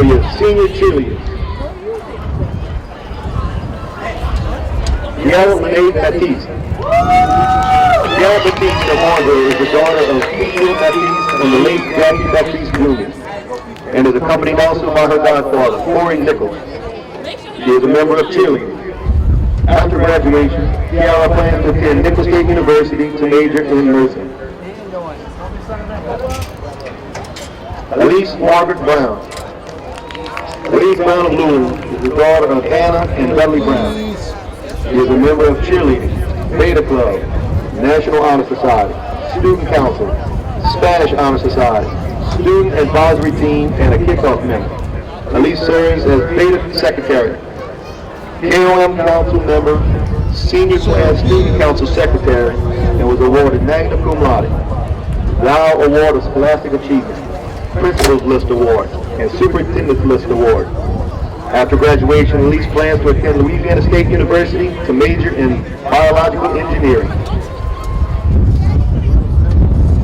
for your senior cheerleaders. Gail Renee Baptiste. Gail Baptiste of Hahnville is the daughter of Peter Baptiste and the late Jackie Baptiste Jr. and is accompanied also by her godfather, Corey Nichols. She is a member of cheerleading. After graduation, Kiara plans to attend Nicholls State University to major in nursing. Elise Margaret Brown. Elise Brown of Louisville is the daughter of Anna and Dudley Brown. She is a member of cheerleading, Beta Club, National Honor Society, Student Council, Spanish Honor Society, Student Advisory Team, and a kickoff member. Elise serves as Beta Secretary, KOM Council member, Senior Class Student Council Secretary, and was awarded Magna Cum Laude, Lau Award of Scholastic Achievement, Principals List Award, and Superintendent's List Award. After graduation, Elise plans to attend Louisiana State University to major in biological engineering.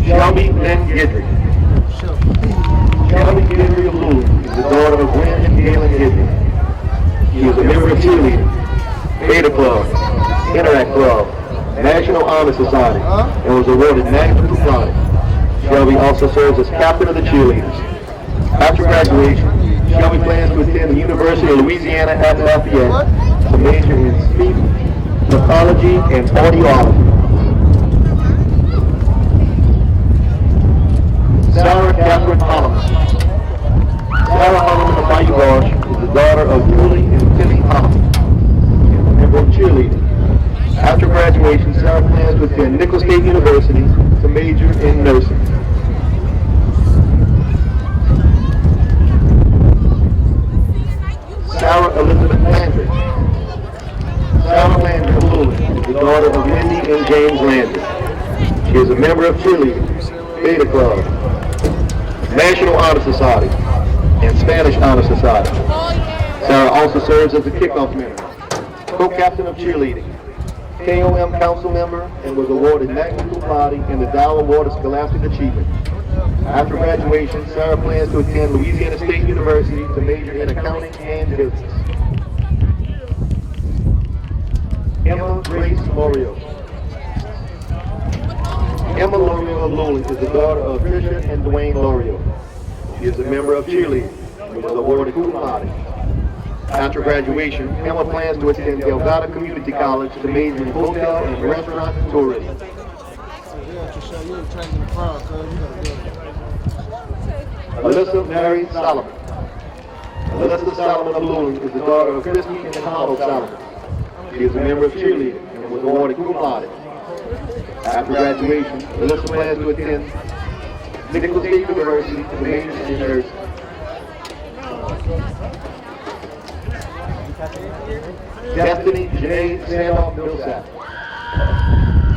Shelby Lynn Gidry. Shelby Gidry of Louisville is the daughter of Gwen and Galen Gidry. She is a member of cheerleading, Beta Club, Interact Club, National Honor Society, and was awarded Magna Cum Laude. Shelby also serves as captain of the cheerleaders. After graduation, Shelby plans to attend the University of Louisiana at Lafayette to major in speech, pathology, and audiology. Sarah Catherine Holloman. Sarah Holloman of Bayou Gauche is the daughter of Julie and Timmy Holloman, and a member of cheerleading. After graduation, Sarah plans to attend Nicholls State University to major in nursing. Sarah Elizabeth Landry. Sarah Landry of Louisville is the daughter of Mindy and James Landry. She is a member of cheerleading, Beta Club, National Honor Society, and Spanish Honor Society. Sarah also serves as the kickoff member, co-captain of cheerleading, KOM council member, and was awarded Magna Cum Laude and the Dow Award of Scholastic Achievement. After graduation, Sarah plans to attend Louisiana State University to major in accounting and business. Emma Grace Lorio. Emma Lorio of Louisville is the daughter of Tricia and Dwayne Lorio. She is a member of cheerleading and was awarded cum laude. After graduation, Emma plans to attend Delgado Community College to major in hotel and restaurant tourism. Alyssa Mary Solomon. Alyssa Solomon of Louisville is the daughter of Christy and Hollow Solomon. She is a member of cheerleading and was awarded cum laude. After graduation, Alyssa plans to attend Nicholls State University to major in nursing. Destiny Janae Sandoff Millsap.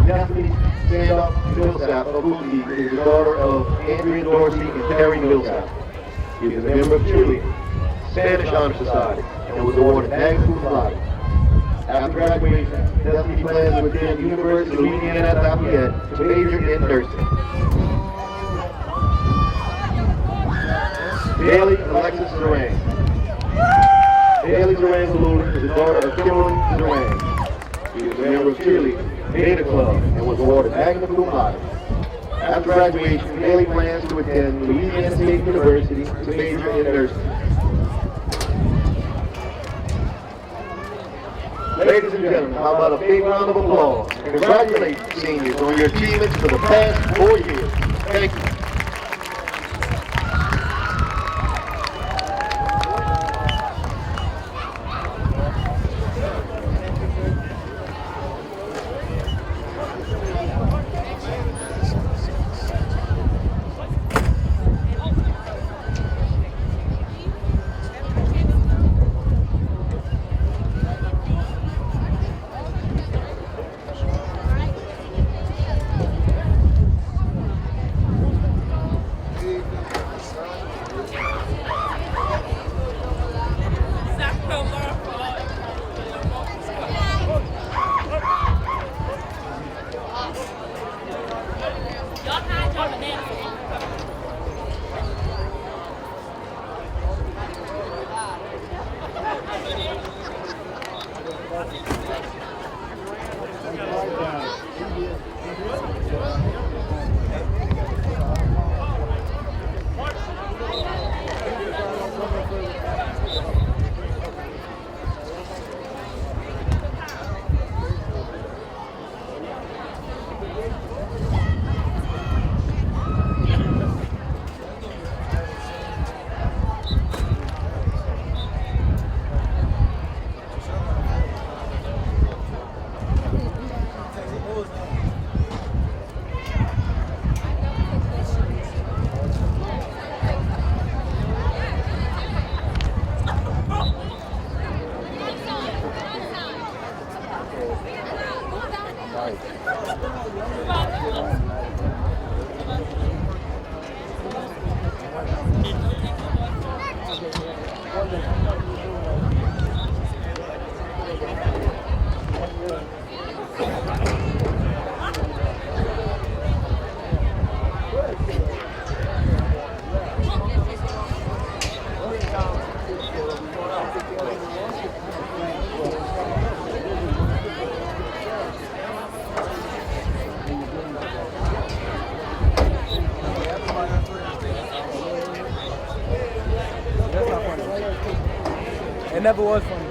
Destiny Sandoff Millsap of Bookie is the daughter of Andrea Dorsey and Terry Millsap. She is a member of cheerleading, Spanish Honor Society, and was awarded Magna Cum Laude. After graduation, Destiny plans to attend University of Louisiana at Lafayette to major in nursing. Bailey Alexis Zerang. Bailey Zerang Lulin is the daughter of Kimberly Zerang. She is a member of cheerleading, Beta Club, and was awarded Magna Cum Laude. After graduation, Bailey plans to attend Louisiana State University to major in nursing. Ladies and gentlemen, how about a big round of applause? Congratulations, seniors, on your achievements for the past 4 years. Thank you. It never was funny.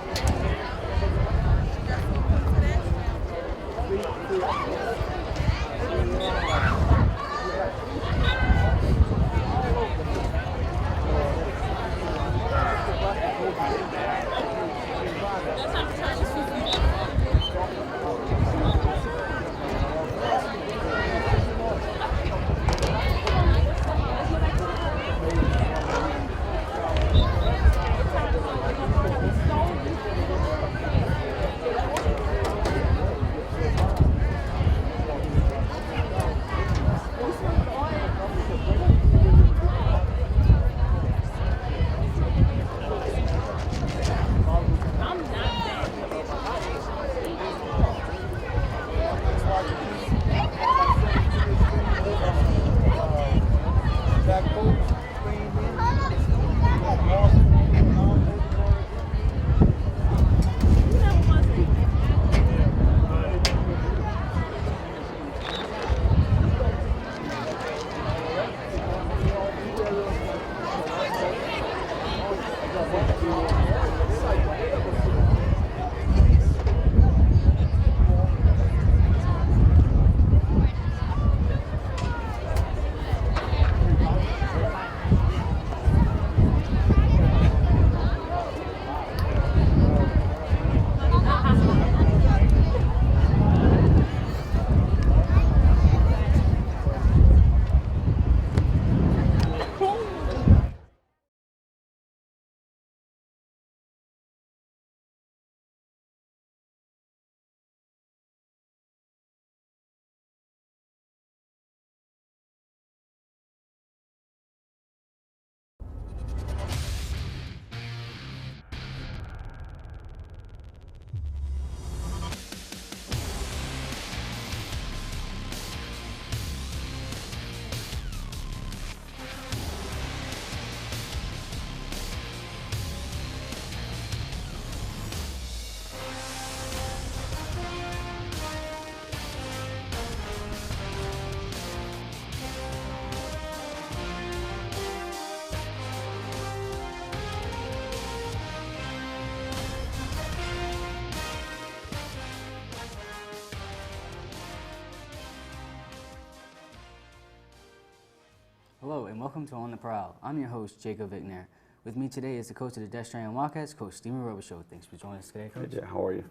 Hello and welcome to On the Prowl. I'm your host, Jacob Vickner. With me today is the coach of the Destrehan Wildcats, Coach Steven Robichaud. Thanks for joining us today, Coach. Hey, how are you?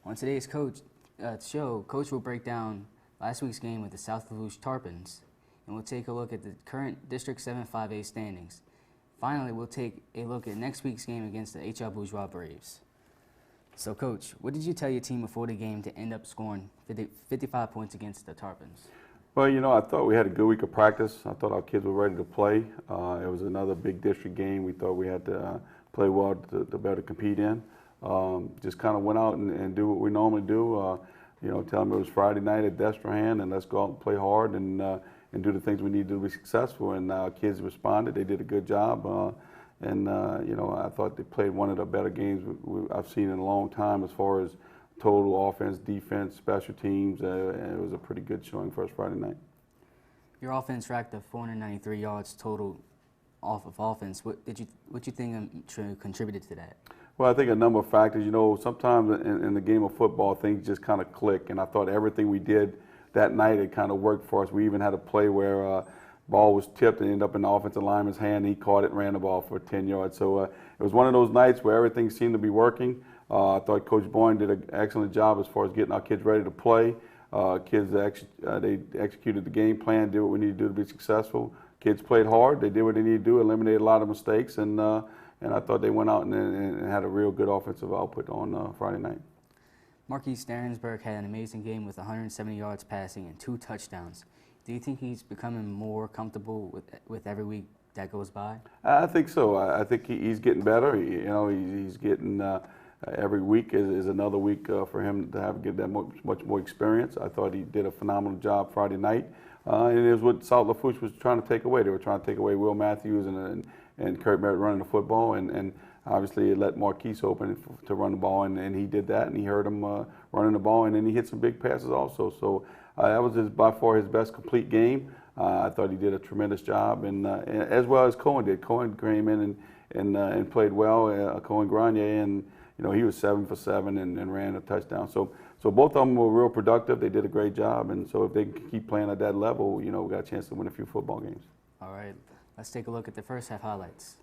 On today's show, Coach will break down last week's game with the South Lafourche Tarpons, and we'll take a look at the current District 7 5A standings. Finally, we'll take a look at next week's game against the HR Bourgeois Braves. So, Coach, what did you tell your team before the game to end up scoring 55 points against the Tarpons? Well, you know, I thought we had a good week of practice. I thought our kids were ready to play. It was another big district game. We thought we had to play well to better compete in. Just kind of went out and do what we normally do. You know, tell them it was Friday night at Destrehan, and let's go out and play hard and do the things we need to do to be successful. And our kids responded. They did a good job. You know, I thought they played one of the better games I've seen in a long time as far as total offense, defense, special teams. And it was a pretty good showing for us Friday night. Your offense racked up 493 yards total off of offense. What you think contributed to that? Well, I think a number of factors. You know, sometimes in the game of football, things just kind of click. And I thought everything we did that night, it kind of worked for us. We even had a play where ball was tipped and ended up in the offensive lineman's hand. He caught it and ran the ball for 10 yards. So it was one of those nights where everything seemed to be working. I thought Coach Boyne did an excellent job as far as getting our kids ready to play. Kids, they executed the game plan, did what we needed to do to be successful. Kids played hard. They did what they needed to do, eliminated a lot of mistakes, and I thought they went out and had a real good offensive output on Friday night. Marquise Sternsberg had an amazing game with 170 yards passing and 2 touchdowns. Do you think he's becoming more comfortable with every week that goes by? I think so. I think he's getting better. He's getting every week is another week for him to get that much more experience. I thought he did a phenomenal job Friday night, and it was what Central Lafourche was trying to take away. They were trying to take away Will Matthews and Kurt Merritt running the football, and obviously it let Marquise open to run the ball, and he did that, and he heard him running the ball, and then he hit some big passes also. So that was by far his best complete game. I thought he did a tremendous job, and as well as Cohen did. Cohen came in and played well. Cohen Grenier, and he was 7 for 7 and ran a touchdown. So both of them were real productive. They did a great job, and so if they can keep playing at that level, we got a chance to win a few football games. All right, let's take a look at the first half highlights.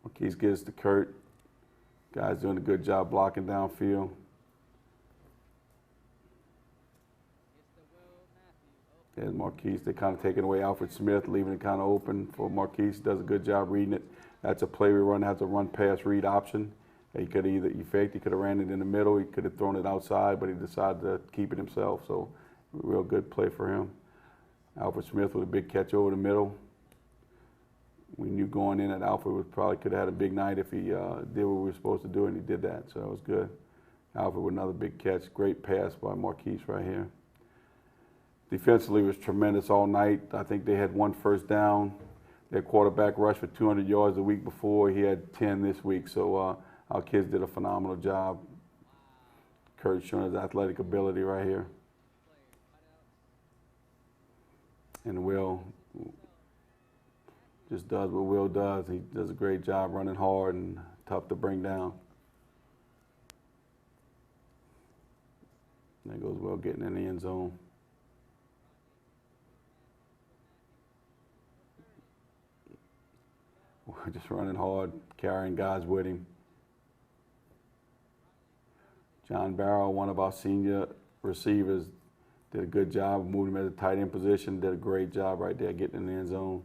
Marquise gives to Kurt. Guys doing a good job blocking downfield. There's Marquise. They're kind of taking away Alfred Smith, leaving it kind of open for Marquise. Does a good job reading it. That's a play we run, has a run pass read option. He could he faked, he could have ran it in the middle, he could have thrown it outside, but he decided to keep it himself. So real good play for him. Alfred Smith with a big catch over the middle. We knew going in that Alfred probably could have had a big night if he did what we were supposed to do, and he did that, so that was good. Alfred with another big catch. Great pass by Marquise right here. Defensively was tremendous all night. I think they had 1 first down. Their quarterback rushed for 200 yards the week before. He had 10 this week, so our kids did a phenomenal job. Kurt showing his athletic ability right here. And Will just does what Will does. He does a great job running hard and tough to bring down. There goes Will getting in the end zone. Just running hard, carrying guys with him. John Barrow, one of our senior receivers, did a good job, moved him at a tight end position, did a great job right there getting in the end zone.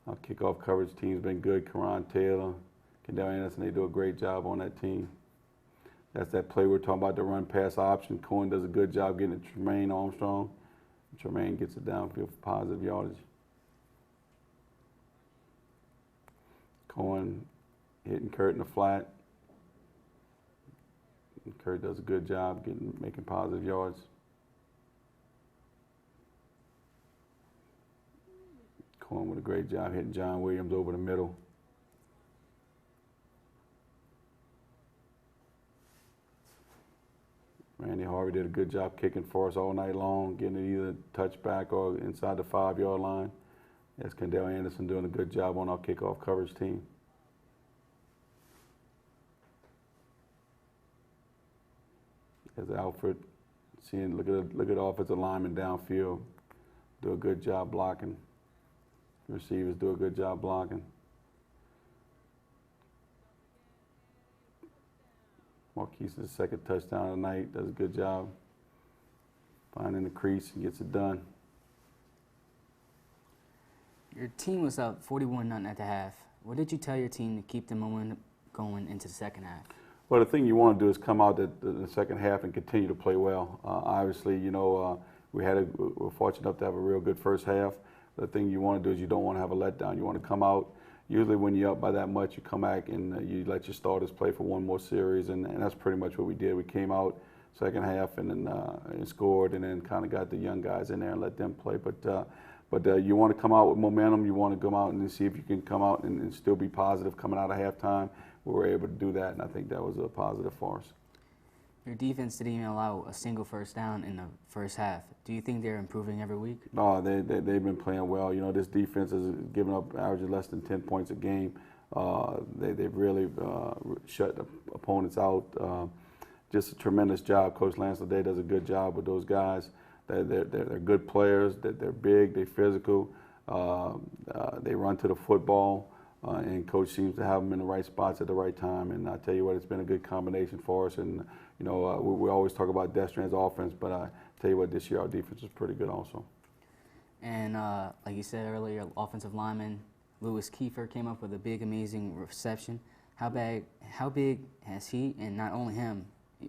Our kickoff coverage team's been good. Karan Taylor, Kendall Anderson, they do a great job on that team. That's that play we're talking about, the run pass option. Cohen does a good job getting it to Tremaine Armstrong. Tremaine gets it downfield for positive yardage. Cohen hitting Kurt in the flat. And Kurt does a good job making positive yards. Cohen with a great job hitting John Williams over the middle. Randy Harvey did a good job kicking for us all night long, getting it either touchback or inside the 5-yard line. That's Kendall Anderson doing a good job on our kickoff coverage team. There's Alfred, look at the offensive lineman downfield, do a good job blocking. Receivers do a good job blocking. Marquise's second touchdown of the night, does a good job finding the crease and gets it done. Your team was up 41-0 at the half. What did you tell your team to keep the momentum going into the second half? Well, the thing you want to do is come out the second half and continue to play well. Obviously, we're fortunate enough to have a real good first half. The thing you want to do is you don't want to have a letdown. You want to come out. Usually when you're up by that much, you come back and you let your starters play for one more series, and that's pretty much what we did. We came out second half and then and scored, and then kind of got the young guys in there and let them play. But you want to come out with momentum. You want to come out and see if you can come out and still be positive coming out of halftime. We were able to do that, and I think that was a positive for us. Your defense didn't even allow a single first down in the first half. Do you think they're improving every week? No, they've been playing well. This defense has given up averaging less than 10 points a game. They've really shut the opponents out. Just a tremendous job. Coach Lance today does a good job with those guys. They're good players. They're big. They're physical. They run to the football. And Coach seems to have them in the right spots at the right time. And I tell you what, it's been a good combination for us. And we always talk about Destrehan's offense, but I tell you what, this year our defense is pretty good also. And like you said earlier, offensive linemen Lewis Kiefer came up with a big, amazing reception. How big has he, and not only him,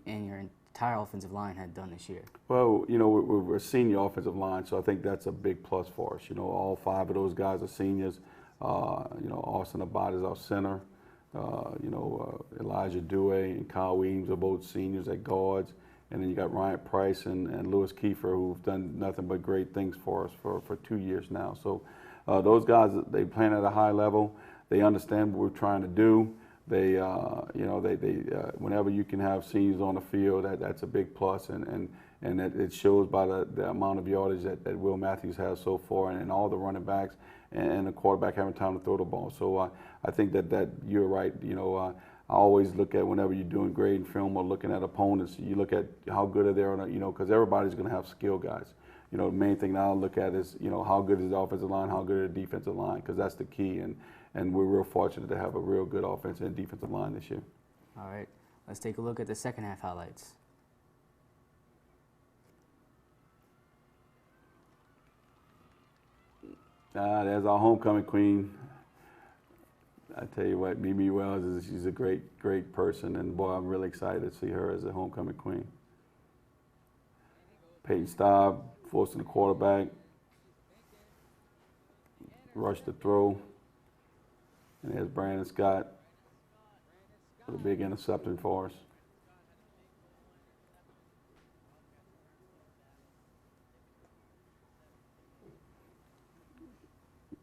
and your entire offensive line had done this year? Well, you know, we're a senior offensive line, so I think that's a big plus for us. You know, all 5 of those guys are seniors. You know, Austin Abad is our center. You know, Elijah Dewey and Kyle Weems are both seniors at guards. And then you got Ryan Price and Lewis Kiefer, who've done nothing but great things for us for 2 years now. So those guys, they playing at a high level. They understand what we're trying to do. They, you know, whenever you can have seniors on the field, that's a big plus, and it shows by the amount of yardage that Will Matthews has so far, and all the running backs and the quarterback having time to throw the ball. So I think that you're right. You know, I always look at whenever you're doing grading film or looking at opponents, you look at how good are they on, you know, because everybody's going to have skill guys. You know, the main thing that I look at is, you know, how good is the offensive line, how good is the defensive line, because that's the key. And we're real fortunate to have a real good offensive and defensive line this year. All right, let's take a look at the second half highlights. There's our homecoming queen. I tell you what, Mimi Wells she's a great person, and boy, I'm really excited to see her as a homecoming queen. Peyton Staub forcing the quarterback, rush the throw, and there's Brandon Scott with a big interception for us.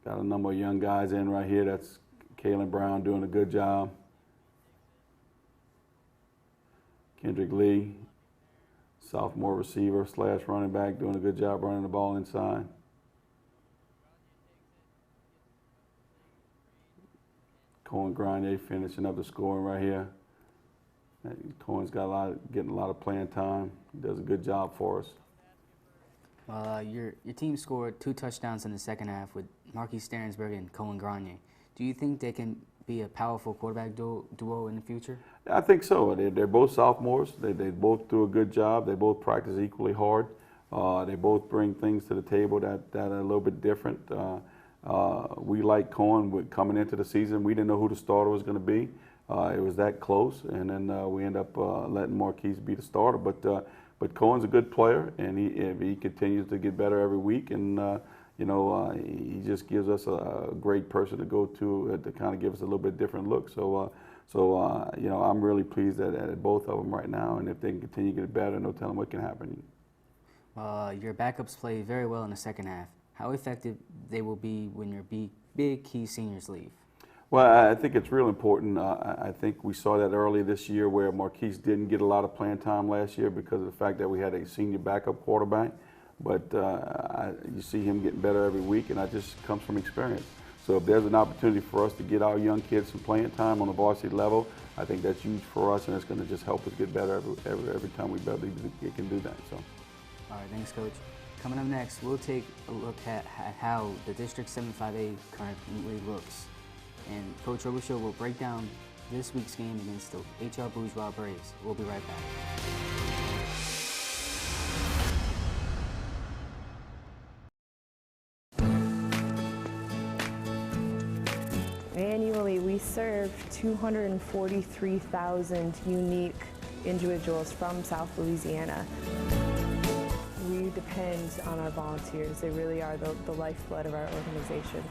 Got a number of young guys in right here. That's Kalen Brown doing a good job. Kendrick Lee, sophomore receiver / running back, doing a good job running the ball inside. Cohen Grenier finishing up the scoring right here. Cohen's got getting a lot of playing time. He does a good job for us. Your team scored 2 touchdowns in the second half with Marquis Sternsberg and Cohen Grenier. Do you think they can be a powerful quarterback duo in the future? I think so. They're both sophomores. They both do a good job. They both practice equally hard. They both bring things to the table that are a little bit different. We like Cohen coming into the season. We didn't know who the starter was going to be. It was that close, and then we end up letting Marquise be the starter. But Cohen's a good player, and he continues to get better every week. And you know, he just gives us a great person to go to kind of give us a little bit different look. So you know, I'm really pleased at both of them right now, and if they can continue to get better, no telling what can happen. Your backups play very well in the second half. How effective they will be when your big key seniors leave? Well, I think it's real important. I think we saw that early this year where Marquise didn't get a lot of playing time last year because of the fact that we had a senior backup quarterback. But you see him getting better every week, and that just comes from experience. So if there's an opportunity for us to get our young kids some playing time on the varsity level, I think that's huge for us, and it's going to just help us get better every time we can do that. So. All right, thanks, Coach. Coming up next, we'll take a look at how the District 75A currently looks. And Coach Robichaud will break down this week's game against the HR Bourgeois Braves. We'll be right back. Annually, we serve 243,000 unique individuals from South Louisiana. We depend on our volunteers. They really are the lifeblood of our organization.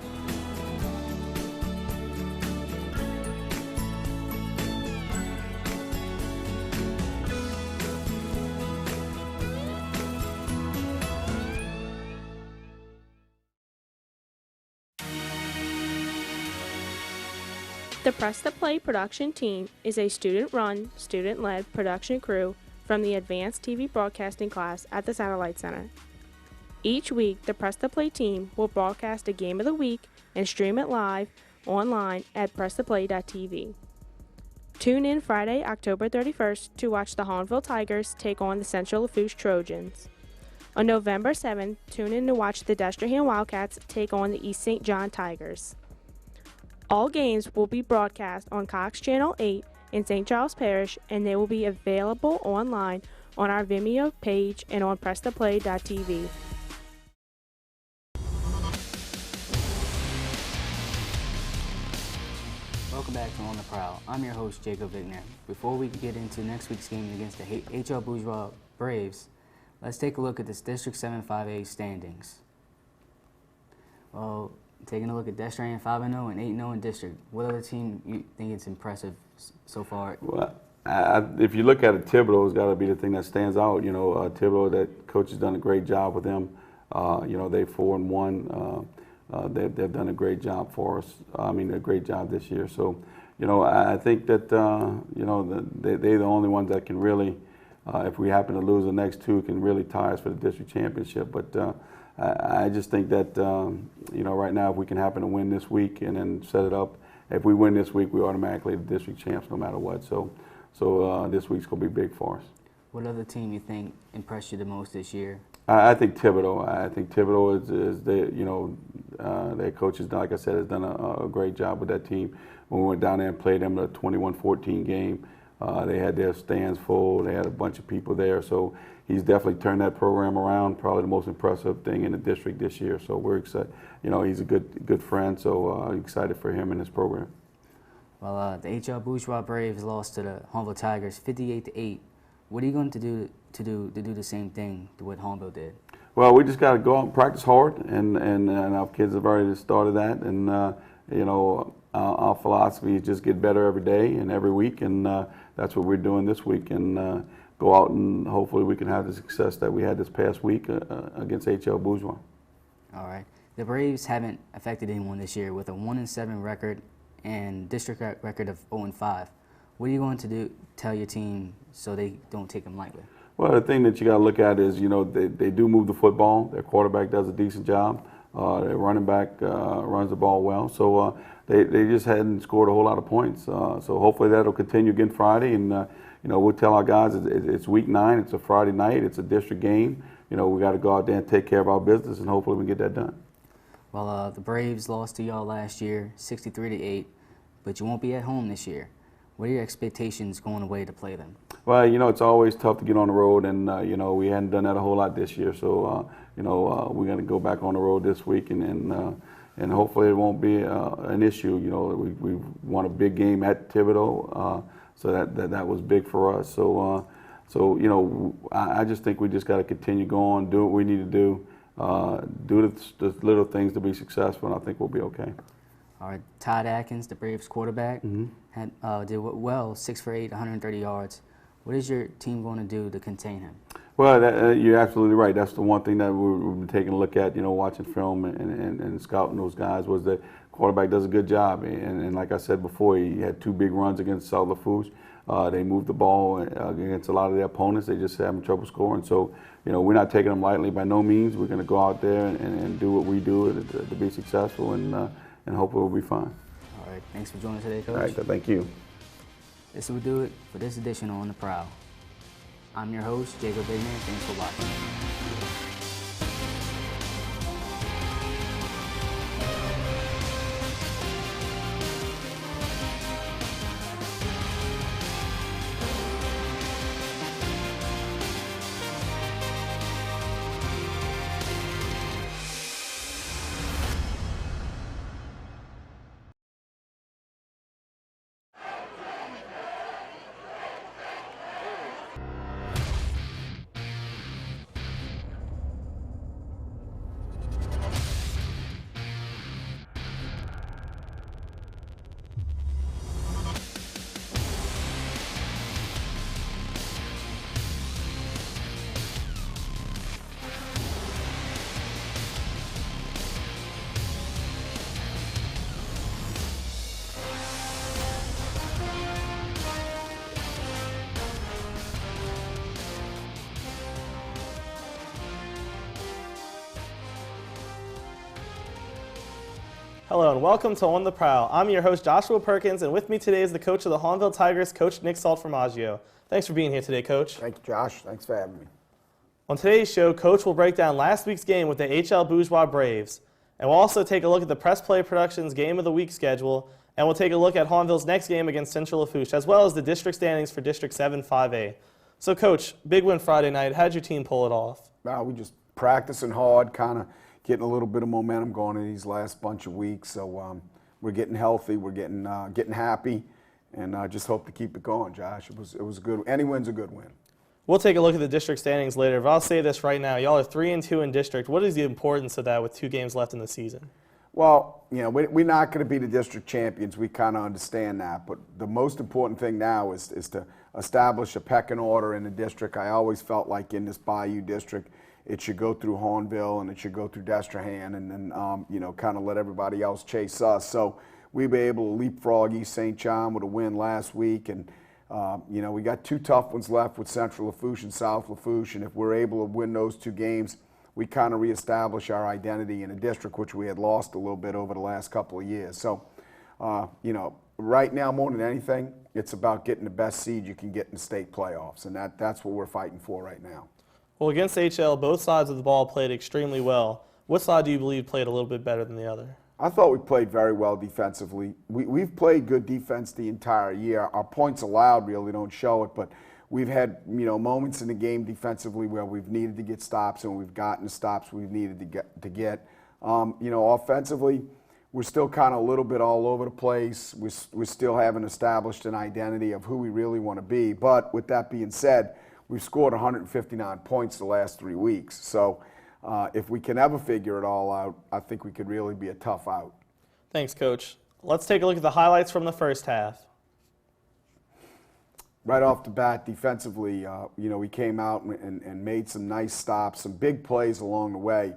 The Press to Play production team is a student-run, student-led production crew from the Advanced TV Broadcasting class at the Satellite Center. Each week, the Press to Play team will broadcast a game of the week and stream it live online at presstoplay.tv. Tune in Friday, October 31st to watch the Hahnville Tigers take on the Central Lafourche Trojans. On November 7th, tune in to watch the Destrehan Wildcats take on the East St. John Tigers. All games will be broadcast on Cox Channel 8 in St. Charles Parish, and they will be available online on our Vimeo page and on presstoplay.tv. edition on the Prowl. I'm your host, Jacob Vigner. Before we get into next week's game against the H.L. Bourgeois Braves, let's take a look at this District 7 5A standings. Well, taking a look at Destrehan 5-0 and 8-0 in district, what other team you think is impressive so far? Well, if you look at it, Thibodeau's got to be the thing that stands out. You know, Thibodeau, that coach has done a great job with them. You know, they're 4-1. They've done a great job for us. I mean, a great job this year. So, you know, I think that, you know, they're the only ones that can really, if we happen to lose the next two, can really tie us for the district championship. But I just think that, you know, right now, if we can happen to win this week and then set it up, if we win this week, we automatically the district champs no matter what. So this week's going to be big for us. What other team you think impressed you the most this year? I think Thibodeau. I think Thibodeau is the, you know, their coach has done, like I said, has done a great job with that team. When we went down there and played them in a 21-14 game, they had their stands full. They had a bunch of people there. So he's definitely turned that program around. Probably the most impressive thing in the district this year. So we're excited. You know, he's a good friend. So excited for him and his program. Well, the H.L. Bourgeois Braves lost to the Hahnville Tigers 58-8. What are you going to do the same thing to what Hanville did? Well, we just got to go out and practice hard, and our kids have already started that. And you know, our philosophy is just get better every day and every week, and that's what we're doing this week. And go out and hopefully we can have the success that we had this past week against H.L. Bourgeois. All right. The Braves haven't affected anyone this year with a 1-7 record and district record of 0-5. What are you going to tell your team so they don't take them lightly? Well, the thing that you got to look at is, you know, they do move the football. Their quarterback does a decent job. Their running back runs the ball well. So they just hadn't scored a whole lot of points. So hopefully that'll continue again Friday. And, you know, we'll tell our guys it's week 9. It's a Friday night. It's a district game. You know, we got to go out there and take care of our business, and hopefully we get that done. Well, the Braves lost to y'all last year, 63-8, but you won't be at home this year. What are your expectations going away to play them? Well, you know, it's always tough to get on the road, and, you know, we hadn't done that a whole lot this year. So, you know, we're going to go back on the road this week, and hopefully it won't be an issue. You know, we won a big game at Thibodeau, so that was big for us. So, you know, I just think we just got to continue going, do what we need to do, do the little things to be successful, and I think we'll be okay. All right, Todd Atkins, the Braves quarterback, did well, 6 for 8, 130 yards. What is your team going to do to contain him? Well, you're absolutely right. That's the one thing that we've been taking a look at, you know, watching film and scouting those guys, was that quarterback does a good job. And like I said before, he had 2 big runs against Central Lafourche. They moved the ball against a lot of their opponents. They just having trouble scoring. So, you know, we're not taking them lightly by no means. We're going to go out there and do what we do to be successful, and hopefully we'll be fine. All right, thanks for joining us today, Coach. All right, thank you. This will do it for this edition on The Prowl. I'm your host, Jacob Vigner. Thanks for watching. Hello and welcome to On the Prowl. I'm your host Joshua Perkins, and with me today is the coach of the Hahnville Tigers, Coach Nick Saltformaggio. Thanks for being here today, Coach. Thank you, Josh. Thanks for having me. On today's show, Coach will break down last week's game with the H.L. Bourgeois Braves, and we'll also take a look at the Press Play Productions Game of the Week schedule, and we'll take a look at Hahnville's next game against Central Lafourche, as well as the district standings for District 7 5A. So, Coach, big win Friday night. How'd your team pull it off? Well, we just practicing hard, kind of getting a little bit of momentum going in these last bunch of weeks. So we're getting healthy, we're getting happy, and just hope to keep it going, Josh. It was good. Any win's a good win. We'll take a look at the district standings later, but I'll say this right now. Y'all are 3-2 in district. What is the importance of that with 2 games left in the season? Well, we're not going to be the district champions. We kind of understand that. But the most important thing now is to establish a pecking order in the district. I always felt like in this Bayou district, it should go through Hahnville and it should go through Destrehan and then, kind of let everybody else chase us. So we were able to leapfrog East St. John with a win last week. And we got 2 tough ones left with Central Lafourche and South Lafourche, and if we're able to win those 2 games, we kind of reestablish our identity in a district which we had lost a little bit over the last couple of years. So, right now more than anything, it's about getting the best seed you can get in the state playoffs, and that's what we're fighting for right now. Well, against HL, both sides of the ball played extremely well. What side do you believe played a little bit better than the other? I thought we played very well defensively. We've played good defense the entire year. Our points allowed really don't show it, but we've had moments in the game defensively where we've needed to get stops, and we've gotten the stops we've needed to get. Offensively, we're still kind of a little bit all over the place. We still haven't established an identity of who we really want to be. But with that being said, we've scored 159 points the last 3 weeks. So if we can ever figure it all out, I think we could really be a tough out. Thanks, Coach. Let's take a look at the highlights from the first half. Right off the bat, defensively, we came out and made some nice stops, some big plays along the way.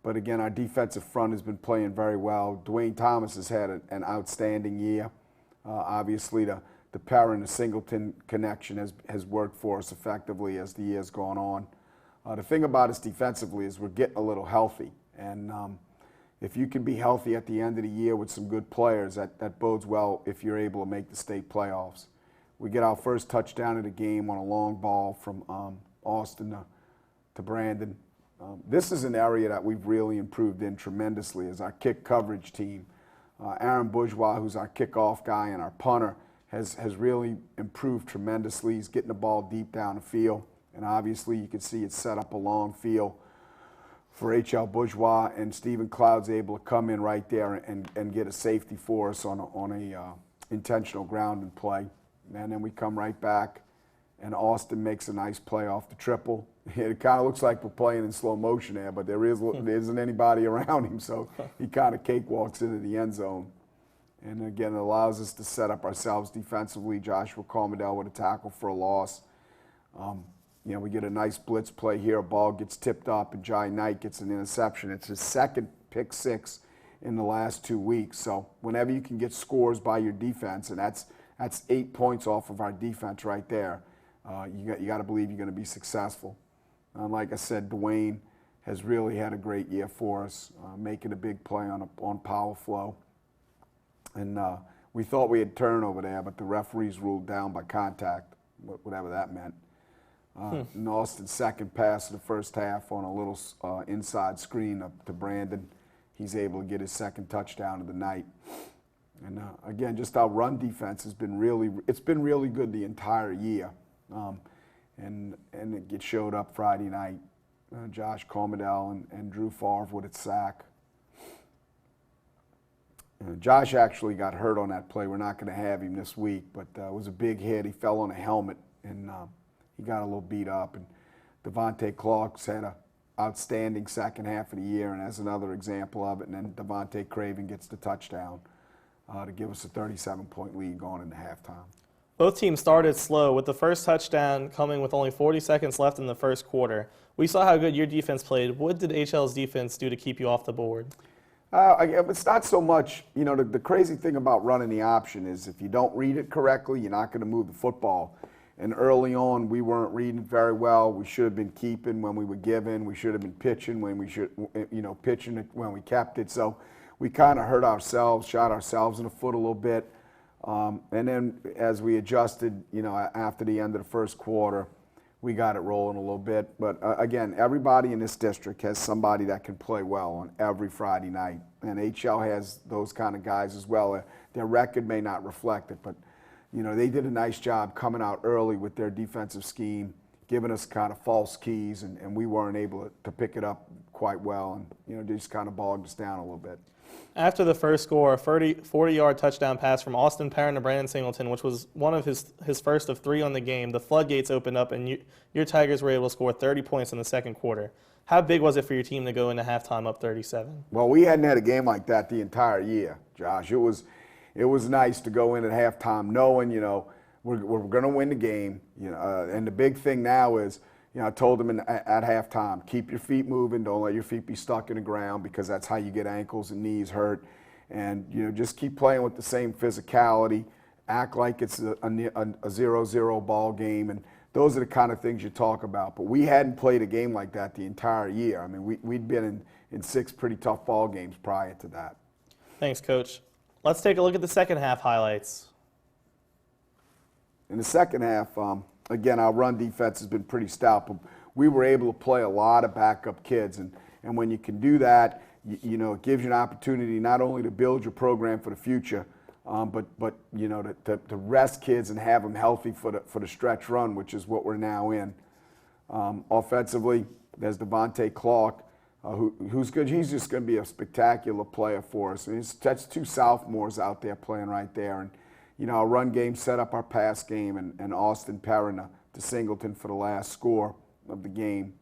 But again, our defensive front has been playing very well. Dwayne Thomas has had an outstanding year. Obviously, the Perrin to Singleton connection has worked for us effectively as the year's gone on. The thing about us defensively is we're getting a little healthy. And if you can be healthy at the end of the year with some good players, that bodes well if you're able to make the state playoffs. We get our first touchdown of the game on a long ball from Austin to Brandon. This is an area that we've really improved in tremendously as our kick coverage team. Aaron Bourgeois, who's our kickoff guy and our punter, has really improved tremendously. He's getting the ball deep down the field, and obviously you can see it's set up a long field for H.L. Bourgeois, and Stephen Cloud's able to come in right there and get a safety for us on a intentional grounding play. And then we come right back, and Austin makes a nice play off the triple. It kind of looks like we're playing in slow motion there, but there isn't anybody around him, so he kind of cakewalks into the end zone. And again, it allows us to set up ourselves defensively. Joshua Carmidel with a tackle for a loss. We get a nice blitz play here. A ball gets tipped up, and Jai Knight gets an interception. It's his second pick 6 in the last 2 weeks. So whenever you can get scores by your defense, and that's 8 points off of our defense right there, you got to believe you're going to be successful. Like I said, Dwayne has really had a great year for us, making a big play on power flow. And we thought we had turnover there, but the referees ruled down by contact, whatever that meant. And Austin's second pass in the first half on a little inside screen up to Brandon. He's able to get his second touchdown of the night. And again, just our run defense has been really good the entire year. And it showed up Friday night. Josh Carmidel and Drew Favre with a sack. Josh actually got hurt on that play. We're not going to have him this week, but it was a big hit. He fell on a helmet, and he got a little beat up. And Devontae Clark's had an outstanding second half of the year, and that's another example of it. And then Devontae Craven gets the touchdown to give us a 37-point lead going into halftime. Both teams started slow, with the first touchdown coming with only 40 seconds left in the first quarter. We saw how good your defense played. What did HL's defense do to keep you off the board? It's not so much, the crazy thing about running the option is if you don't read it correctly, you're not going to move the football. And early on, we weren't reading very well. We should have been keeping when we were given. We should have been pitching when we should, pitching it when we kept it. So we kind of hurt ourselves, shot ourselves in the foot a little bit. And then as we adjusted, after the end of the first quarter, we got it rolling a little bit. But again, everybody in this district has somebody that can play well on every Friday night. And HL has those kind of guys as well. Their record may not reflect it, but they did a nice job coming out early with their defensive scheme, giving us kind of false keys, and we weren't able to pick it up quite well. And they just kind of bogged us down a little bit. After the first score, a 40-yard touchdown pass from Austin Perrin to Brandon Singleton, which was one of his first of 3 on the game, the floodgates opened up, and your Tigers were able to score 30 points in the second quarter. How big was it for your team to go into halftime up 37? Well, we hadn't had a game like that the entire year, Josh. It was nice to go in at halftime knowing, we're going to win the game. And the big thing now is, I told them at halftime, keep your feet moving. Don't let your feet be stuck in the ground because that's how you get ankles and knees hurt. And, just keep playing with the same physicality. Act like it's a 0-0 ball game. And those are the kind of things you talk about. But we hadn't played a game like that the entire year. I mean, we'd been in 6 pretty tough ball games prior to that. Thanks, Coach. Let's take a look at the second half highlights. In the second half, again, our run defense has been pretty stout, but we were able to play a lot of backup kids. And when you can do that, it gives you an opportunity not only to build your program for the future, but to rest kids and have them healthy for the stretch run, which is what we're now in. Offensively, there's Devontae Clark, who's good. He's just going to be a spectacular player for us. And that's 2 sophomores out there playing right there. And our run game set up our pass game, and Austin Perrin to Singleton for the last score of the game.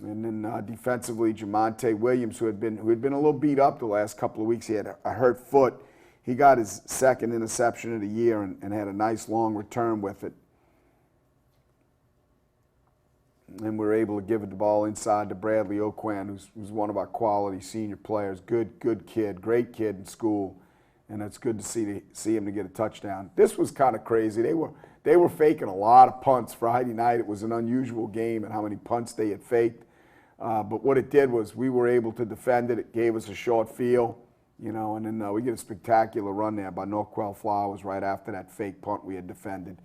And then defensively, Jamonte Williams, who had been a little beat up the last couple of weeks. He had a hurt foot. He got his second interception of the year and had a nice long return with it. And we were able to give the ball inside to Bradley Oquan, who's one of our quality senior players. Good kid, great kid in school. And it's good to see him to get a touchdown. This was kind of crazy. They were faking a lot of punts Friday night. It was an unusual game and how many punts they had faked. But what it did was we were able to defend it. It gave us a short field, and then we get a spectacular run there by Norquell Flowers right after that fake punt we had defended.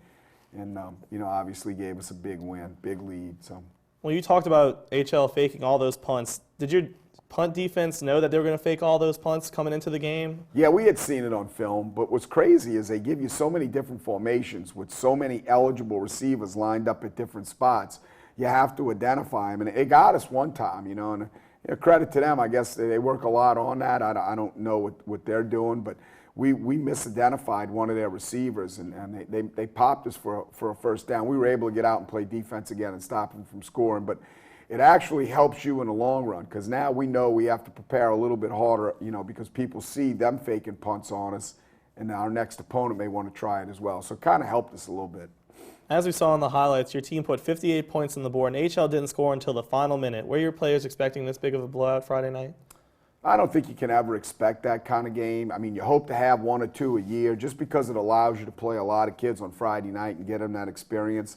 And, obviously gave us a big win, big lead. So. Well, you talked about HL faking all those punts. Did your punt defense know that they were going to fake all those punts coming into the game? Yeah, we had seen it on film, but what's crazy is they give you so many different formations with so many eligible receivers lined up at different spots. You have to identify them, and it got us one time, and credit to them. I guess they work a lot on that. I don't know what they're doing, but we misidentified one of their receivers, and they popped us for a first down. We were able to get out and play defense again and stop them from scoring, but it actually helps you in the long run because now we know we have to prepare a little bit harder, because people see them faking punts on us, and our next opponent may want to try it as well. So it kind of helped us a little bit. As we saw in the highlights, your team put 58 points on the board, and HL didn't score until the final minute. Were your players expecting this big of a blowout Friday night? I don't think you can ever expect that kind of game. I mean, you hope to have 1 or 2 a year just because it allows you to play a lot of kids on Friday night and get them that experience.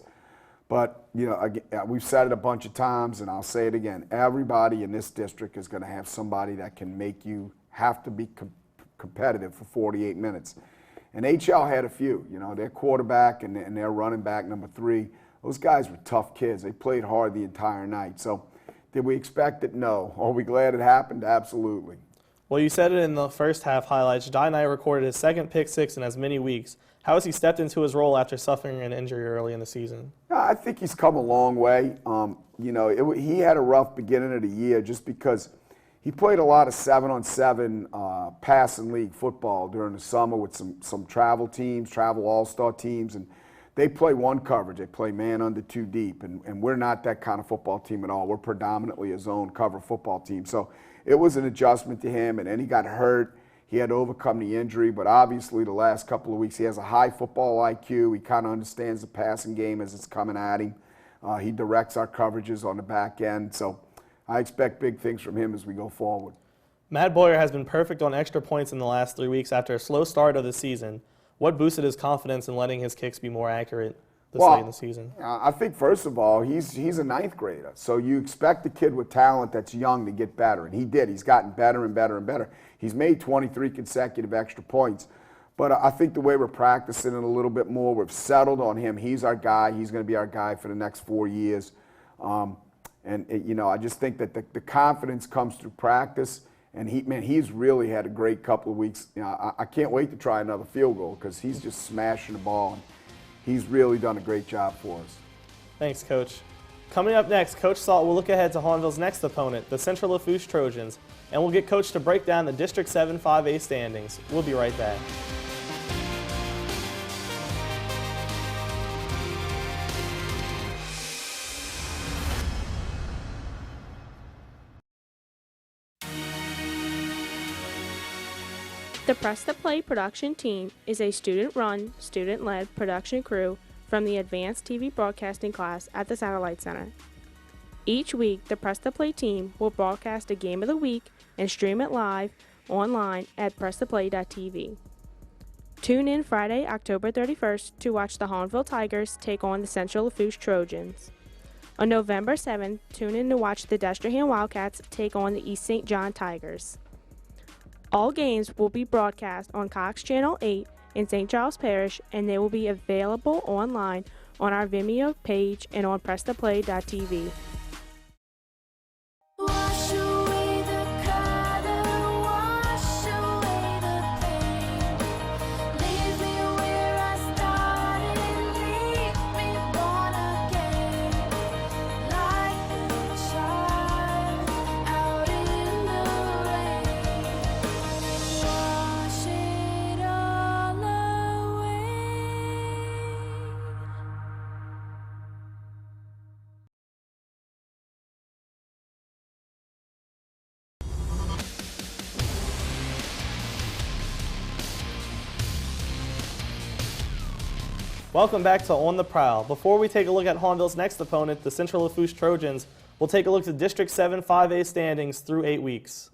But, we've said it a bunch of times, and I'll say it again. Everybody in this district is going to have somebody that can make you have to be competitive for 48 minutes. And HL had a few. Their quarterback and their running back, number 3, those guys were tough kids. They played hard the entire night. So did we expect it? No. Are we glad it happened? Absolutely. Well, you said it in the first half highlights. Jedi Knight recorded his second pick 6 in as many weeks. How has he stepped into his role after suffering an injury early in the season? I think he's come a long way. He had a rough beginning of the year just because he played a lot of 7-on-7 passing league football during the summer with some travel teams, travel all-star teams, and they play one coverage. They play man under 2 deep, and we're not that kind of football team at all. We're predominantly a zone cover football team. So it was an adjustment to him, and then he got hurt. He had to overcome the injury, but obviously the last couple of weeks he has a high football IQ. He kind of understands the passing game as it's coming at him. He directs our coverages on the back end, so I expect big things from him as we go forward. Matt Boyer has been perfect on extra points in the last 3 weeks after a slow start of the season. What boosted his confidence in letting his kicks be more accurate this late in the season? I think, first of all, he's a 9th grader. So you expect a kid with talent that's young to get better. And he did. He's gotten better and better and better. He's made 23 consecutive extra points. But I think the way we're practicing it a little bit more, we've settled on him. He's our guy. He's going to be our guy for the next 4 years. I just think that the confidence comes through practice. And he's really had a great couple of weeks. I can't wait to try another field goal because he's just smashing the ball. And he's really done a great job for us. Thanks, Coach. Coming up next, Coach Salt will look ahead to Hahnville's next opponent, the Central Lafourche Trojans, and we'll get Coach to break down the District 7 5A standings. We'll be right back. The Press to Play production team is a student-run, student-led production crew from the Advanced TV Broadcasting class at the Satellite Center. Each week, the Press to Play team will broadcast a game of the week and stream it live online at presstoplay.tv. Tune in Friday, October 31st to watch the Hahnville Tigers take on the Central Lafourche Trojans. On November 7th, tune in to watch the Destrehan Wildcats take on the East St. John Tigers. All games will be broadcast on Cox Channel 8 in St. Charles Parish, and they will be available online on our Vimeo page and on presstoplay.tv. Wash away the color, wash away the pain. Leave me where I started, leave me born again. Like a child out in the rain. Wash it all away. Welcome back to On the Prowl. Before we take a look at Hahnville's next opponent, the Central Lafourche Trojans, we'll take a look at the District 7 5A standings through 8 weeks.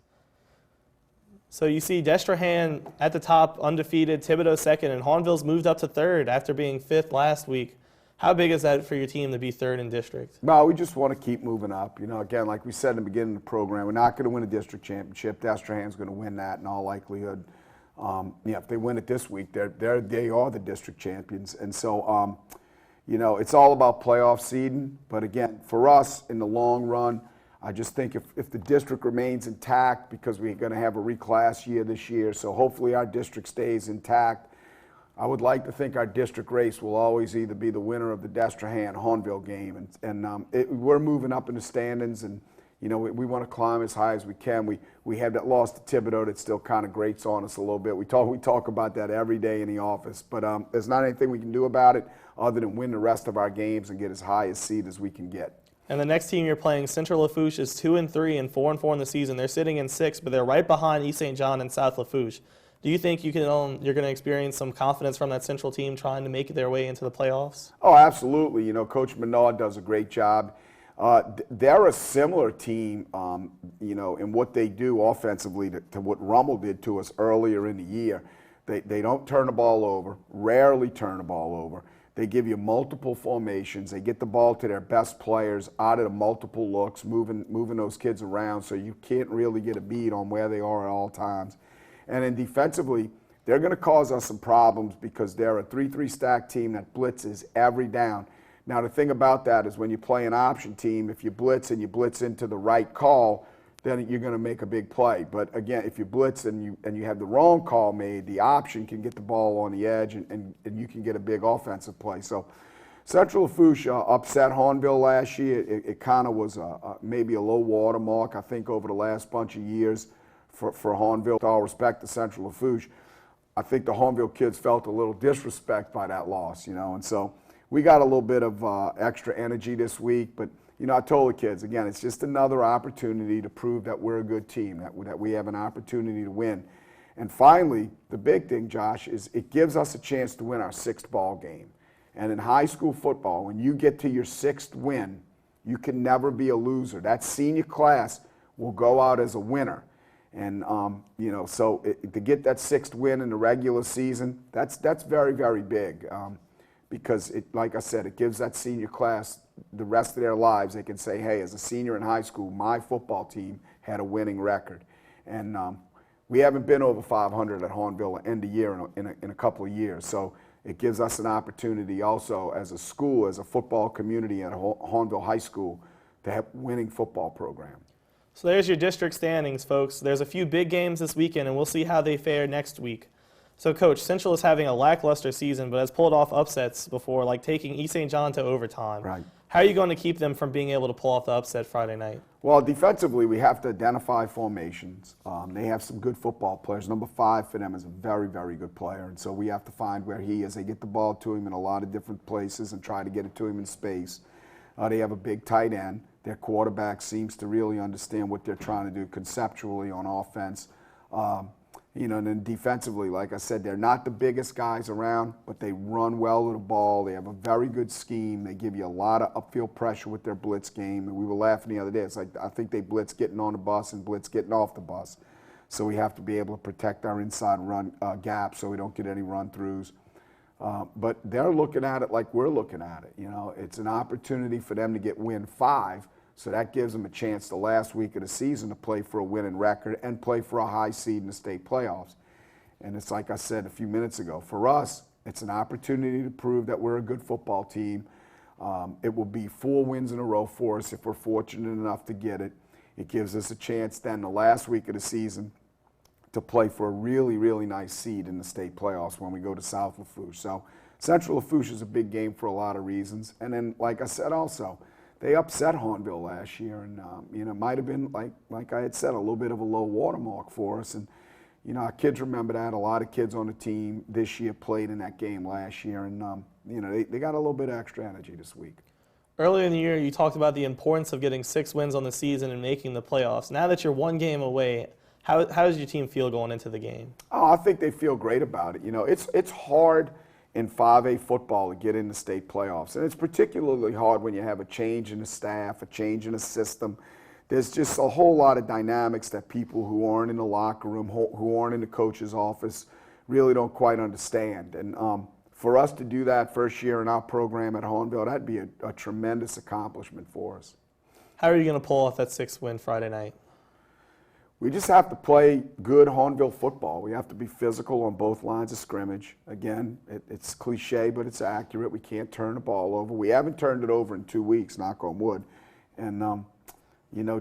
So you see Destrehan at the top, undefeated, Thibodaux second, and Hahnville's moved up to third after being fifth last week. How big is that for your team to be third in district? No, we just want to keep moving up. You know, again, like we said in the beginning of the program, we're not going to win a district championship. Destrehan's going to win that in all likelihood. If they win it this week, they are the district champions. And so, you know, it's all about playoff seeding. But again, for us in the long run, I just think if the district remains intact, because we're going to have a reclass year this year, so hopefully our district stays intact. I would like to think our district race will always either be the winner of the Destrehan-Hahnville game. And we're moving up in the standings, and you know, we want to climb as high as we can. We have that loss to Thibodaux that still kind of grates on us a little bit. We talk about that every day in the office, but there's not anything we can do about it other than win the rest of our games and get as high a seed as we can get. And the next team you're playing, Central Lafourche, is 2-3 and 4-4 in the season. They're sitting in 6th, but they're right behind East St. John and South Lafourche. Do you think you're going to experience some confidence from that Central team trying to make their way into the playoffs? Oh, absolutely. You know, Coach Menard does a great job. They're a similar team, you know, in what they do offensively to what Rummel did to us earlier in the year. They don't turn the ball over, rarely turn the ball over. They give you multiple formations. They get the ball to their best players out of the multiple looks, moving those kids around so you can't really get a beat on where they are at all times. And then defensively, they're going to cause us some problems because they're a 3-3 stack team that blitzes every down. Now, the thing about that is when you play an option team, if you blitz and you blitz into the right call, then you're going to make a big play. But again, if you blitz and you have the wrong call made, the option can get the ball on the edge and you can get a big offensive play. So Central Lafourche upset Hahnville last year. It kind of was maybe a low water mark, I think, over the last bunch of years for Hahnville. With all respect to Central Lafourche, I think the Hahnville kids felt a little disrespect by that loss, you know, and so we got a little bit of extra energy this week, but you know, I told the kids, again, it's just another opportunity to prove that we're a good team, that we have an opportunity to win. And finally, the big thing, Josh, is it gives us a chance to win our 6th ball game. And in high school football, when you get to your 6th win, you can never be a loser. That senior class will go out as a winner. And, you know, so to get that 6th win in the regular season, that's very, very big. Because, like I said, it gives that senior class the rest of their lives. They can say, hey, as a senior in high school, my football team had a winning record. And we haven't been over 500 at Hahnville at end of year in a couple of years. So it gives us an opportunity also as a school, as a football community at Hahnville High School to have a winning football program. So there's your district standings, folks. There's a few big games this weekend, and we'll see how they fare next week. So, Coach, Central is having a lackluster season, but has pulled off upsets before, like taking East St. John to overtime. Right. How are you going to keep them from being able to pull off the upset Friday night? Well, defensively, we have to identify formations. They have some good football players. Number 5 for them is a very, very good player, and so we have to find where he is. They get the ball to him in a lot of different places and try to get it to him in space. They have a big tight end. Their quarterback seems to really understand what they're trying to do conceptually on offense. And then defensively, like I said, they're not the biggest guys around, but they run well with the ball. They have a very good scheme. They give you a lot of upfield pressure with their blitz game. And we were laughing the other day. It's like I think they blitz getting on the bus and blitz getting off the bus. So we have to be able to protect our inside run gap so we don't get any run-throughs. But they're looking at it like we're looking at it. It's an opportunity for them to get win 5. So that gives them a chance the last week of the season to play for a winning record and play for a high seed in the state playoffs. And it's like I said a few minutes ago, for us, it's an opportunity to prove that we're a good football team. It will be 4 wins in a row for us if we're fortunate enough to get it. It gives us a chance then the last week of the season to play for a really, really nice seed in the state playoffs when we go to South Lafourche. So Central Lafourche is a big game for a lot of reasons. And then, like I said also, they upset Hahnville last year, and it might have been, like I had said, a little bit of a low watermark for us. And our kids remember that. A lot of kids on the team this year played in that game last year, and they got a little bit of extra energy this week. Earlier in the year, you talked about the importance of getting 6 wins on the season and making the playoffs. Now that you're 1 game away, how does your team feel going into the game? Oh, I think they feel great about it. It's hard in 5A football to get in the state playoffs. And it's particularly hard when you have a change in the staff, a change in the system. There's just a whole lot of dynamics that people who aren't in the locker room, who aren't in the coach's office, really don't quite understand. And for us to do that first year in our program at Hahnville, that'd be a tremendous accomplishment for us. How are you going to pull off that 6th win Friday night? We just have to play good Hahnville football. We have to be physical on both lines of scrimmage. Again, it's cliche, but it's accurate. We can't turn the ball over. We haven't turned it over in 2 weeks, knock on wood. And,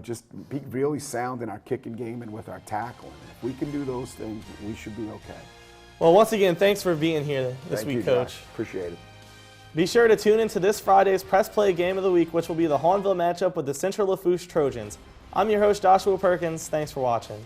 just be really sound in our kicking game and with our tackling. If we can do those things, we should be okay. Well, once again, thanks for being here this Thank week, you, Coach. Josh. Appreciate it. Be sure to tune into this Friday's Press Play Game of the Week, which will be the Hahnville matchup with the Central Lafourche Trojans. I'm your host, Joshua Perkins. Thanks for watching.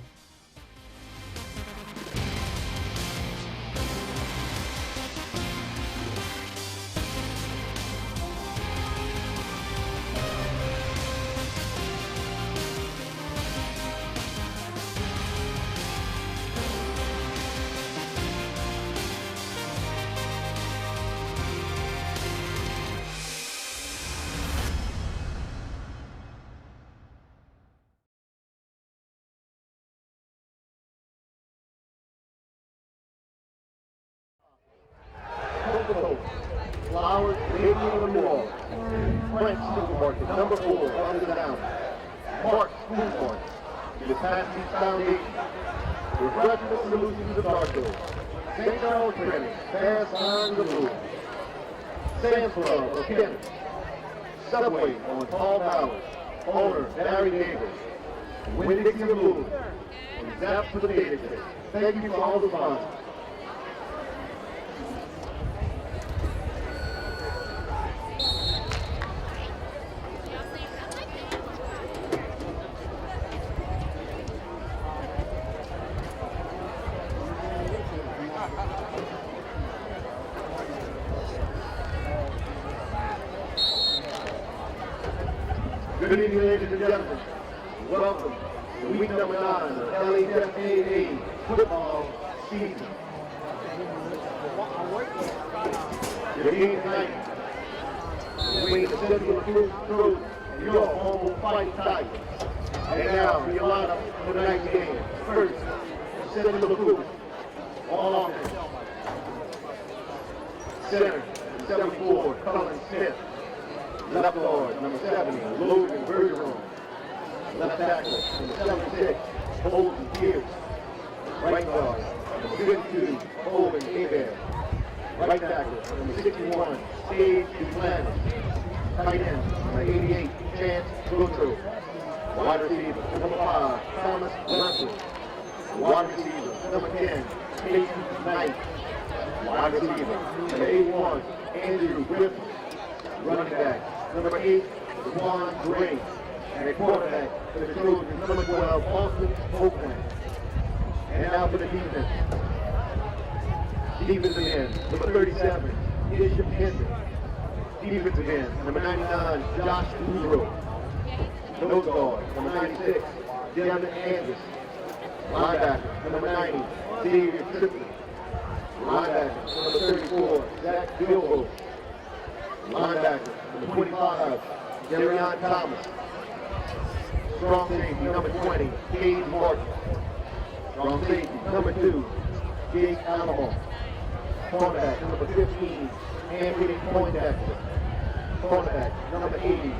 Flowers, Lady of the Wall. French Supermarket, number 4, under the down. Mark Food Mart. The Passage Foundation. Refreshment Solutions of Darko. St. Charles Training, Fast Lines of Blue. Sam's Club of Kent. Subway on Paul Bowers. Owner, Barry Davis. Winn-Dixie of Blue. And Zap for the Data Kit. Thank you for all the sponsors. Good evening, ladies and gentlemen. Welcome to week number 9 of LHFAA football season. Your game tonight between the Central Lafourche Trojans and your home fight Tigers. And now for your lineup for tonight's game. First, Central Lafourche, all offense. Center, 74, Colin Smith. Left guard, number 70, Logan Bergeron. Left tackle, number 76, Holden Pierce. Right guard, number 52, Colvin Hebert. Right tackle, number 61, Sage Duplantis. Tight end, number 88, Chance Goodrow. Wide receiver, number 5, Thomas Russell. Wide receiver, number 10, Casey Knight. Wide receiver, number 81, Andrew Griffin. Running back, number 8, Juan Gray. And a quarterback for the Trojans, number 12, Austin Oakland. And now for the defense. Defensive end, number 37, Bishop Hendricks. Defensive end, number 99, Josh Woodrow. Nose guard, number 96, Devin Anderson. Linebacker, number 90, Xavier Triplett. Linebacker, number 34, Zach Bilbo. Linebacker, number 25, Derion Thomas. Strong safety, number 20, Cade Martin. Strong safety, number 2, Jake Alamo. Cornerback, number 15, Anthony Poindexter. Cornerback, number 80,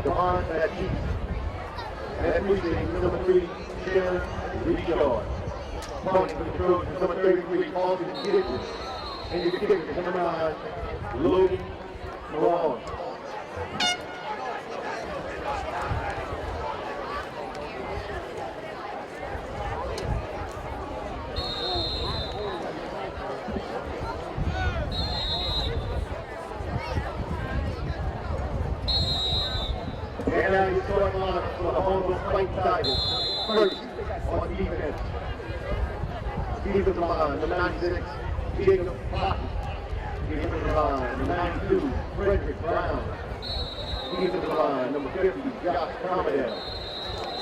Devon Baptiste. And free safety, number 3, Sharon Richard. Opponent for the Trojans, number 33, Austin Gibbons. And your kicker, number 9, Logan Malone. And now he's starting on for the Hahnville Fight Tigers. First on defense. Defensive line, number 96, Jacob Pocket. Defensive line, number 92, Frederick Brown. Defensive line, number 50, Josh Commodore.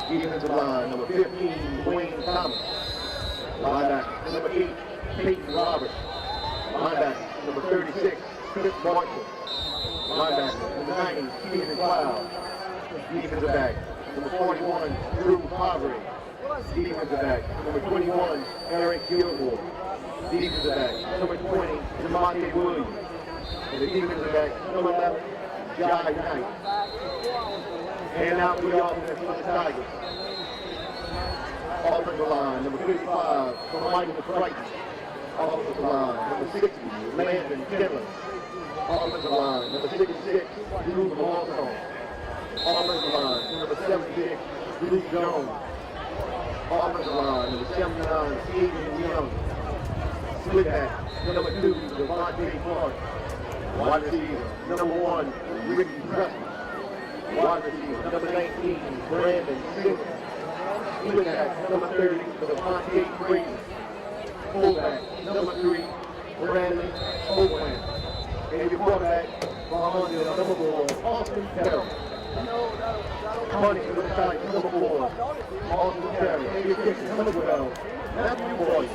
Defensive line, number 15, Dwayne Thomas. Linebacker, number 8, Peyton Roberts. Linebacker, number 36, Chris Marshall. Linebacker, number 90, Stephen Cloud. Defensive back, number 41, Drew Favre. Defensive back, number 21, Eric Gilmore. Defensive back, number 20, Demonte Williams. And the defensive back, number 11, Jai Knight. And now for the offense for the Tigers. Offensive line, number 55, Michael Crichton. Offensive line, number 60, Landon Kendler. Offensive line, number 66, Drew Lawson. Offensive line, number 76, Drew Jones. Offensive line, number 79, Adrian Young. Split back, number 2, Devontae Clark. Wide receiver, number 1, Ricky Preston. Wide receiver, number 19, Brandon Singer. Split back, number 30, Devontae Creighton. Fullback, number 3, Bradley Oakland. And your quarterback, Hanville, number 4, Austin Terrell. Money for the Tigers, number 4, Austin Terrell. And your kicker, number 12, Matthew Boyd.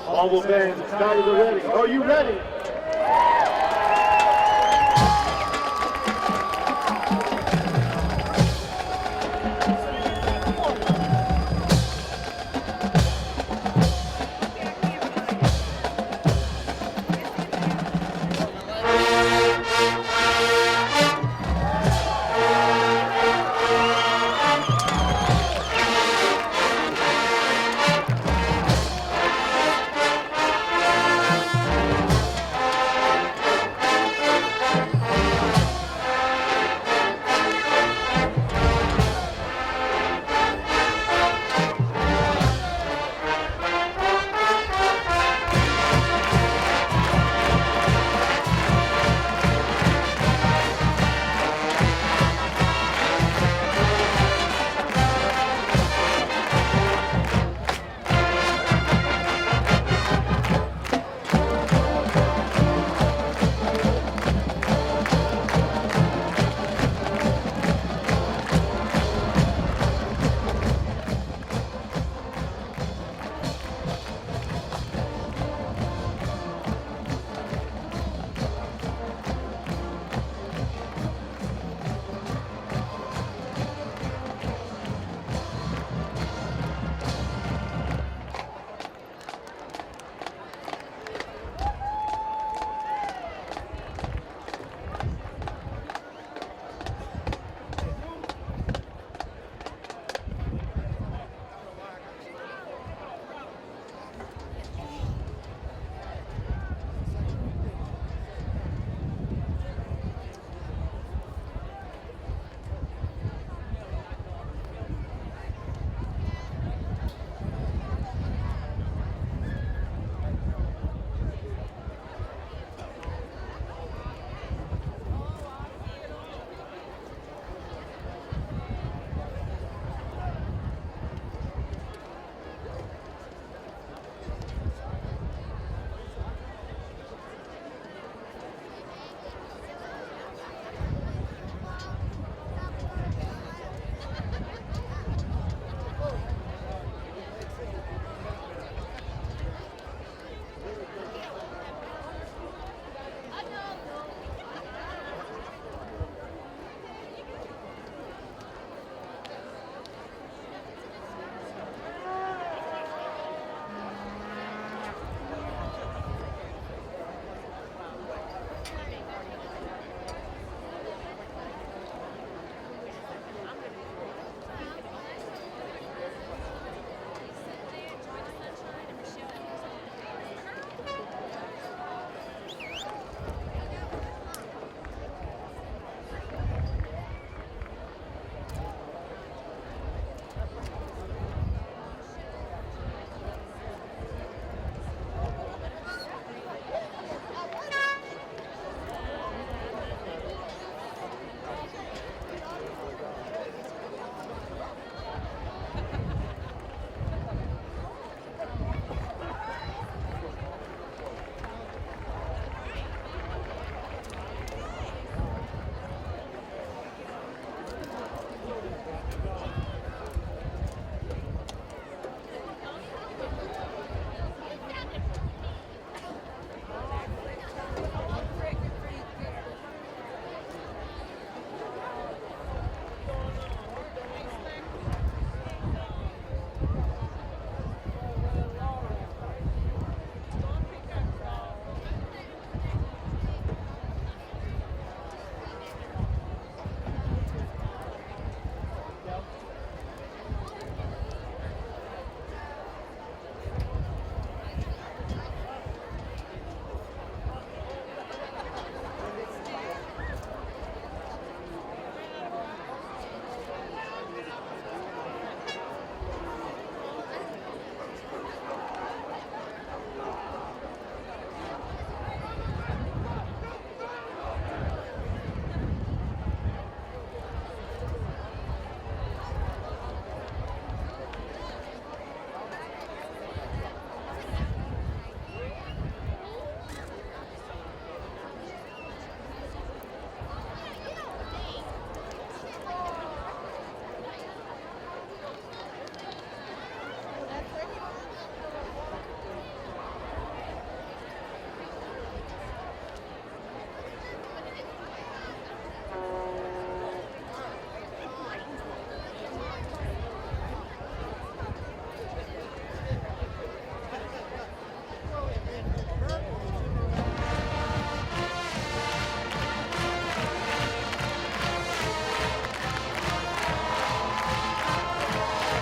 Hahnville fans, the Tigers are ready. Are you ready?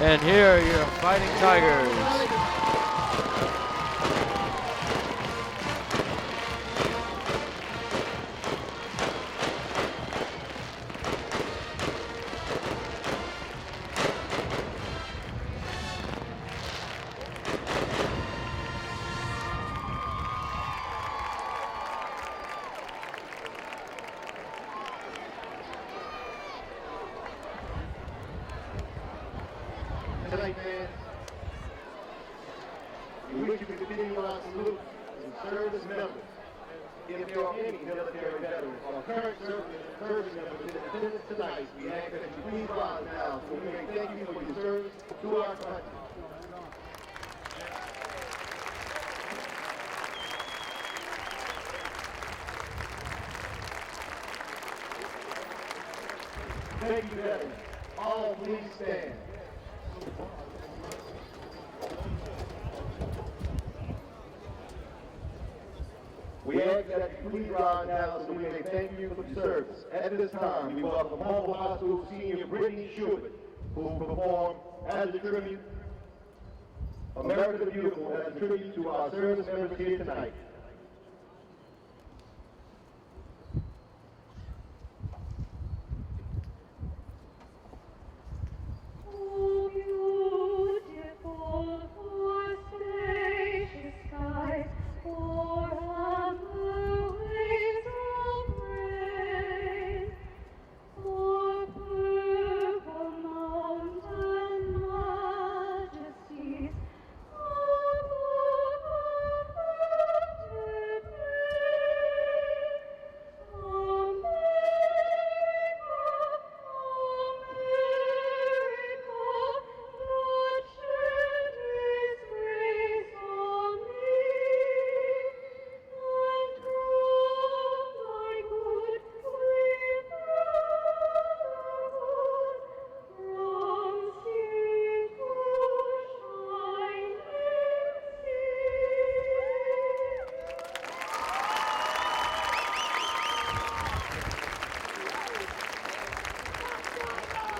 And here are your Fighting Tigers. Tonight, fans, we wish you could continue our salute and service members. If there are any military veterans or current service members in attendance tonight, we ask that you please rise now so we may thank you for your service to our country. Thank you, veterans. All please stand. We ask that you please rise now so we may thank you for your service. At this time, we welcome Hahnville High School senior Brittany Schubert, who will perform as a tribute, America the Beautiful, as a tribute to our service members here tonight.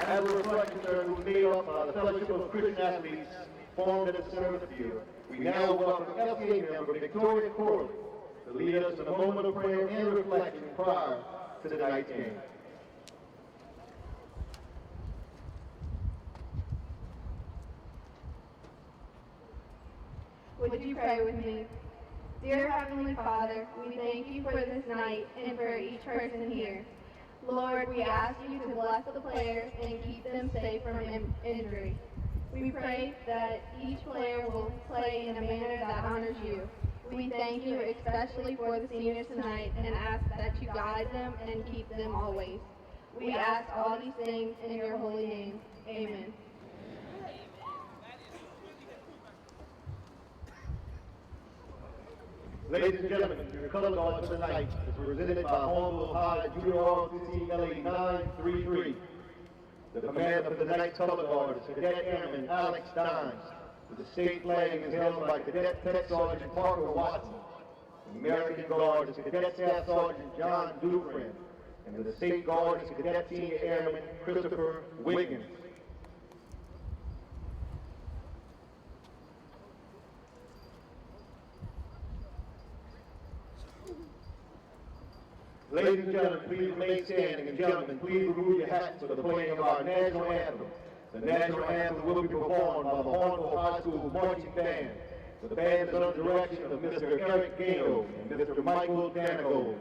As a reflection, sir, who was made up by the Fellowship of Christian Athletes formed at the center of the field, we now welcome FCA member Victoria Corley to lead us in a moment of prayer and reflection prior to tonight's game. Would you pray with me? Dear Heavenly Father, we thank you for this night and for each person here. Lord, we ask you to bless the players and keep them safe from injury. We pray that each player will play in a manner that honors you. We thank you especially for the seniors tonight and ask that you guide them and keep them always. We ask all these things in your holy name. Amen. Ladies and gentlemen, your color guard for the night is presented by Hahnville High Junior All-15 LA 933. The commander for the night's color guard is Cadet Airman Alex Dines. The state flag is held by Cadet Pet Sergeant Parker Watson. The American Guard is Cadet Staff Sergeant John Dufresne. And the state guard is Cadet Senior Airman Christopher Wiggins. Ladies and gentlemen, please remain standing, and gentlemen, please remove your hats for the playing of our national anthem. The national anthem will be performed by the Hahnville High School marching band. The band is under the direction of Mr. Eric Gato and Mr. Michael Danagold.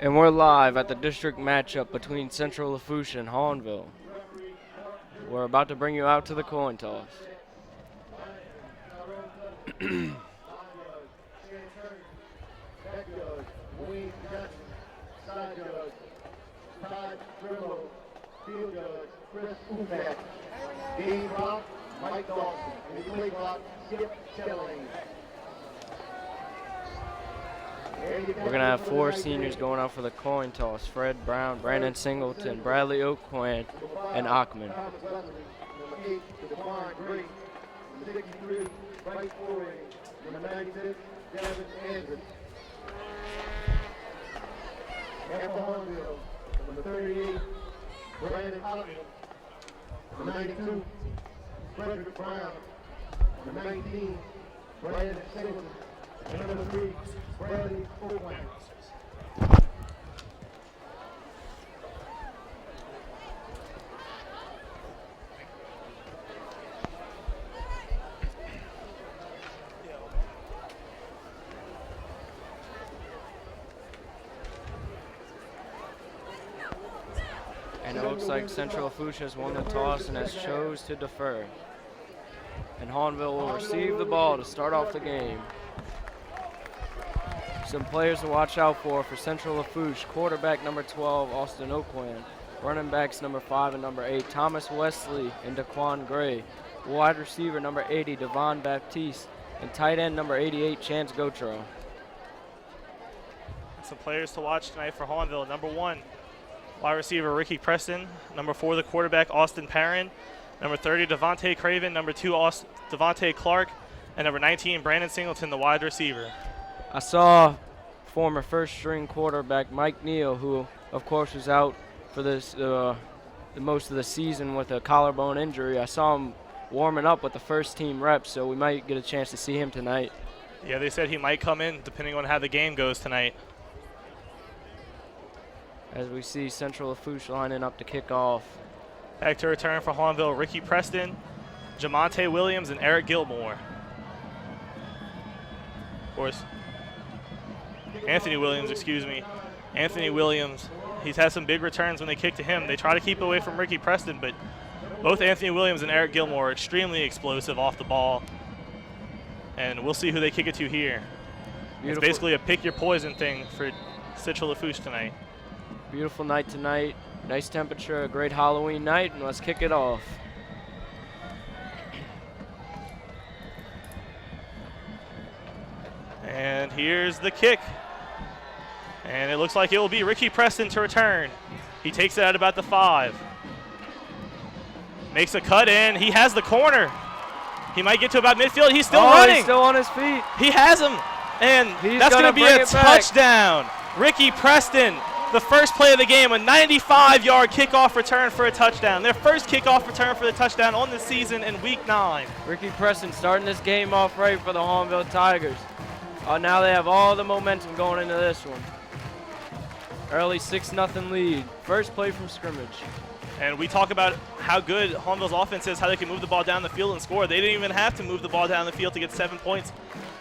And we're live at the district matchup between Central Lafourche and Hahnville. We're about to bring you out to the coin toss. We're going to have 4 seniors going out for the coin toss. Fred Brown, Brandon Singleton, Bradley Oakwan, and Achman. Number 38, Brandon Allen. Number 92, Frederick Brown. Number 19, Brandon Singleton. And number 3, Bradley Oakwan. And it looks like Central Lafourche has won the toss and has chose to defer. And Hahnville will receive the ball to start off the game. Some players to watch out for Central Lafourche. Quarterback number 12, Austin Oakwan. Running backs number 5 and number 8, Thomas Wesley and Daquan Gray. Wide receiver number 80, Devon Baptiste. And tight end number 88, Chance Gotro. Some players to watch tonight for Hahnville. Number 1, wide receiver Ricky Preston. Number 4, the quarterback Austin Perrin. Number 30, Devontae Craven. Number 2, Devontae Clark. And number 19, Brandon Singleton, the wide receiver. I saw former first-string quarterback Mike Neal, who, of course, was out for this the most of the season with a collarbone injury. I saw him warming up with the first-team reps, so we might get a chance to see him tonight. Yeah, they said he might come in depending on how the game goes tonight. As we see Central Lafourche lining up to kick off. Back to return for Hahnville, Ricky Preston, Jamonte Williams, and Eric Gilmore. Of course, Anthony Williams, Anthony Williams, he's had some big returns when they kick to him. They try to keep away from Ricky Preston, but both Anthony Williams and Eric Gilmore are extremely explosive off the ball. And we'll see who they kick it to here. Beautiful. It's basically a pick your poison thing for Central Lafourche tonight. Beautiful night tonight. Nice temperature, a great Halloween night, and let's kick it off. And here's the kick. And it looks like it will be Ricky Preston to return. He takes it at about the 5. Makes a cut in. He has the corner. He might get to about midfield. He's still running. He's still on his feet. He has him. And that's going to be a touchdown. Ricky Preston, the first play of the game, a 95-yard kickoff return for a touchdown. Their first kickoff return for the touchdown on the season in Week 9. Ricky Preston starting this game off right for the Hahnville Tigers. Now they have all the momentum going into this one. Early 6-0 lead. First play from scrimmage. And we talk about how good Hahnville's offense is, how they can move the ball down the field and score. They didn't even have to move the ball down the field to get 7 points,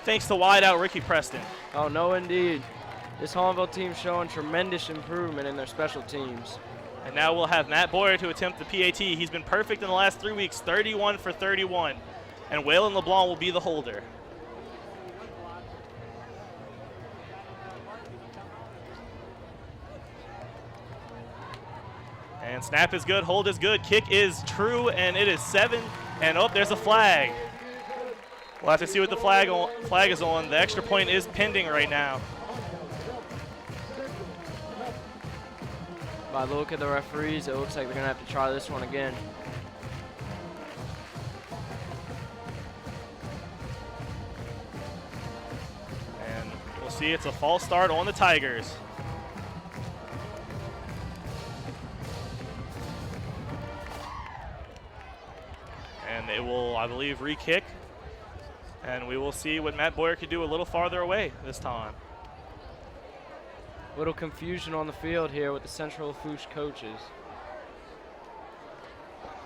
thanks to wide-out Ricky Preston. Oh, no, indeed. This Hahnville team showing tremendous improvement in their special teams. And now we'll have Matt Boyer to attempt the PAT. He's been perfect in the last 3 weeks, 31 for 31. And Waylon LeBlanc will be the holder. And snap is good, hold is good, kick is true, and it is 7. And oh, there's a flag. We'll have to see what the flag is on. The extra point is pending right now. By the look at the referees, it looks like they're going to have to try this one again. And we'll see it's a false start on the Tigers. And they will, I believe, re-kick. And we will see what Matt Boyer could do a little farther away this time. Little confusion on the field here with the Central Lafourche coaches.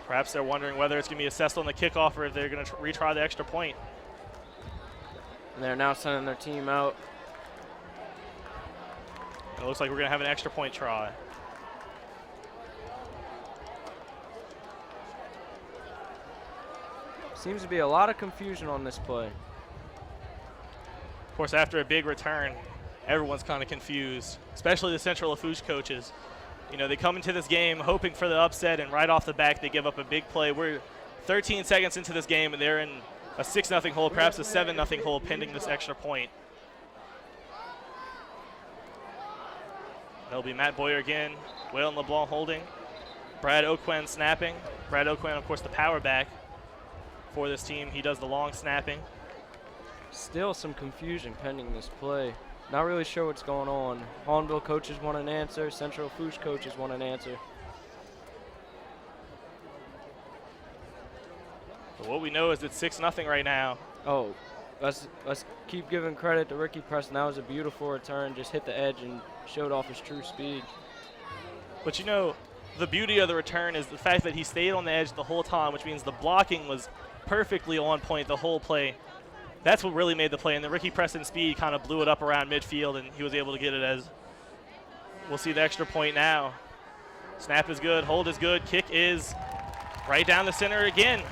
Perhaps they're wondering whether it's going to be assessed on the kickoff or if they're going to retry the extra point. And they're now sending their team out. It looks like we're going to have an extra point try. Seems to be a lot of confusion on this play. Of course, after a big return, everyone's kind of confused, especially the Central Lafourche coaches. You know, they come into this game hoping for the upset, and right off the back, they give up a big play. We're 13 seconds into this game, and they're in a 6-0 hole, perhaps a 7-0 hole, pending this extra point. That'll be Matt Boyer again, Waylon LeBlanc holding, Brad Oquin snapping. Brad Oquin, of course, the power back for this team. He does the long snapping. Still some confusion pending this play. Not really sure what's going on. Hahnville coaches want an answer. Central Lafourche coaches want an answer. But what we know is it's 6-0 right now. Oh, let's keep giving credit to Ricky Preston. That was a beautiful return. Just hit the edge and showed off his true speed. But you know, the beauty of the return is the fact that he stayed on the edge the whole time, which means the blocking was perfectly on point the whole play. That's what really made the play, and the Ricky Preston speed kind of blew it up around midfield, and he was able to get it as we'll see the extra point now. Snap is good, hold is good, kick is right down the center again.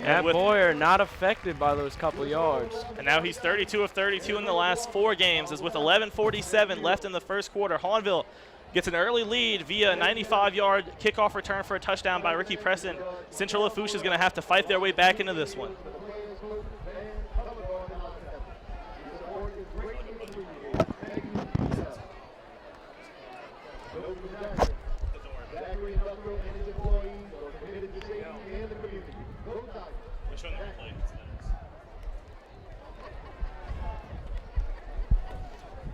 Yeah, Boyer not affected by those couple yards. And now he's 32 of 32 in the last 4 games, as with 11:47 left in the first quarter. Hahnville gets an early lead via a 95-yard kickoff return for a touchdown by Ricky Preston. Central Lafourche is going to have to fight their way back into this one.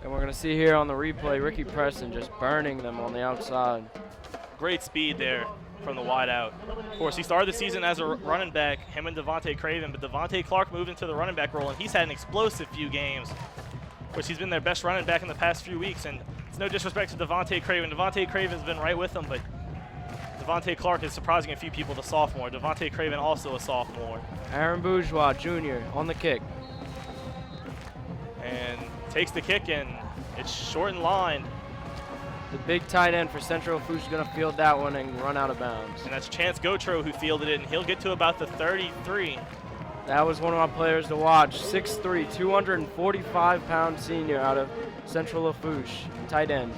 And we're going to see here on the replay, Ricky Preston just burning them on the outside. Great speed there from the wide out. Of course, he started the season as a running back, him and Devontae Craven, but Devontae Clark moved into the running back role, and he's had an explosive few games. Of course, he's been their best running back in the past few weeks, and it's no disrespect to Devontae Craven. Devontae Craven's been right with them, but Devontae Clark is surprising a few people, the sophomore. Devontae Craven also a sophomore. Aaron Bourgeois, Jr. on the kick. And takes the kick, and it's short and lined. The big tight end for Central Lafourche is going to field that one and run out of bounds. And that's Chance Gotro who fielded it, and he'll get to about the 33. That was one of my players to watch. 6'3", 245-pound senior out of Central Lafourche, tight end.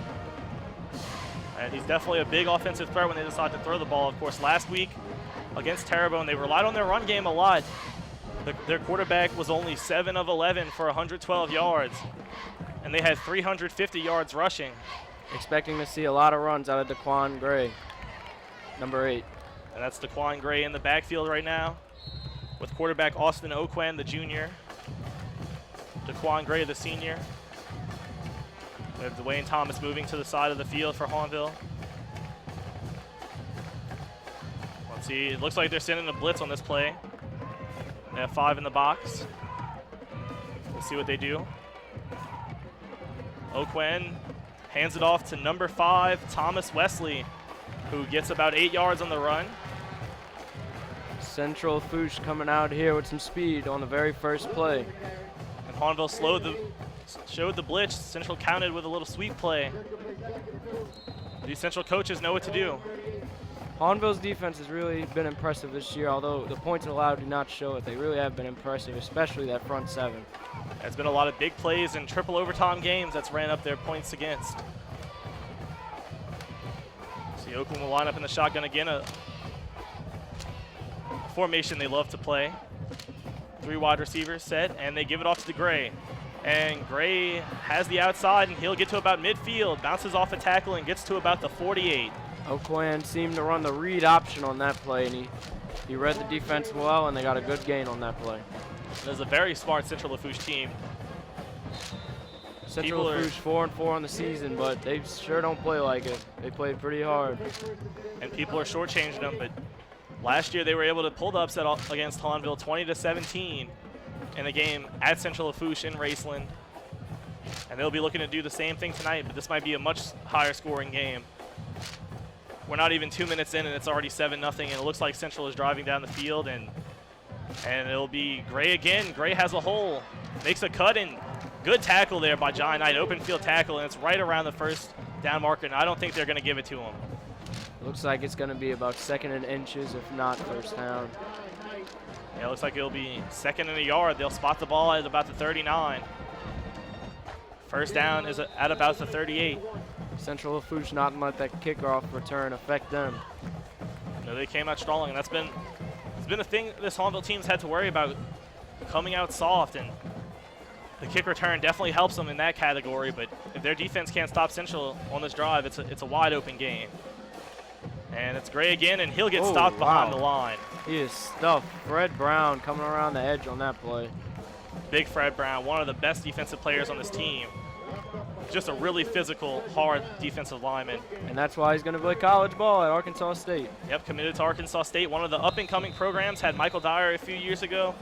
And he's definitely a big offensive threat when they decide to throw the ball. Of course, last week against Terrebonne, they relied on their run game a lot. Their quarterback was only 7 of 11 for 112 yards, and they had 350 yards rushing. Expecting to see a lot of runs out of Daquan Gray, number 8. And that's Daquan Gray in the backfield right now with quarterback Austin Oquin, the junior. Daquan Gray, the senior. We have Dwayne Thomas moving to the side of the field for Hahnville. Let's see, it looks like they're sending a blitz on this play. They have 5 in the box. We'll see what they do. Oquin hands it off to number 5, Thomas Wesley, who gets about 8 yards on the run. Central Lafourche coming out here with some speed on the very first play. And Hahnville showed the blitz. Central counted with a little sweep play. These Central coaches know what to do. Hahnville's defense has really been impressive this year, although the points allowed do not show it. They really have been impressive, especially that front 7. There's been a lot of big plays and triple overtime games that's ran up their points against. See, Oakland will line up in the shotgun again, a formation they love to play. 3 wide receivers set, and they give it off to Gray. And Gray has the outside, and he'll get to about midfield, bounces off a tackle, and gets to about the 48. Oquin seemed to run the read option on that play, and he read the defense well, and they got a good gain on that play. There's a very smart Central Lafourche team. Central Lafourche 4-4 on the season, but they sure don't play like it. They played pretty hard. And people are shortchanging them, but last year they were able to pull the upset against Hahnville 20-17 in the game at Central Lafourche in Raceland. And they'll be looking to do the same thing tonight, but this might be a much higher scoring game. We're not even 2 minutes in, and it's already 7-0, and it looks like Central is driving down the field, and it'll be Gray again. Gray has a hole, makes a cut, and Good tackle there by John Knight, open field tackle, and it's right around the first down marker, and I don't think they're going to give it to him. Looks like it's going to be about 2nd and inches, if not first down. Yeah, it looks like it'll be 2nd and a yard. They'll spot the ball at about the 39. First down is at about the 38. Central Lafourche not let that kickoff return affect them. No, they came out strong, and it's been a thing this Hahnville team's had to worry about, coming out soft, and the kick return definitely helps them in that category. But if their defense can't stop Central on this drive, it's a wide open game. And it's Gray again, and he'll get stopped behind the line. He is stuffed. Fred Brown coming around the edge on that play. Big Fred Brown, one of the best defensive players on this team. Just a really physical, hard defensive lineman. And that's why he's going to play college ball at Arkansas State. Yep, committed to Arkansas State. One of the up-and-coming programs, had Michael Dyer a few years ago.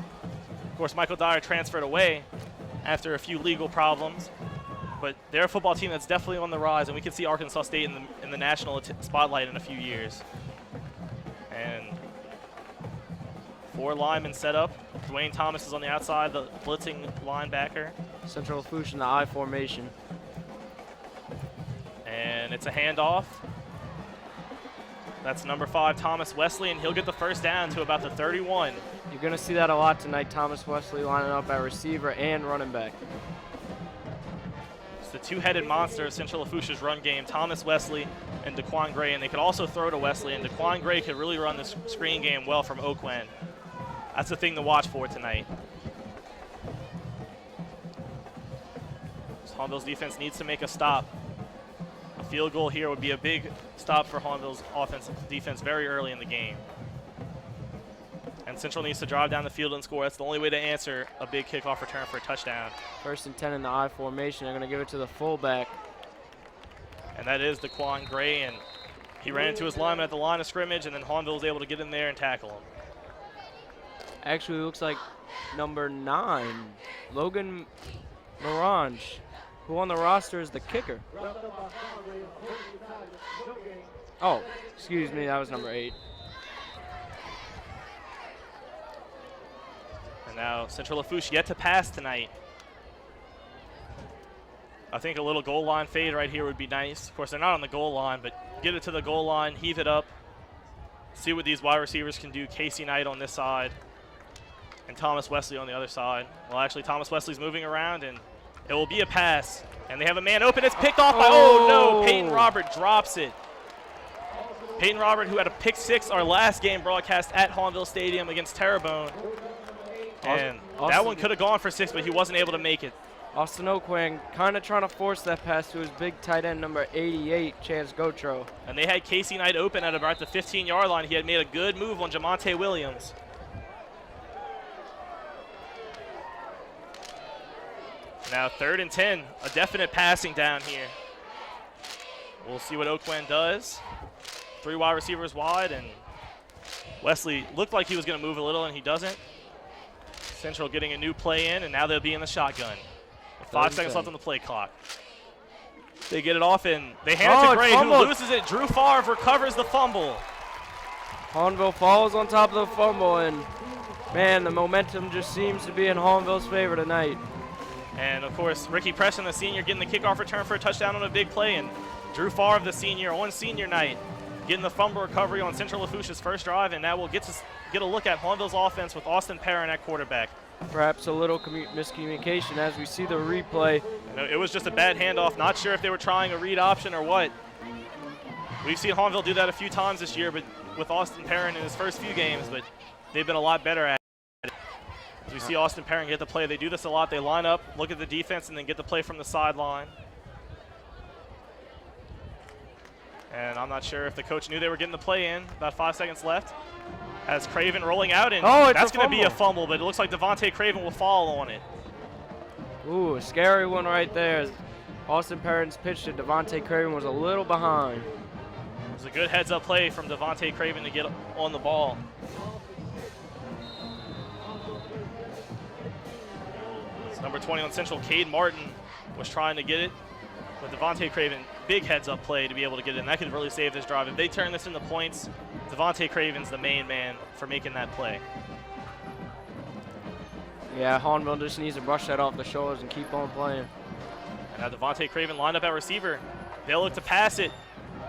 Of course, Michael Dyer transferred away after a few legal problems. But they're a football team that's definitely on the rise, and we can see Arkansas State in the national spotlight in a few years. And 4 linemen set up. Dwayne Thomas is on the outside, the blitzing linebacker. Central Lafourche in the I formation. And it's a handoff. That's number 5, Thomas Wesley, and he'll get the first down to about the 31. You're going to see that a lot tonight, Thomas Wesley lining up at receiver and running back. It's the two-headed monster of Central Lafourche's run game, Thomas Wesley and Daquan Gray, and they could also throw to Wesley, and Daquan Gray could really run this screen game well from Oakland. That's the thing to watch for tonight. So Hahnville's defense needs to make a stop. A field goal here would be a big stop for Hahnville's offensive defense very early in the game. And Central needs to drive down the field and score. That's the only way to answer a big kickoff return for a touchdown. 1st and 10 in the I formation. They're going to give it to the fullback. And that is Daquan Gray, and he ran into his lineman at the line of scrimmage, and then Hahnville was able to get in there and tackle him. Actually, it looks like number 9, Logan Morange, who on the roster is the kicker. Oh, excuse me, that was number 8. And now Central Lafourche yet to pass tonight. I think a little goal line fade right here would be nice. Of course, they're not on the goal line, but get it to the goal line, heave it up, see what these wide receivers can do. Casey Knight on this side and Thomas Wesley on the other side. Well, actually, Thomas Wesley's moving around, and it will be a pass. And they have a man open. It's picked off by, oh no, Peyton Robert drops it. Peyton Robert, who had a pick 6 our last game broadcast at Hahnville Stadium against Terrebonne. And that one could have gone for 6, but he wasn't able to make it. Austin Oquang kind of trying to force that pass to his big tight end, number 88, Chance Gotro. And they had Casey Knight open at about the 15-yard line. He had made a good move on Jamonte Williams. Now 3rd and 10, a definite passing down here. We'll see what Oakland does. 3 wide receivers wide, and Wesley looked like he was going to move a little, and he doesn't. Central getting a new play in, and now they'll be in the shotgun. 5 seconds left on the play clock. They get it off, and they hand it to Gray, who loses it. Drew Favre recovers the fumble. Hahnville falls on top of the fumble, and man, the momentum just seems to be in Hahnville's favor tonight. And of course, Ricky Preston, the senior, getting the kickoff return for a touchdown on a big play, and Drew Favre, the senior, on senior night, getting the fumble recovery on Central Lafourche's first drive, and now we'll get a look at Hahnville's offense with Austin Perrin at quarterback. Perhaps a little miscommunication as we see the replay. No, it was just a bad handoff. Not sure if they were trying a read option or what. We've seen Hahnville do that a few times this year, but with Austin Perrin in his first few games, but they've been a lot better at it. As we see Austin Perrin get the play, they do this a lot. They line up, look at the defense, and then get the play from the sideline. And I'm not sure if the coach knew they were getting the play in. About 5 seconds left. As Craven rolling out, and that's going to be a fumble, but it looks like Devontae Craven will fall on it. Ooh, a scary one right there. Austin Perrin's pitch to Devontae Craven was a little behind. It was a good heads-up play from Devontae Craven to get on the ball. It's number 20 on Central, Cade Martin, was trying to get it. But Devontae Craven, big heads-up play to be able to get it, and that could really save this drive. If they turn this into points, Devontae Craven's the main man for making that play. Yeah, Hahnville just needs to brush that off the shoulders and keep on playing. And now Devontae Craven lined up at receiver. They'll look to pass it.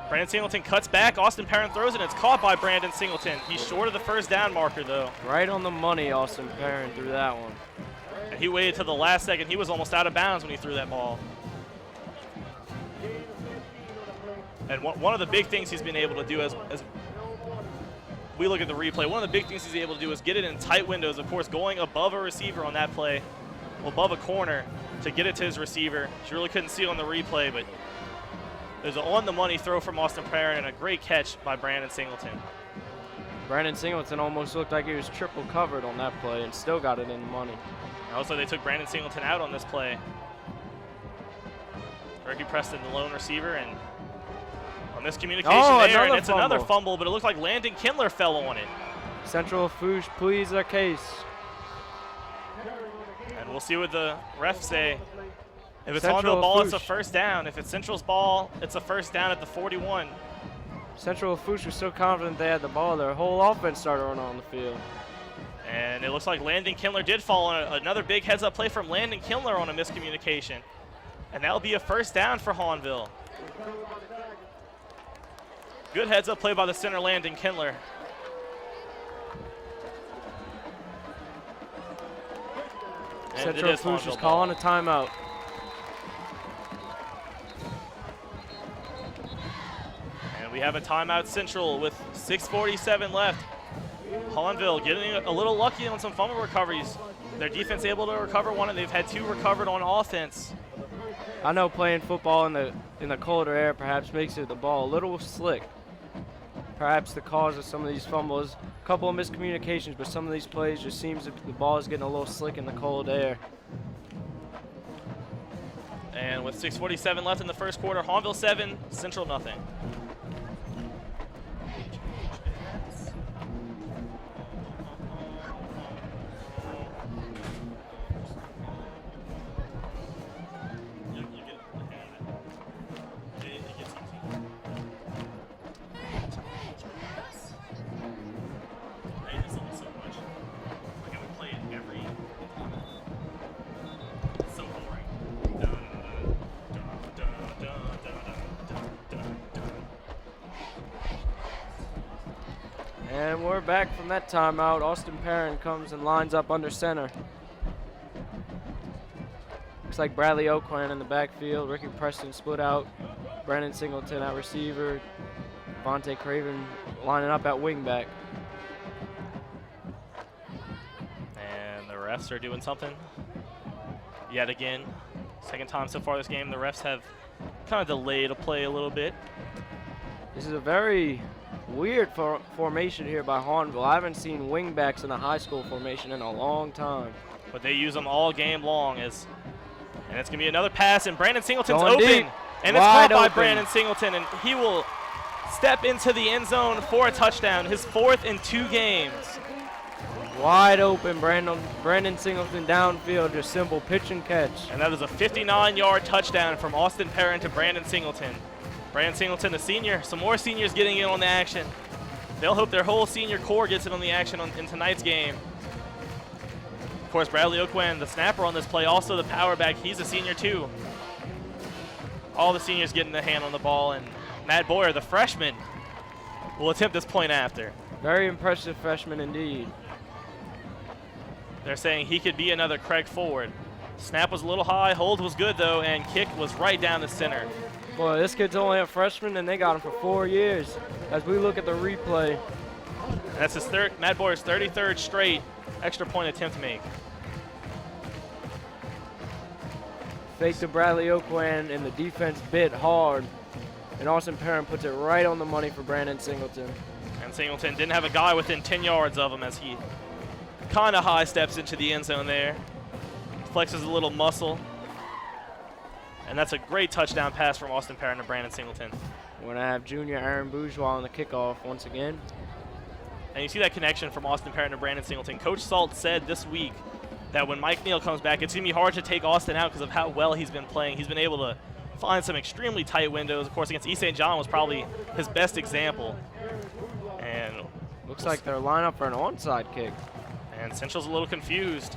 Brandon Singleton cuts back. Austin Parent throws it, and it's caught by Brandon Singleton. He's short of the first down marker, though. Right on the money, Austin Parent threw that one. And he waited till the last second. He was almost out of bounds when he threw that ball. And one of the big things he's been able to do as we look at the replay, one of the big things he's able to do is get it in tight windows. Of course, going above a receiver on that play, above a corner to get it to his receiver. She really couldn't see it on the replay, but there's an on-the-money throw from Austin Parent and a great catch by Brandon Singleton. Brandon Singleton almost looked like he was triple covered on that play and still got it in the money. Also, they took Brandon Singleton out on this play. Ricky Preston, the lone receiver, and on miscommunication there, and it's another fumble, but it looked like Landon Kindler fell on it. Central Lafourche pleads their case. And we'll see what the refs say. If it's Central Hahnville ball, it's a Lafourche. first down. If it's Central's ball, it's a first down at the 41. Central Lafourche was so confident they had the ball, their whole offense started running on the field. And it looks like Landon Kindler did fall on another big heads-up play from Landon Kindler on a miscommunication. And that'll be a first down for Hahnville. Good heads-up play by the center, Landon Kindler. And Central Lafourche is calling a timeout. And we have a timeout Central with 6:47 left. Hahnville getting a little lucky on some fumble recoveries. Their defense able to recover one, and they've had two recovered on offense. I know playing football in the colder air perhaps makes the ball a little slick. Perhaps the cause of some of these fumbles, a couple of miscommunications, but some of these plays just seems that the ball is getting a little slick in the cold air. And with 6:47 left in the first quarter, Hahnville 7, Central nothing. And we're back from that timeout. Austin Parent comes and lines up under center. Looks like Bradley Oakland in the backfield. Ricky Preston split out. Brandon Singleton at receiver. Devontae Craven lining up at wingback. And the refs are doing something yet again. Second time so far this game, the refs have kind of delayed a play a little bit. This is a very weird formation here by Hahnville. I haven't seen wingbacks in a high school formation in a long time. But they use them all game long. And it's going to be another pass, and Brandon Singleton's Going open. deep. And it's Wide caught by open. Brandon Singleton, and he will step into the end zone for a touchdown, his fourth in 2 games. Wide open, Brandon Singleton downfield, just simple pitch and catch. And that is a 59-yard touchdown from Austin Parent to Brandon Singleton. Brandon Singleton, a senior. Some more seniors getting in on the action. They'll hope their whole senior core gets in on the action in tonight's game. Of course, Bradley Oakwan, the snapper on this play, also the power back. He's a senior too. All the seniors getting a hand on the ball, and Matt Boyer, the freshman, will attempt this point after. Very impressive freshman indeed. They're saying he could be another Craig Forward. Snap was a little high, hold was good though, and kick was right down the center. Boy, this kid's only a freshman, and they got him for 4 years. As we look at the replay, That's his Matt Boyer's 33rd straight extra point attempt make. fake to Bradley Oakland, and the defense bit hard. And Austin Parent puts it right on the money for Brandon Singleton. And Singleton didn't have a guy within 10 yards of him as he kind of high steps into the end zone there. Flexes a little muscle. And that's a great touchdown pass from Austin Parent to Brandon Singleton. We're going to have junior Aaron Bourgeois on the kickoff once again. And you see that connection from Austin Parent to Brandon Singleton. Coach Salt said this week that when Mike Neal comes back, it's going to be hard to take Austin out because of how well he's been playing. He's been able to find some extremely tight windows. Of course, against East St. John was probably his best example. And looks like they're lined up for an onside kick. And Central's a little confused.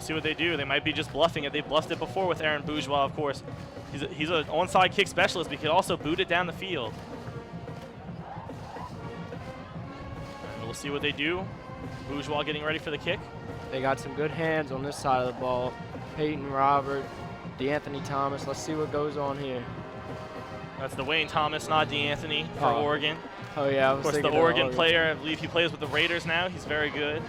See what they do. They might be just bluffing it. They bluffed it before with Aaron Bourgeois, of course. He's an onside kick specialist, but he could also boot it down the field. And we'll see what they do. Bourgeois getting ready for the kick. They got some good hands on this side of the ball. Peyton Robert, DeAnthony Thomas. Let's see what goes on here. That's Dwayne Thomas, not DeAnthony, for Oregon. Oh, yeah. Of course, the Oregon player, I believe he plays with the Raiders now. He's very good.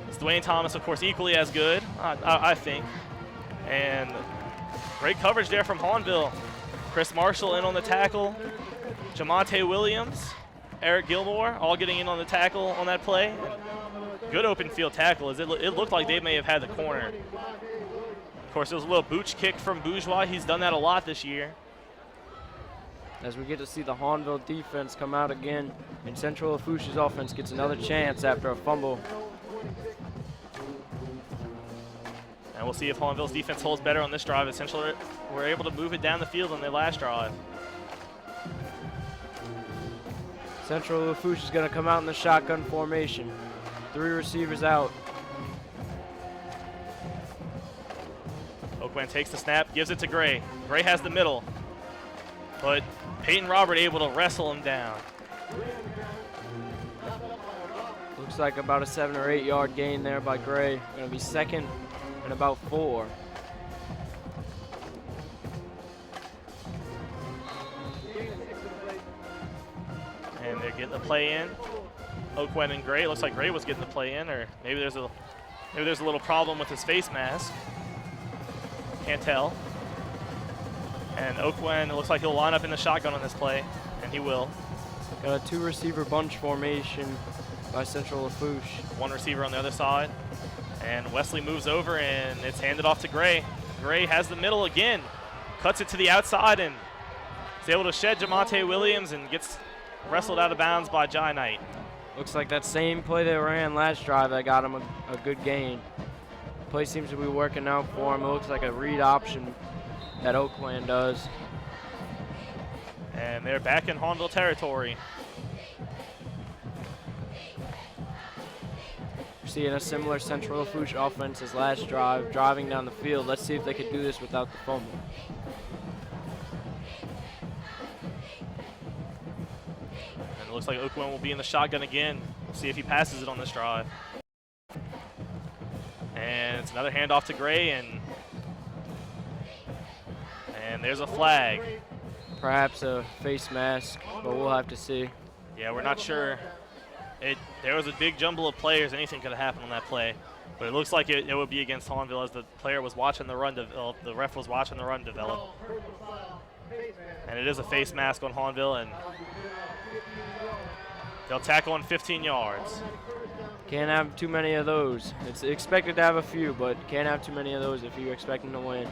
It's Dwayne Thomas, of course, equally as good, I think. And great coverage there from Hahnville. Chris Marshall in on the tackle. Jamonte Williams, Eric Gilmore, all getting in on the tackle on that play. And good open field tackle. It looked like they may have had the corner. Of course, there was a little booch kick from Bourgeois. He's done that a lot this year. As we get to see the Hahnville defense come out again, and Central Lafourche's offense gets another chance after a fumble. And we'll see if Hahnville's defense holds better on this drive. Essentially, we're able to move it down the field on their last drive. Central Lafourche is going to come out in the shotgun formation. 3 receivers out. Oakland takes the snap, gives it to Gray. Gray has the middle, but Peyton Robert able to wrestle him down. Looks like about a 7 or 8 yard gain there by Gray. Going to be second and about 4. And they're getting the play in. Oakland and Gray. It looks like Gray was getting the play in, or maybe there's a little problem with his face mask. Can't tell. And Oakland, it looks like he'll line up in the shotgun on this play, and he will. Got a 2 receiver bunch formation by Central Lafourche. 1 receiver on the other side. And Wesley moves over, and it's handed off to Gray. Gray has the middle again. Cuts it to the outside, and is able to shed Jamonte Williams and gets wrestled out of bounds by Jai Knight. Looks like that same play they ran last drive that got him a good gain. Play seems to be working out for him. It looks like a read option that Oakland does. And they're back in Hahnville territory. We're seeing a similar Central Lafourche offense as last drive, driving down the field. Let's see if they could do this without the fumble. And it looks like Oakland will be in the shotgun again. We'll see if he passes it on this drive. And it's another handoff to Gray, and there's a flag. Perhaps a face mask, but we'll have to see. Yeah, we're not sure. There was a big jumble of players. Anything could have happened on that play. But it looks like it would be against Hahnville as the player was watching the run develop. The ref was watching the run develop. And it is a face mask on Hahnville, and they'll tackle on 15 yards. Can't have too many of those. It's expected to have a few, but can't have too many of those if you're expecting to win.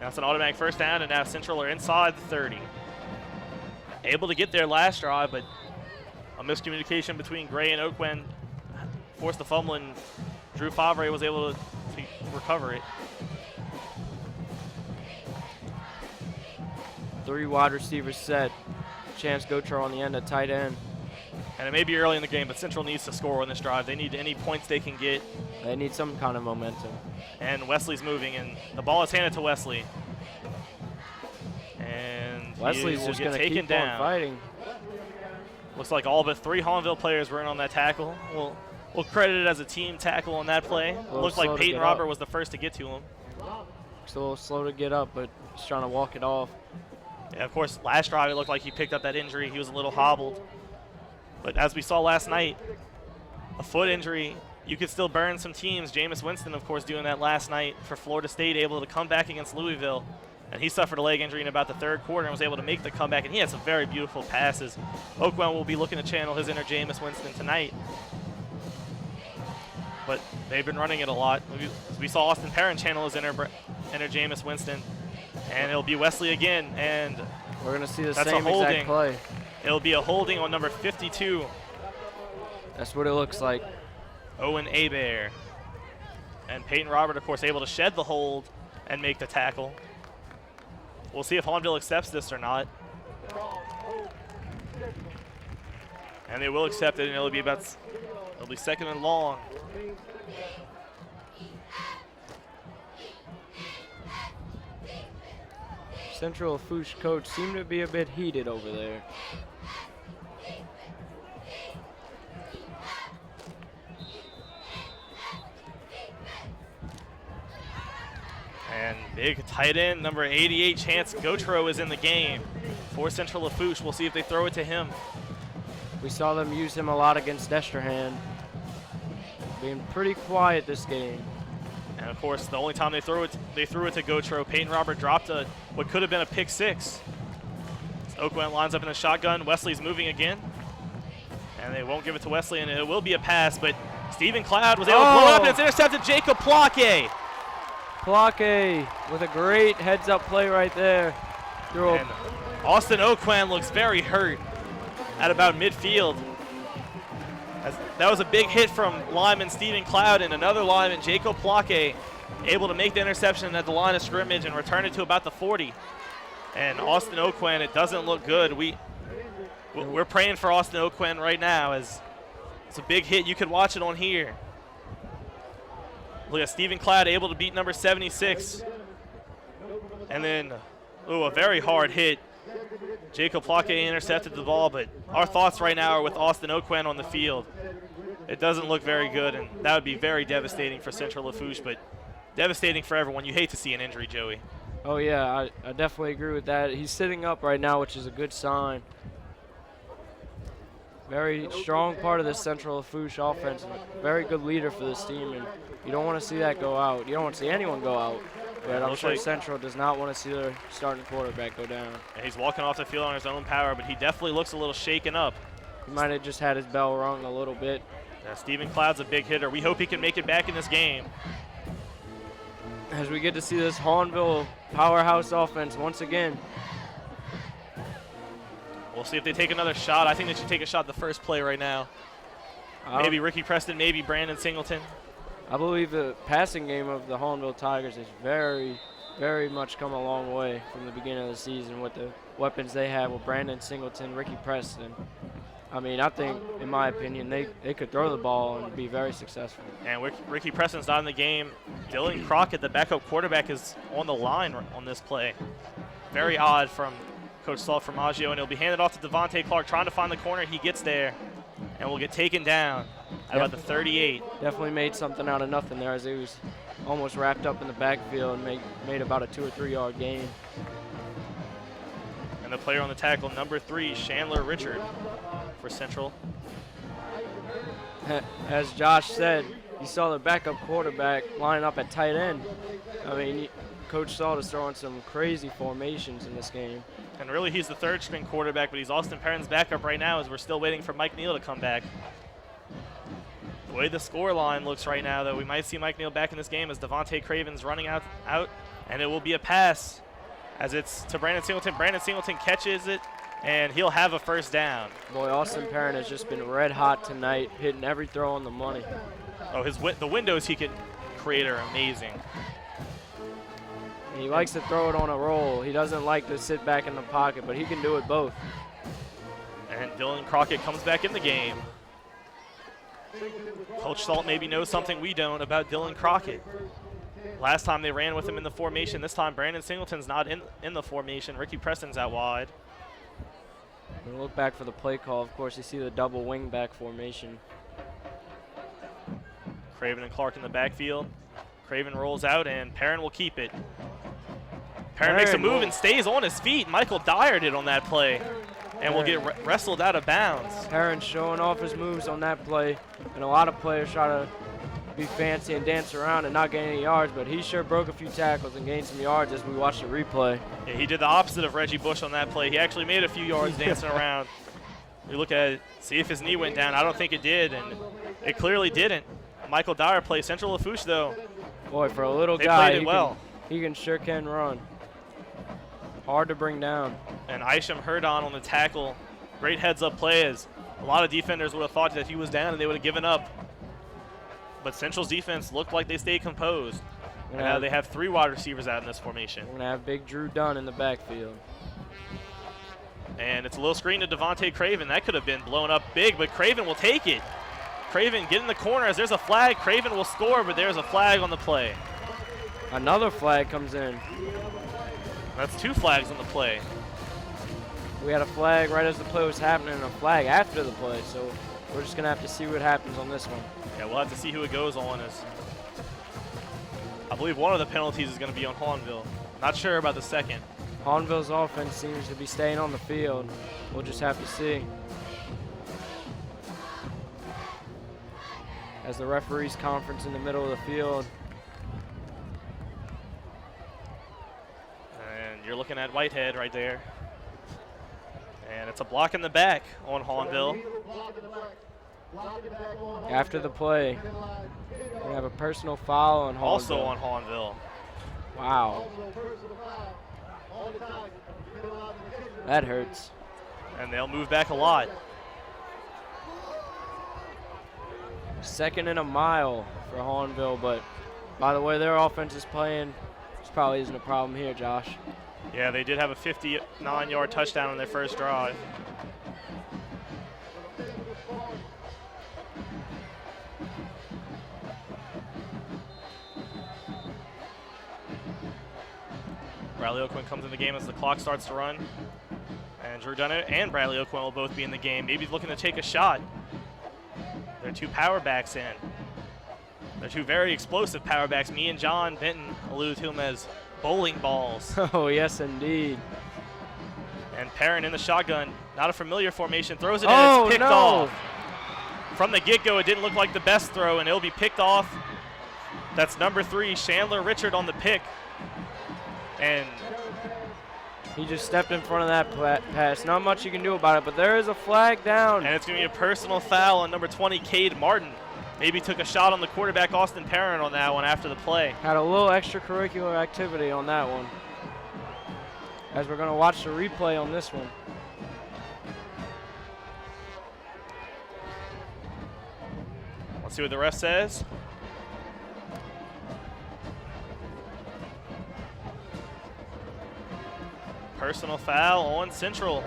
That's an automatic first down, and now Central are inside the 30. Able to get there last drive, but a miscommunication between Gray and Oakland forced the fumble, and Drew Favre was able to recover it. 3 wide receivers set. Chance Gotro on the end at tight end. And it may be early in the game, but Central needs to score on this drive. They need any points they can get. They need some kind of momentum. And Wesley's moving, and the ball is handed to Wesley. And Wesley's just going to keep on fighting. Looks like all but 3 Hahnville players were in on that tackle. We'll credit it as a team tackle on that play. Looked like Peyton Robert was the first to get to him. It's a little slow to get up, but he's trying to walk it off. Yeah, of course, last drive it looked like he picked up that injury. He was a little hobbled. But as we saw last night, a foot injury, you could still burn some teams. Jameis Winston, of course, doing that last night for Florida State, able to come back against Louisville. And he suffered a leg injury in about the 3rd quarter and was able to make the comeback. And he had some very beautiful passes. Oakland will be looking to channel his inner Jameis Winston tonight. But they've been running it a lot. We saw Austin Perrin channel his inner Jameis Winston. And it'll be Wesley again. And we're going to see the same exact play. It'll be a holding on number 52. That's what it looks like. Owen Abear. And Peyton Robert, of course, able to shed the hold and make the tackle. We'll see if Hahnville accepts this or not. And they will accept it, and it'll be 2nd and long. Central Lafourche coach seemed to be a bit heated over there. And big tight end, number 88, Chance Gautreau is in the game for Central Lafourche. We'll see if they throw it to him. We saw them use him a lot against Destrehan. Being pretty quiet this game. And of course, the only time they threw it to Gautreau. Peyton Robert dropped what could have been a pick six. So Oakland lines up in a shotgun. Wesley's moving again. And they won't give it to Wesley, and it will be a pass, but Stephen Cloud was able to blow it up, and it's intercepted. Jacob Plaque. Plaque with a great heads-up play right there. And Austin Oquan looks very hurt at about midfield. That was a big hit from lineman Stephen Cloud, and another lineman, Jacob Plaque, able to make the interception at the line of scrimmage and return it to about the 40. And Austin Oquan, it doesn't look good. We're praying for Austin Oquan right now, as it's a big hit. You could watch it on here. Look at Stephen Cloud able to beat number 76. And then, a very hard hit. Jacob Plaque intercepted the ball, but our thoughts right now are with Austin Oquan on the field. It doesn't look very good, and that would be very devastating for Central Lafourche, but devastating for everyone. You hate to see an injury, Joey. Oh, yeah, I definitely agree with that. He's sitting up right now, which is a good sign. Very strong part of the Central Lafourche offense, and a very good leader for this team, and you don't want to see that go out. You don't want to see anyone go out, but I'm sure Central does not want to see their starting quarterback go down. And he's walking off the field on his own power, but he definitely looks a little shaken up. He might have just had his bell rung a little bit. Yeah, Stephen Cloud's a big hitter. We hope he can make it back in this game. As we get to see this Hahnville powerhouse offense once again. We'll see if they take another shot. I think they should take a shot the first play right now. Maybe Ricky Preston, maybe Brandon Singleton. I believe the passing game of the Hahnville Tigers has very, very much come a long way from the beginning of the season with the weapons they have with Brandon Singleton, Ricky Preston. I mean, I think, in my opinion, they could throw the ball and be very successful. And Ricky Preston's not in the game. Dylan Crockett, the backup quarterback, is on the line on this play. Very odd from Coach Saul Formaggio, and it'll be handed off to Devontae Clark, trying to find the corner. He gets there, and will get taken down at about the 38. Definitely made something out of nothing there, as he was almost wrapped up in the backfield and made about a 2 or 3 yard gain. And the player on the tackle, number 3, Chandler Richard for Central. As Josh said, you saw the backup quarterback line up at tight end. I mean, Coach Saul is throwing some crazy formations in this game. And really, he's the third string quarterback, but he's Austin Perrin's backup right now, as we're still waiting for Mike Neal to come back. The way the score line looks right now, though, we might see Mike Neal back in this game as Devontae Craven's running out, and it will be a pass as it's to Brandon Singleton. Brandon Singleton catches it, and he'll have a first down. Boy, Austin Perrin has just been red hot tonight, hitting every throw on the money. Oh, the windows he can create are amazing. He likes to throw it on a roll. He doesn't like to sit back in the pocket, but he can do it both. And Dylan Crockett comes back in the game. Coach Salt maybe knows something we don't about Dylan Crockett. Last time they ran with him in the formation. This time Brandon Singleton's not in the formation. Ricky Preston's out wide. When we look back for the play call, of course, you see the double wing back formation. Craven and Clark in the backfield. Craven rolls out, and Perrin will keep it. Perrin makes a move and stays on his feet. Michael Dyer did on that play and will get wrestled out of bounds. Perrin showing off his moves on that play, and a lot of players try to be fancy and dance around and not gain any yards, but he sure broke a few tackles and gained some yards as we watched the replay. Yeah, he did the opposite of Reggie Bush on that play. He actually made a few yards dancing around. We look at it, see if his knee went down. I don't think it did, and it clearly didn't. Michael Dyer plays. Central Lafourche, though. Boy, for a little guy, he sure can run. Hard to bring down. And Isham Herdon on the tackle. Great heads-up play, as a lot of defenders would have thought that he was down and they would have given up. But Central's defense looked like they stayed composed. And now they have 3 wide receivers out in this formation. We're going to have big Drew Dunn in the backfield. And it's a little screen to Devontae Craven. That could have been blown up big, but Craven will take it. Craven get in the corner as there's a flag. Craven will score, but there's a flag on the play. Another flag comes in. That's 2 flags on the play. We had a flag right as the play was happening and a flag after the play, so we're just going to have to see what happens on this one. Yeah, we'll have to see who it goes on. As I believe one of the penalties is going to be on Hahnville. Not sure about the second. Hahnville's offense seems to be staying on the field. We'll just have to see. As the referees conference in the middle of the field. And you're looking at Whitehead right there. And it's a block in the back on Hahnville. After the play, we're going to have a personal foul on Hahnville. Also on Hahnville. Wow. That hurts. And they'll move back a lot. 2nd and a mile for Hahnville, but by the way their offense is playing, this probably isn't a problem here, Josh. Yeah, they did have a 59-yard touchdown on their first drive. Bradley Oakland comes in the game as the clock starts to run. And Drew Dunn and Bradley Oakland will both be in the game. Maybe looking to take a shot. They're 2 power backs in. They're 2 very explosive power backs. Me and John Benton alluded to them as bowling balls. Oh, yes, indeed. And Perrin in the shotgun. Not a familiar formation. Throws it in. It's picked off. From the get-go, it didn't look like the best throw, and it'll be picked off. That's number 3, Chandler Richard on the pick. And he just stepped in front of that pass. Not much you can do about it, but there is a flag down. And it's going to be a personal foul on number 20, Cade Martin. Maybe took a shot on the quarterback, Austin Perrin, on that one after the play. Had a little extracurricular activity on that one. As we're going to watch the replay on this one. Let's see what the ref says. Personal foul on Central,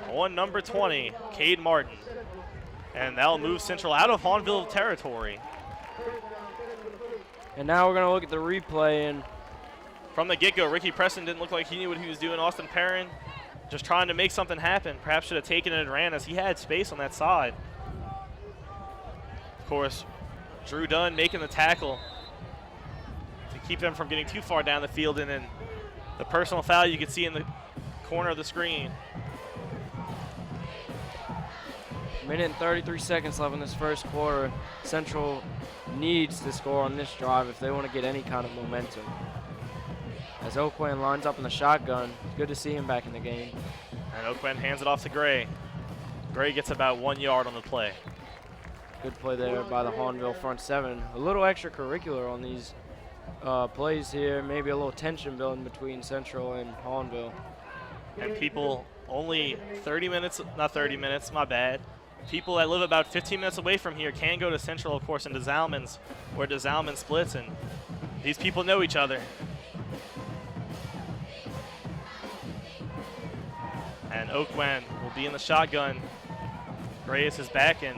on number 20, Cade Martin. And that'll move Central out of Hahnville territory. And now we're going to look at the replay. And from the get-go, Ricky Preston didn't look like he knew what he was doing. Austin Perrin just trying to make something happen. Perhaps should have taken it and ran, as he had space on that side. Of course, Drew Dunn making the tackle to keep them from getting too far down the field. And then the personal foul you can see in the corner of the screen. Minute and 33 seconds left in this first quarter. Central needs to score on this drive if they want to get any kind of momentum. As Oakland lines up in the shotgun, it's good to see him back in the game. And Oakland hands it off to Gray. Gray gets about 1 yard on the play. Good play there by the Hahnville front 7. A little extracurricular on these plays here. Maybe a little tension building between Central and Hahnville. And people only 30 minutes, not 30 minutes, my bad. People that live about 15 minutes away from here can go to Central, of course, and to Zalman's, where DeZalman splits, and these people know each other. And Oakland will be in the shotgun. Gray is his back, and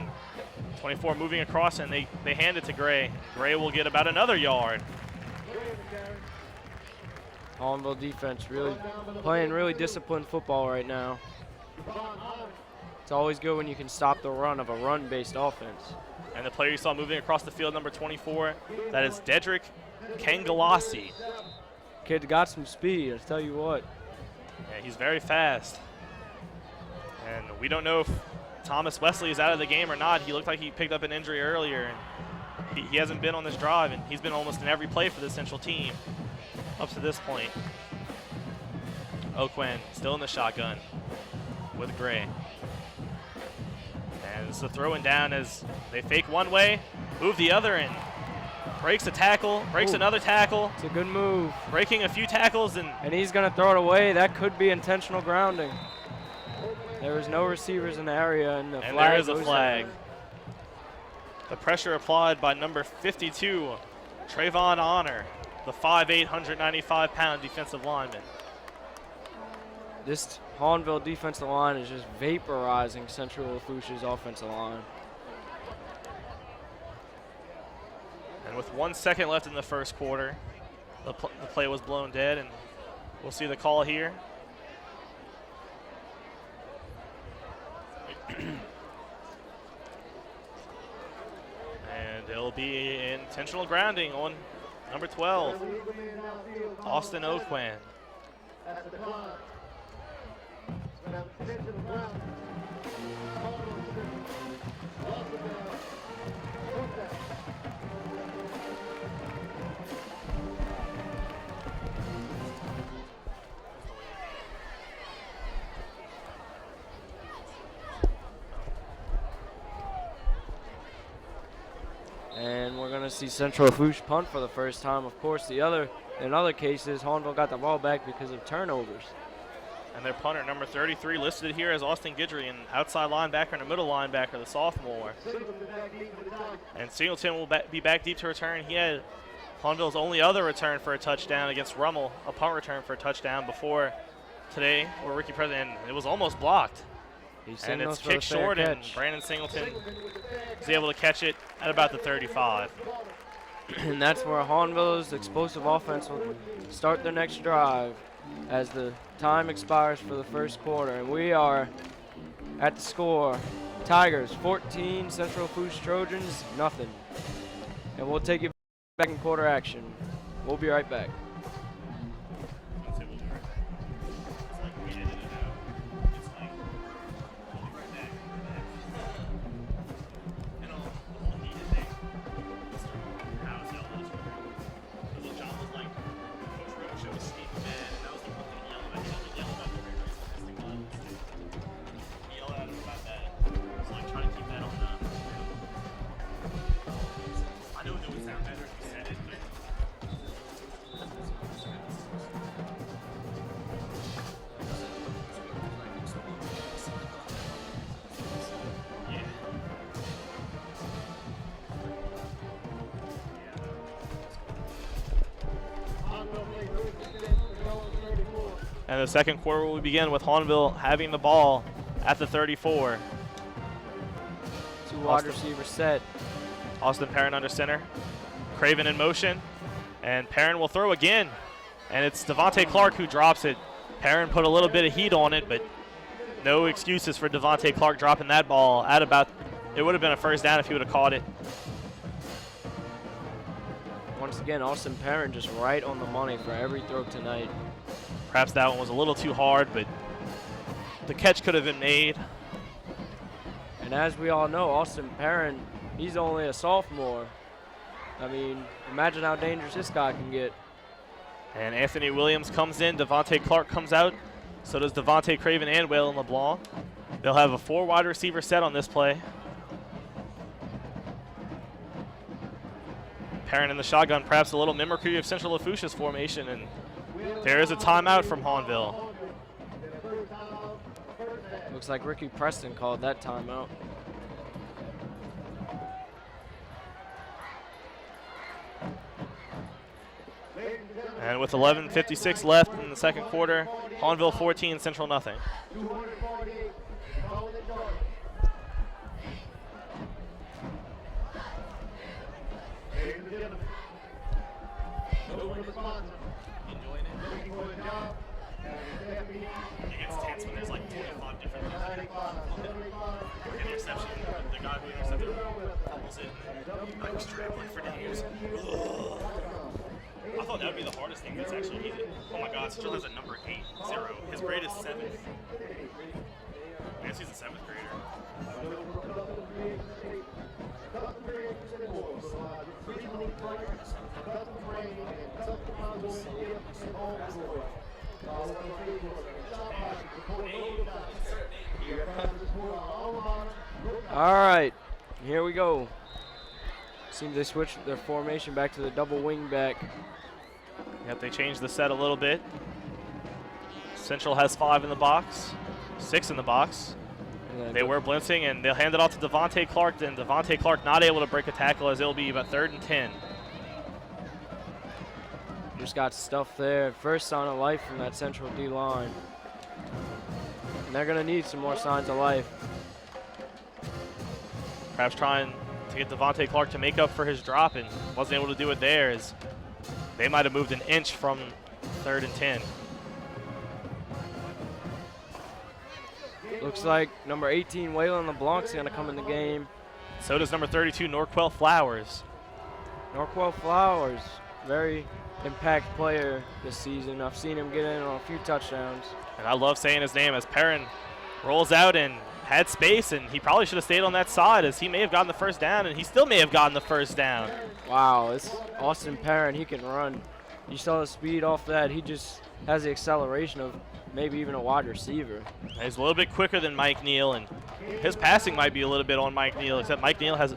24 moving across, and they hand it to Gray. Gray will get about another yard. Hahnville defense really playing really disciplined football right now. It's always good when you can stop the run of a run-based offense. And the player you saw moving across the field, number 24, that is Dedrick Kangalasi. Kid's got some speed, I'll tell you what. Yeah, he's very fast. And we don't know if Thomas Wesley is out of the game or not. He looked like he picked up an injury earlier, and he hasn't been on this drive, and he's been almost in every play for the Central team up to this point. Oakland still in the shotgun with Gray. And it's a throwing down as they fake one way, move the other, and breaks a tackle, breaks another tackle. It's a good move. Breaking a few tackles, and he's going to throw it away. That could be intentional grounding. There was no receivers in the area, and the flag there is a goes flag. down. The pressure applied by number 52, Trayvon Honor, the 5'8", 195-pound defensive lineman. This Hahnville defensive line is just vaporizing Central Lafourche's offensive line. And with 1 second left in the first quarter, the play was blown dead, and We'll see the call here. And it'll be intentional grounding on number 12, Austin Oquan. And we're going to see Central Lafourche punt for the first time. Of course, in other cases, Hahnville got the ball back because of turnovers. And their punter, number 33, listed here as Austin Guidry, an outside linebacker and a middle linebacker, the sophomore. And Singleton will be back deep to return. He had Hahnville's only other return for a touchdown against Rummel, a punt return for a touchdown before today, where Ricky President, and it was almost blocked. And it's kicked short, and Brandon Singleton is able to catch it at about the 35. And that's where Hahnville's explosive offense will start their next drive as the time expires for the first quarter. And we are at the score. Tigers 14, Central Lafourche Trojans nothing. And we'll take you back in quarter action. We'll be right back. And the second quarter will begin with Hahnville having the ball at the 34. Two wide receivers set. Austin Perrin under center. Craven in motion. And Perrin will throw again. And it's Devontae Clark who drops it. Perrin put a little bit of heat on it, but no excuses for Devontae Clark dropping that ball at about, it would have been a first down if he would have caught it. Once again, Austin Perrin just right on the money for every throw tonight. Perhaps that one was a little too hard, but the catch could have been made. And as we all know, Austin Perrin, he's only a sophomore. I mean, imagine how dangerous this guy can get. And Anthony Williams comes in, Devontae Clark comes out, so does Devontae Craven and Waylon LeBlanc. They'll have a 4 wide receiver set on this play. Perrin in the shotgun, perhaps a little mimicry of Central Lafourche's formation, and there is a timeout from Hahnville. Looks like Ricky Preston called that timeout. And with 11:56 left in the second quarter, Hahnville 14, Central nothing. It gets tense when there's like 25 different interception. The guy who intercepted fumbles it, and I was traveling for days. I thought that would be the hardest thing. That's actually easy. Oh my God, Central has a number 8-0. His grade is 7th. I guess he's a 7th grader. All right, here we go. Seems they switched their formation back to the double wing back. Yep, they changed the set a little bit. Central has 5 in the box, 6 in the box. They were blitzing, and they'll hand it off to Devontae Clark. Then Devontae Clark not able to break a tackle, as it'll be about 3rd and 10. Just got stuff there. First sign of life from that Central D line. And they're going to need some more signs of life. Perhaps trying to get Devontae Clark to make up for his drop, and wasn't able to do it there, as they might have moved an inch from 3rd and 10. Looks like number 18, Waylon LeBlanc's going to come in the game. So does number 32, Norquell Flowers. Norquell Flowers, very impact player this season. I've seen him get in on a few touchdowns. And I love saying his name as Perrin rolls out and had space, and he probably should have stayed on that side as he may have gotten the first down, and he still may have gotten the first down. Wow, this Austin Perrin, he can run. You saw the speed off that. He just has the acceleration of maybe even a wide receiver. He's a little bit quicker than Mike Neal, and his passing might be a little bit on Mike Neal, except Mike Neal has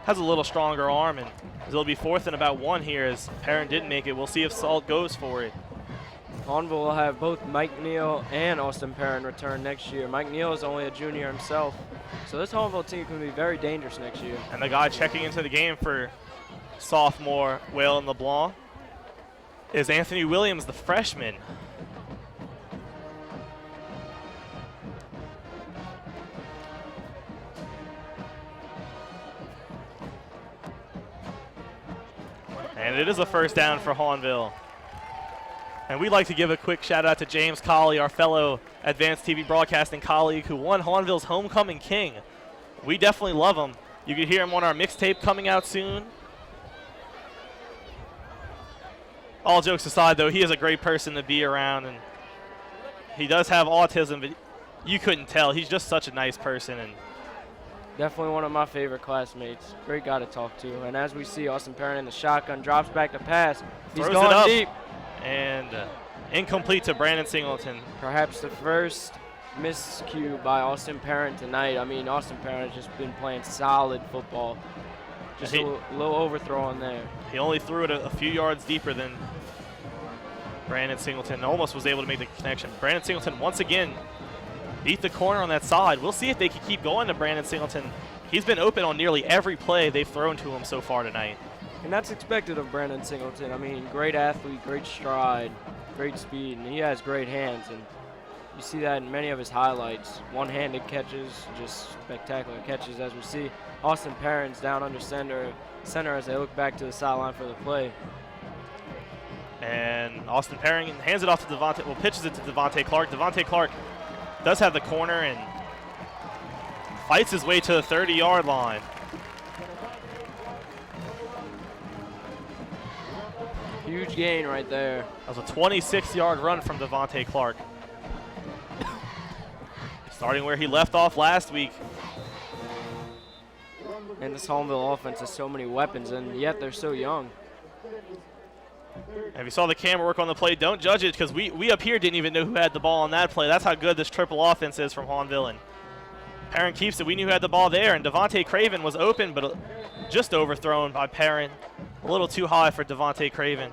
a little stronger arm, and it'll be 4th and about 1 here as Perrin didn't make it. We'll see if Salt goes for it. Hanville will have both Mike Neal and Austin Perrin return next year. Mike Neal is only a junior himself, so this Hanville team can be very dangerous next year. And the guy checking into the game for sophomore Waylon LeBlanc is Anthony Williams, the freshman. And it is a first down for Hahnville. And we'd like to give a quick shout out to James Colley, our fellow Advanced TV Broadcasting colleague who won Hahnville's Homecoming King. We definitely love him. You can hear him on our mixtape coming out soon. All jokes aside, though, he is a great person to be around, and he does have autism, but you couldn't tell. He's just such a nice person. And definitely one of my favorite classmates. Great guy to talk to. And as we see, Austin Perrin in the shotgun, drops back to pass. He's throws going it up deep. And incomplete to Brandon Singleton. Perhaps the first miscue by Austin Perrin tonight. I mean, Austin Perrin has just been playing solid football. Just a little overthrow on there. He only threw it a few yards deeper than Brandon Singleton. Almost was able to make the connection. Brandon Singleton once again beat the corner on that side. We'll see if they can keep going to Brandon Singleton. He's been open on nearly every play they've thrown to him so far tonight. And that's expected of Brandon Singleton. I mean, great athlete, great stride, great speed, and he has great hands. And you see that in many of his highlights. One-handed catches, just spectacular catches as we see. Austin Perrin's down under center as they look back to the sideline for the play. And Austin Perrin hands it off to Devontae, well, pitches it to Devontae Clark. Devontae Clark does have the corner and fights his way to the 30-yard line. Huge gain right there. That was a 26-yard run from Devontae Clark. Starting where he left off last week. And this Hahnville offense has so many weapons, and yet they're so young. And if you saw the camera work on the play, don't judge it because we up here didn't even know who had the ball on that play. That's how good this triple offense is from Hahnville. And Perrin keeps it. We knew who had the ball there, and Devontae Craven was open, but just overthrown by Perrin. A little too high for Devontae Craven.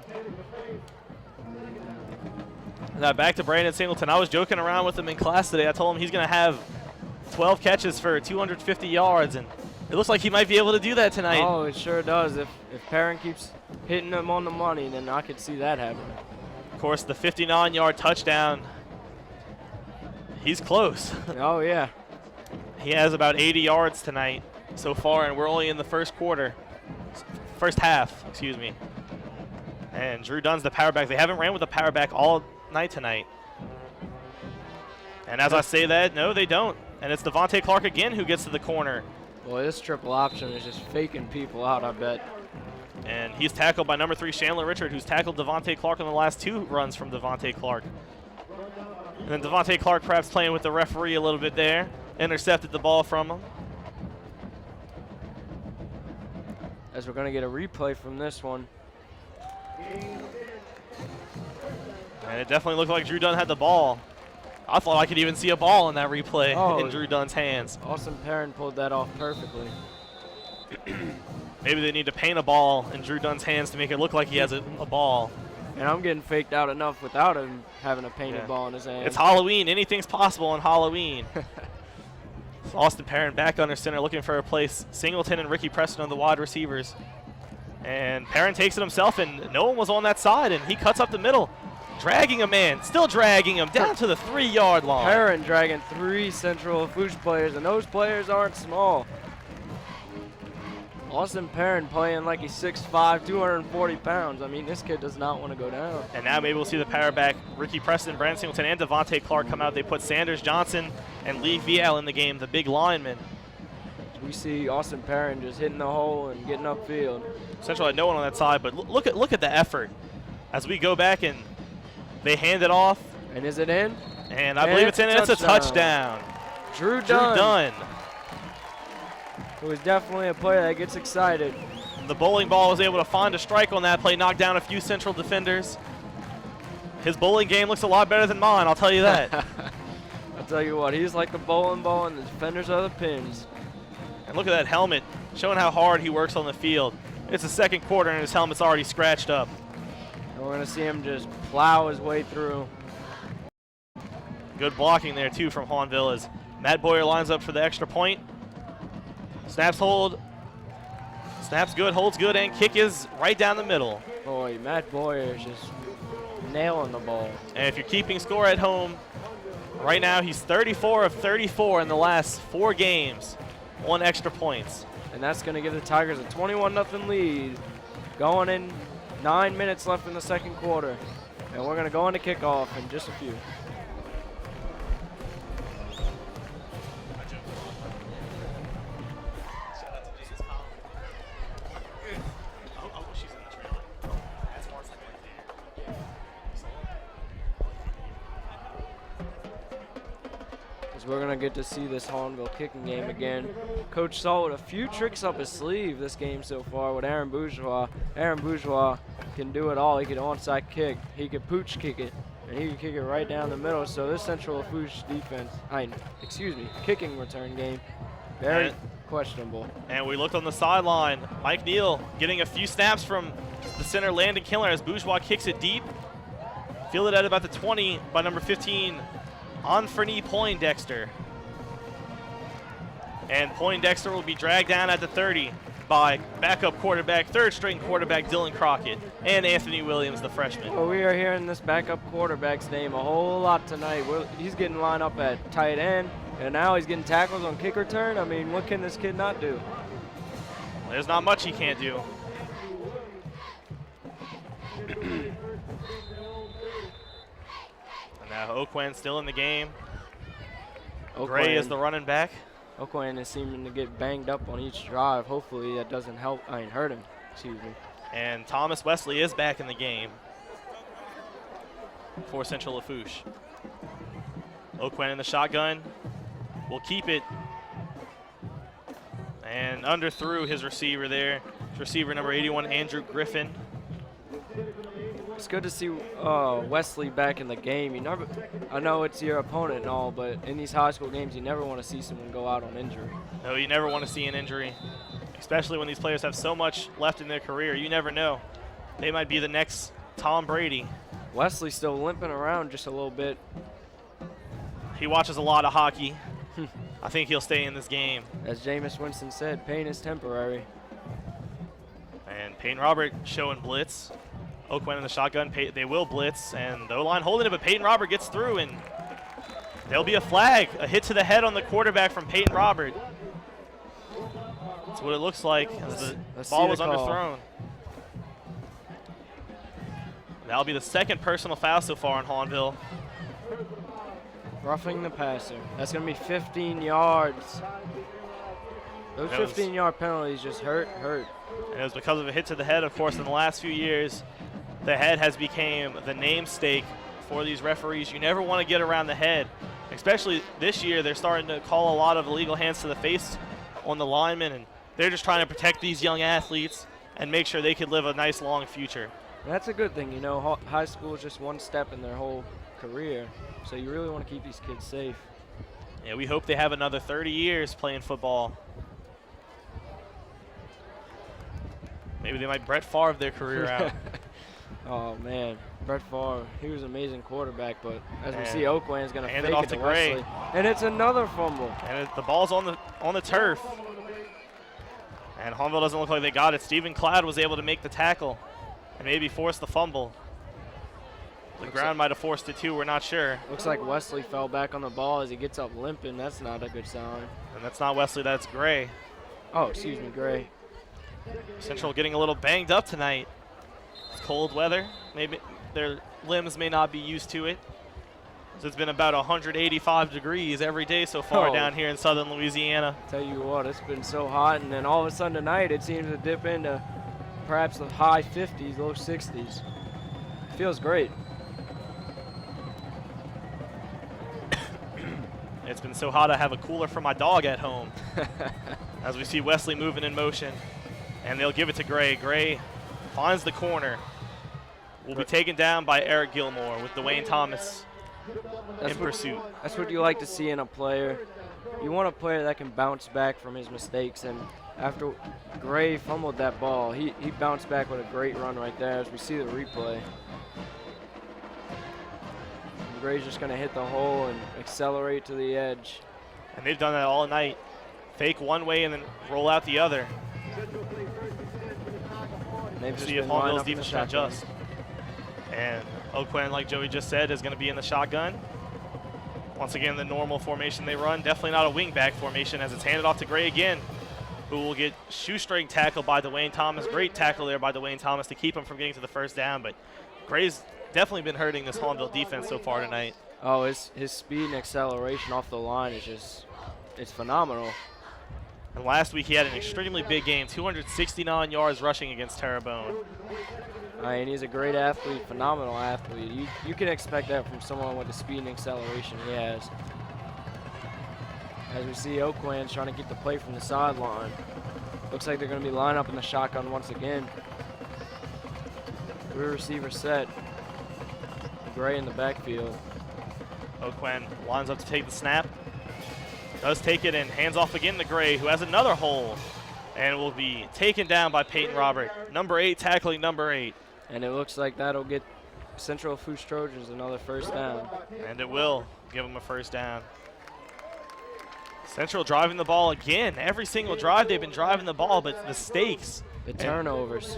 Now back to Brandon Singleton. I was joking around with him in class today. I told him he's going to have 12 catches for 250 yards, and it looks like he might be able to do that tonight. Oh, it sure does. If Perrin keeps hitting them on the money, then I could see that happening. Of course, the 59-yard touchdown. He's close. Oh, yeah. He has about 80 yards tonight so far, and we're only in the first half, excuse me. And Drew Dunn's the power back. They haven't ran with the power back all night tonight. And as I say that, no, they don't. And it's Devontae Clark again who gets to the corner. Boy, this triple option is just faking people out, I bet. And he's tackled by number 3, Chandler Richard, who's tackled Devontae Clark on the last 2 runs from Devontae Clark. And then Devontae Clark perhaps playing with the referee a little bit there. Intercepted the ball from him. As we're going to get a replay from this one. And it definitely looked like Drew Dunn had the ball. I thought I could even see a ball in that replay in Drew Dunn's hands. Austin Perrin pulled that off perfectly. Maybe they need to paint a ball in Drew Dunn's hands to make it look like he has a ball. And I'm getting faked out enough without him having a painted ball in his hand. It's Halloween. Anything's possible on Halloween. So Austin Perrin back under center looking for a place. Singleton and Ricky Preston are the wide receivers. And Perrin takes it himself, and no one was on that side, and he cuts up the middle. Dragging a man, still dragging him down to the 3-yard line. Perrin dragging 3 Central Lafourche players, and those players aren't small. Austin Perrin playing like he's 6'5", 240 pounds. I mean, this kid does not want to go down. And now maybe we'll see the power back Ricky Preston, Brandon Singleton, and Devontae Clark come out. They put Sanders Johnson and Lee Viel in the game, the big lineman. We see Austin Perrin just hitting the hole and getting upfield. Central had no one on that side, but look at the effort as we go back and they hand it off. And is it in? And I believe it's in, and it's a touchdown. Drew Dunn. It was definitely a player that gets excited. The bowling ball was able to find a strike on that play, knock down a few Central defenders. His bowling game looks a lot better than mine, I'll tell you that. I'll tell you what, he's like the bowling ball and the defenders are the pins. And look at that helmet, showing how hard he works on the field. It's the second quarter and his helmet's already scratched up. And we're gonna see him just plow his way through. Good blocking there too from Hahnville as Matt Boyer lines up for the extra point. Snaps hold, snaps good, holds good, and kick is right down the middle. Boy, Matt Boyer is just nailing the ball. And if you're keeping score at home, right now he's 34 of 34 in the last 4 games on extra points. And that's going to give the Tigers a 21-0 lead. Going in 9 minutes left in the second quarter. And we're going to go into kickoff in just a few. We're going to get to see this Hahnville kicking game again. Coach saw with a few tricks up his sleeve this game so far with Aaron Bourgeois. Aaron Bourgeois can do it all. He can onside kick, he can pooch kick it, and he can kick it right down the middle. So this Central Lafourche defense, kicking return game, very questionable. And we looked on the sideline. Mike Neal getting a few snaps from the center, Landon Killer, as Bourgeois kicks it deep. Fielded at about the 20 by number 15, Anferny Poindexter. And Poindexter will be dragged down at the 30 by backup quarterback, third-string quarterback Dylan Crockett, and Anthony Williams, the freshman. Well, we are hearing this backup quarterback's name a whole lot tonight. He's getting lined up at tight end, and now he's getting tackles on kick return. I mean, what can this kid not do? There's not much he can't do. Now Oquan still in the game. Gray is the running back. Oquan is seeming to get banged up on each drive. Hopefully that doesn't hurt him. Excuse me. And Thomas Wesley is back in the game for Central Lafourche. Oquan in the shotgun. Will keep it. And underthrew his receiver there. His receiver number 81, Andrew Griffin. It's good to see Wesley back in the game. I know it's your opponent and all, but in these high school games, you never want to see someone go out on injury. No, you never want to see an injury, especially when these players have so much left in their career. You never know. They might be the next Tom Brady. Wesley's still limping around just a little bit. He watches a lot of hockey. I think he'll stay in this game. As Jameis Winston said, pain is temporary. And Peyton Robert showing blitz. Oakland in the shotgun. They will blitz, and the O-line holding it, but Peyton Robert gets through, and there'll be a flag. A hit to the head on the quarterback from Peyton Robert. That's what it looks like as the ball was underthrown. That'll be the second personal foul so far in Hahnville. Roughing the passer. That's going to be 15 yards. Those 15-yard penalties just hurt. And it was because of a hit to the head. Of course, in the last few years, the head has become the namesake for these referees. You never want to get around the head. Especially this year, they're starting to call a lot of illegal hands to the face on the linemen, and they're just trying to protect these young athletes and make sure they could live a nice, long future. That's a good thing. You know, high school is just one step in their whole career, so you really want to keep these kids safe. Yeah, we hope they have another 30 years playing football. Maybe they might Brett Favre their career out. Oh, man. Brett Favre, he was an amazing quarterback, but as we see, Oakland's going to fake it off it to Wesley. Gray. And it's another fumble. And the ball's on the turf. And Hahnville doesn't look like they got it. Stephen Cloud was able to make the tackle and maybe force the fumble. The ground might have forced it too, we're not sure. Looks like Wesley fell back on the ball as he gets up limping. That's not a good sign. And that's not Wesley, that's Gray. Oh, excuse me, Gray. Central getting a little banged up tonight. It's cold weather. Maybe their limbs may not be used to it. So it's been about 185 degrees every day so far down here in southern Louisiana. Tell you what, it's been so hot, and then all of a sudden tonight it seems to dip into perhaps the high 50s, low 60s. Feels great. It's been so hot I have a cooler for my dog at home. As we see Wesley moving in motion, and they'll give it to Gray. Gray finds the corner. Will be taken down by Eric Gilmore with Dwayne Thomas in pursuit. That's what you like to see in a player. You want a player that can bounce back from his mistakes, and after Gray fumbled that ball, he bounced back with a great run right there as we see the replay. Gray's just going to hit the hole and accelerate to the edge. And they've done that all night. Fake one way and then roll out the other. They've See if Hahnville's defense can adjust. And Oakland, like Joey just said, is going to be in the shotgun. Once again, the normal formation they run. Definitely not a wing-back formation as it's handed off to Gray again, who will get shoestring tackled by Dwayne Thomas. Great tackle there by Dwayne Thomas to keep him from getting to the first down. But Gray's definitely been hurting this Hahnville defense so far tonight. Oh, his speed and acceleration off the line is just, it's phenomenal. And last week he had an extremely big game, 269 yards rushing against Terrebonne. And he's a great athlete, phenomenal athlete. You can expect that from someone with the speed and acceleration he has. As we see Oakland's trying to get the play from the sideline. Looks like they're going to be lined up in the shotgun once again. Three receiver set. Gray in the backfield. Oakland lines up to take the snap. Does take it and hands off again to Gray, who has another hole and will be taken down by Peyton Robert. Number 8 tackling number 8. And it looks like that'll get Central Lafourche Trojans another first down. And it will give them a first down. Central driving the ball again. Every single drive they've been driving the ball, but mistakes. The turnovers.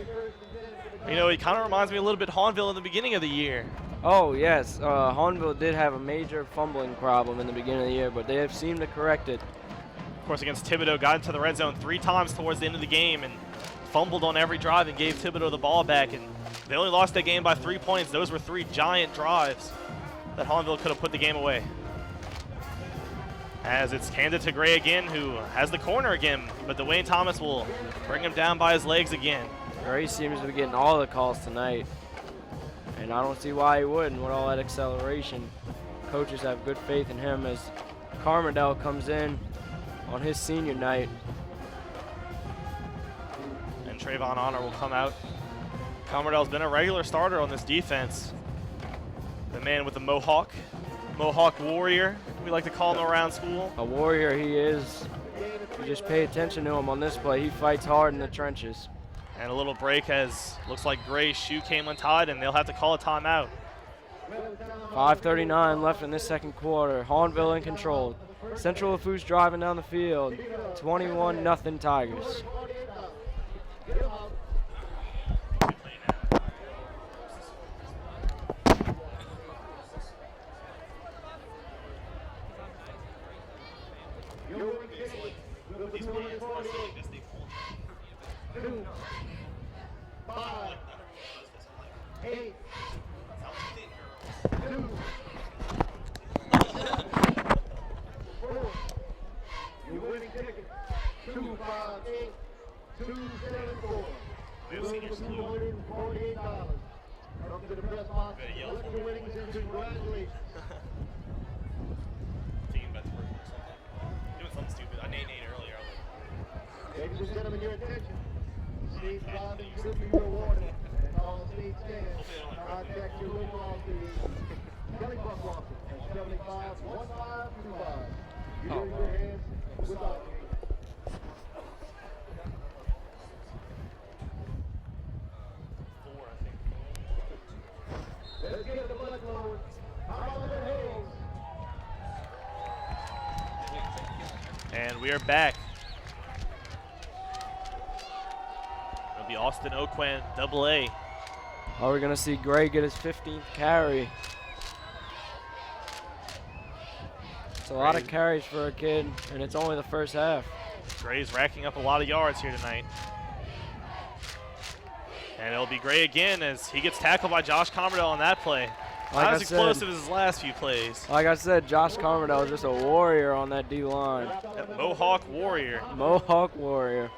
You know, it kind of reminds me a little bit Hahnville in the beginning of the year. Oh, yes. Hahnville did have a major fumbling problem in the beginning of the year, but they have seemed to correct it. Of course, against Thibodaux, got into the red zone 3 times towards the end of the game and fumbled on every drive and gave Thibodaux the ball back. And they only lost that game by 3 points. Those were 3 giant drives that Hahnville could have put the game away. As it's handed to Gray again, who has the corner again, but Dwayne Thomas will bring him down by his legs again. Gray seems to be getting all the calls tonight, and I don't see why he wouldn't with all that acceleration. Coaches have good faith in him as Carmerdell comes in on his senior night. And Trayvon Honor will come out. Carmerdell's been a regular starter on this defense. The man with the Mohawk warrior, we like to call him around school. A warrior he is. You just pay attention to him on this play. He fights hard in the trenches. And a little break as looks like Gray's shoe came untied and they'll have to call a timeout. 5:39 left in this second quarter. Hahnville in control. Central Lafourche driving down the field. 21-0 Tigers. Ladies and gentlemen, your attention. Steve driving should be rewarded. And all speed stands. Contact your local office. Kelly Buck Walker at 75-1525. You in your hands without me. Let's get the blood flowing. How about the Hayes? And we are back. It'll be Austin Oquan, AA. Are we gonna see Gray get his 15th carry? It's a lot of carries for a kid, and it's only the first half. Gray's racking up a lot of yards here tonight. And it'll be Gray again as he gets tackled by Josh Commerdale on that play. Not as explosive as his last few plays. Like I said, Josh Commerdale is just a warrior on that D-line. That Mohawk warrior. Mohawk warrior.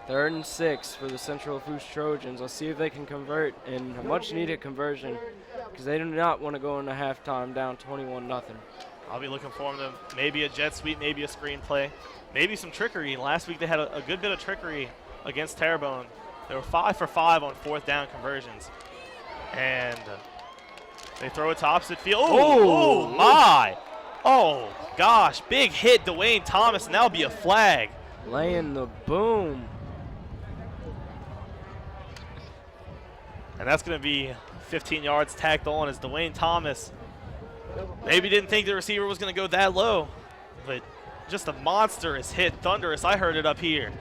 Third and 6 for the Central Lafourche Trojans. Let's see if they can convert in a much-needed conversion because they do not want to go into halftime down 21-0. I'll be looking for them to maybe a jet sweep, maybe a screen play, maybe some trickery. Last week they had a good bit of trickery against Terrebonne. They were 5 for 5 on 4th down conversions. And they throw it to opposite field. Oh, my. Oh, gosh. Big hit, Dwayne Thomas, and that'll be a flag. Laying the boom. And that's going to be 15 yards tacked on as Dwayne Thomas maybe didn't think the receiver was going to go that low, but just a monstrous hit, thunderous. I heard it up here.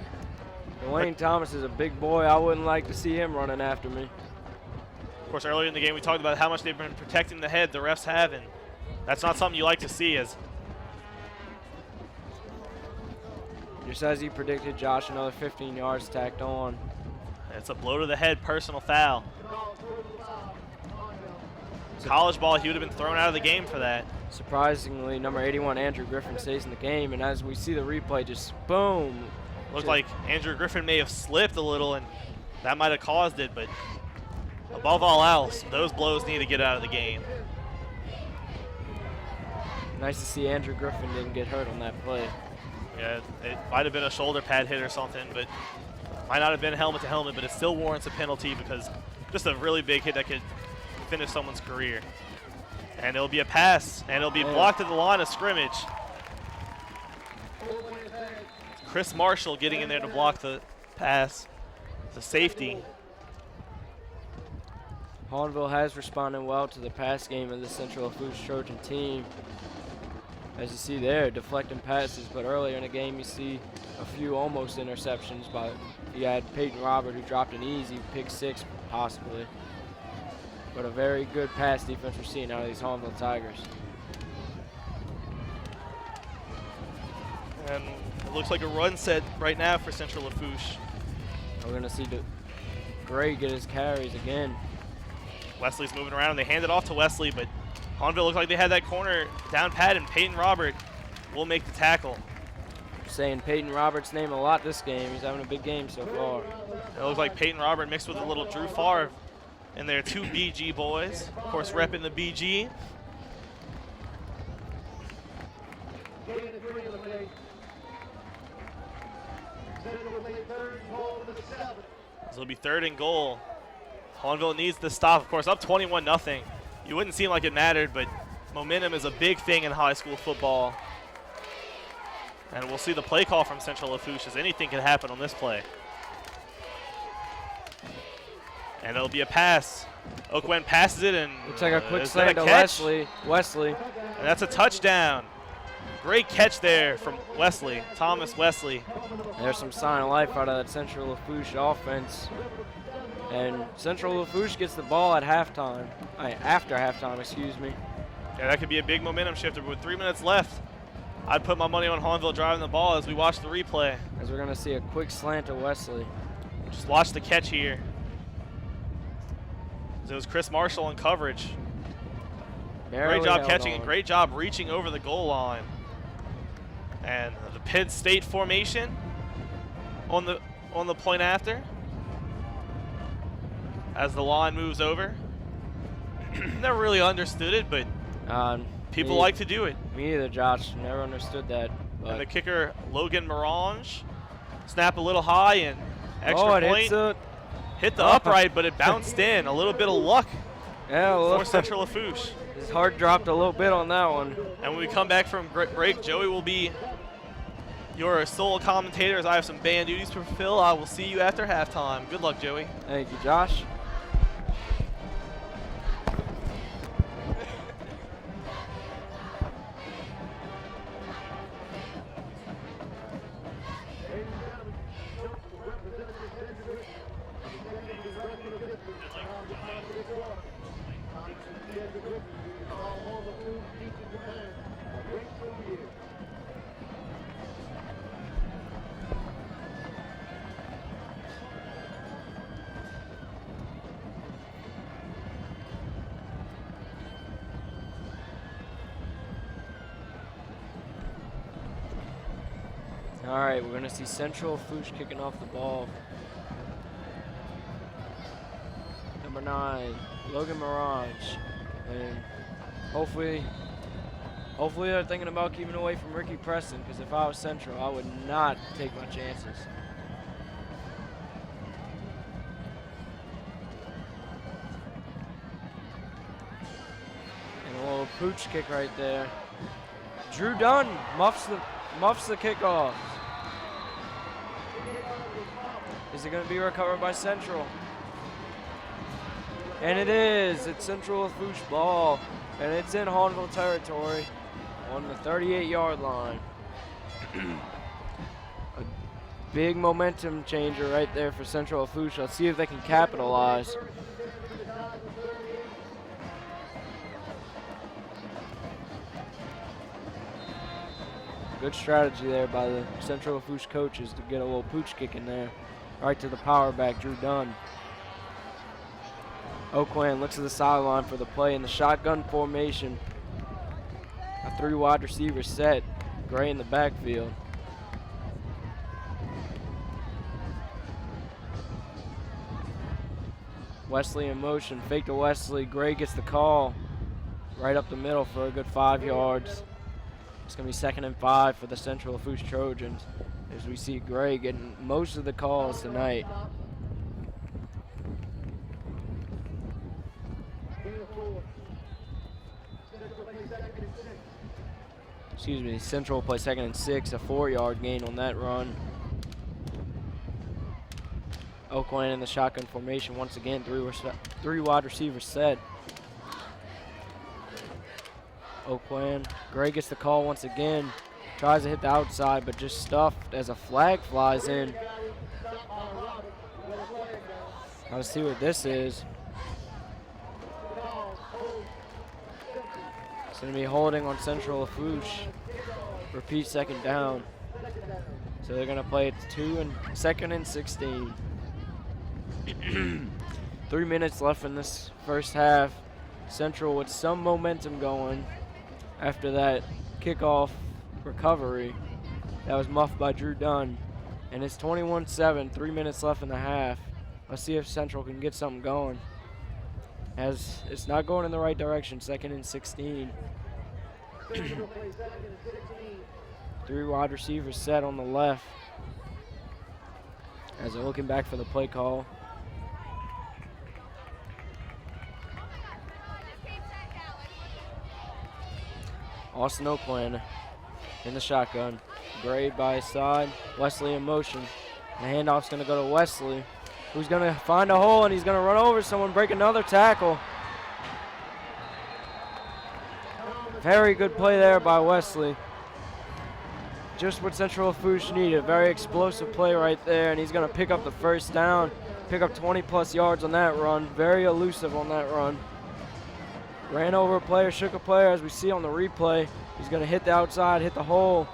Dwayne Thomas is a big boy. I wouldn't like to see him running after me. Of course, earlier in the game we talked about how much they've been protecting the head, the refs have, and that's not something you like to see. As just as he predicted, Josh, another 15 yards tacked on. It's a blow to the head, personal foul. College ball, he would have been thrown out of the game for that. Surprisingly, number 81, Andrew Griffin, stays in the game, and as we see the replay, just boom. Looked like Andrew Griffin may have slipped a little, and that might have caused it, but above all else, those blows need to get out of the game. Nice to see Andrew Griffin didn't get hurt on that play. Yeah, it might have been a shoulder pad hit or something, but might not have been helmet to helmet, but it still warrants a penalty because just a really big hit that could finish someone's career. And it'll be a pass, and it'll be blocked at the line of scrimmage. Chris Marshall getting in there to block the pass. The safety. Hahnville has responded well to the pass game of the Central Lafourche Trojan team. As you see there, deflecting passes, but earlier in the game you see a few almost interceptions. You had Peyton Robert who dropped an easy pick 6 possibly. But a very good pass defense we're seeing out of these Hahnville Tigers. And it looks like a run set right now for Central Lafourche. We're going to see Gray get his carries again. Wesley's moving around, and they hand it off to Wesley, but Hahnville looks like they had that corner down pat, and Peyton Robert will make the tackle. Saying Peyton Roberts' name a lot this game. He's having a big game so far. It looks like Peyton Robert mixed with a little Drew Favre. And they're 2 BG boys, of course, repping the BG. So it'll be 3rd and goal. Hahnville needs to stop, of course, up 21-0. You wouldn't seem like it mattered, but momentum is a big thing in high school football. And we'll see the play call from Central Lafourche as anything can happen on this play. And it'll be a pass. Oakwen passes it, and looks like a quick slant to Wesley. And that's a touchdown. Great catch there from Wesley, Thomas Wesley. There's some sign of life out of that Central Lafourche offense. And Central Lafourche gets the ball at halftime. After halftime, excuse me. Yeah, that could be a big momentum shifter, but with 3 minutes left, I'd put my money on Hahnville driving the ball as we watch the replay. As we're going to see a quick slant to Wesley. Just watch the catch here. It was Chris Marshall in coverage. Great job catching and great job reaching over the goal line. And the Penn State formation on the point after. As the line moves over. Never really understood it, but people like to do it. Me either, Josh. Never understood that. And the kicker, Logan Morange, snap a little high and extra point. Hit the upright, but it bounced in. A little bit of luck for Central Lafourche. His heart dropped a little bit on that one. And when we come back from break, Joey will be your sole commentator as I have some band duties to fulfill. I will see you after halftime. Good luck, Joey. Thank you, Josh. All right, we're going to see Central Lafourche kicking off the ball. Number 9, Logan Mirage. And hopefully they're thinking about keeping away from Ricky Preston, because if I was Central, I would not take my chances. And a little pooch kick right there. Drew Dunn muffs the kickoff. Is it going to be recovered by Central? And it is. It's Central Lafourche ball, and it's in Hahnville territory on the 38-yard line. A big momentum changer right there for Central Lafourche. Let's see if they can capitalize. Good strategy there by the Central Lafourche coaches to get a little pooch kick in there. Right to the power back, Drew Dunn. Oakland looks to the sideline for the play in the shotgun formation. A 3 wide receiver set. Gray in the backfield. Wesley in motion. Fake to Wesley. Gray gets the call. Right up the middle for a good 5 yards. It's going to be 2nd and 5 for the Central Lafourche Trojans, as we see Gray getting most of the calls tonight. Excuse me, Central will play 2nd and 6, a 4-yard gain on that run. Oakland in the shotgun formation once again, 3 wide receivers set. Oakland, Gray gets the call once again. Tries to hit the outside, but just stuffed as a flag flies in. Let's see what this is. It's going to be holding on Central Lafourche. Repeat 2nd down. So they're going to play it 2nd and 16. 3 minutes left in this first half. Central with some momentum going after that kickoff recovery that was muffed by Drew Dunn. And it's 21-7, 3 minutes left in the half. Let's see if Central can get something going, as it's not going in the right direction. 2nd and 16. 3 wide receivers set on the left as they're looking back for the play call. Austin Oakland in the shotgun. Gray by his side. Wesley in motion. The handoff's going to go to Wesley, who's going to find a hole, and he's going to run over someone, break another tackle. Very good play there by Wesley. Just what Central Lafourche needed. Very explosive play right there, and he's going to pick up the 1st down, pick up 20-plus yards on that run. Very elusive on that run. Ran over a player, shook a player, as we see on the replay. He's going to hit the outside, hit the hole.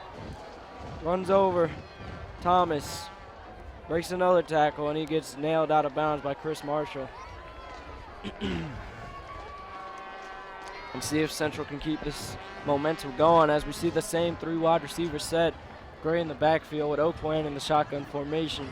Runs over Thomas. Breaks another tackle, and he gets nailed out of bounds by Chris Marshall. And see if Central can keep this momentum going, as we see the same 3 wide receivers set. Gray in the backfield with Oakland in the shotgun formation.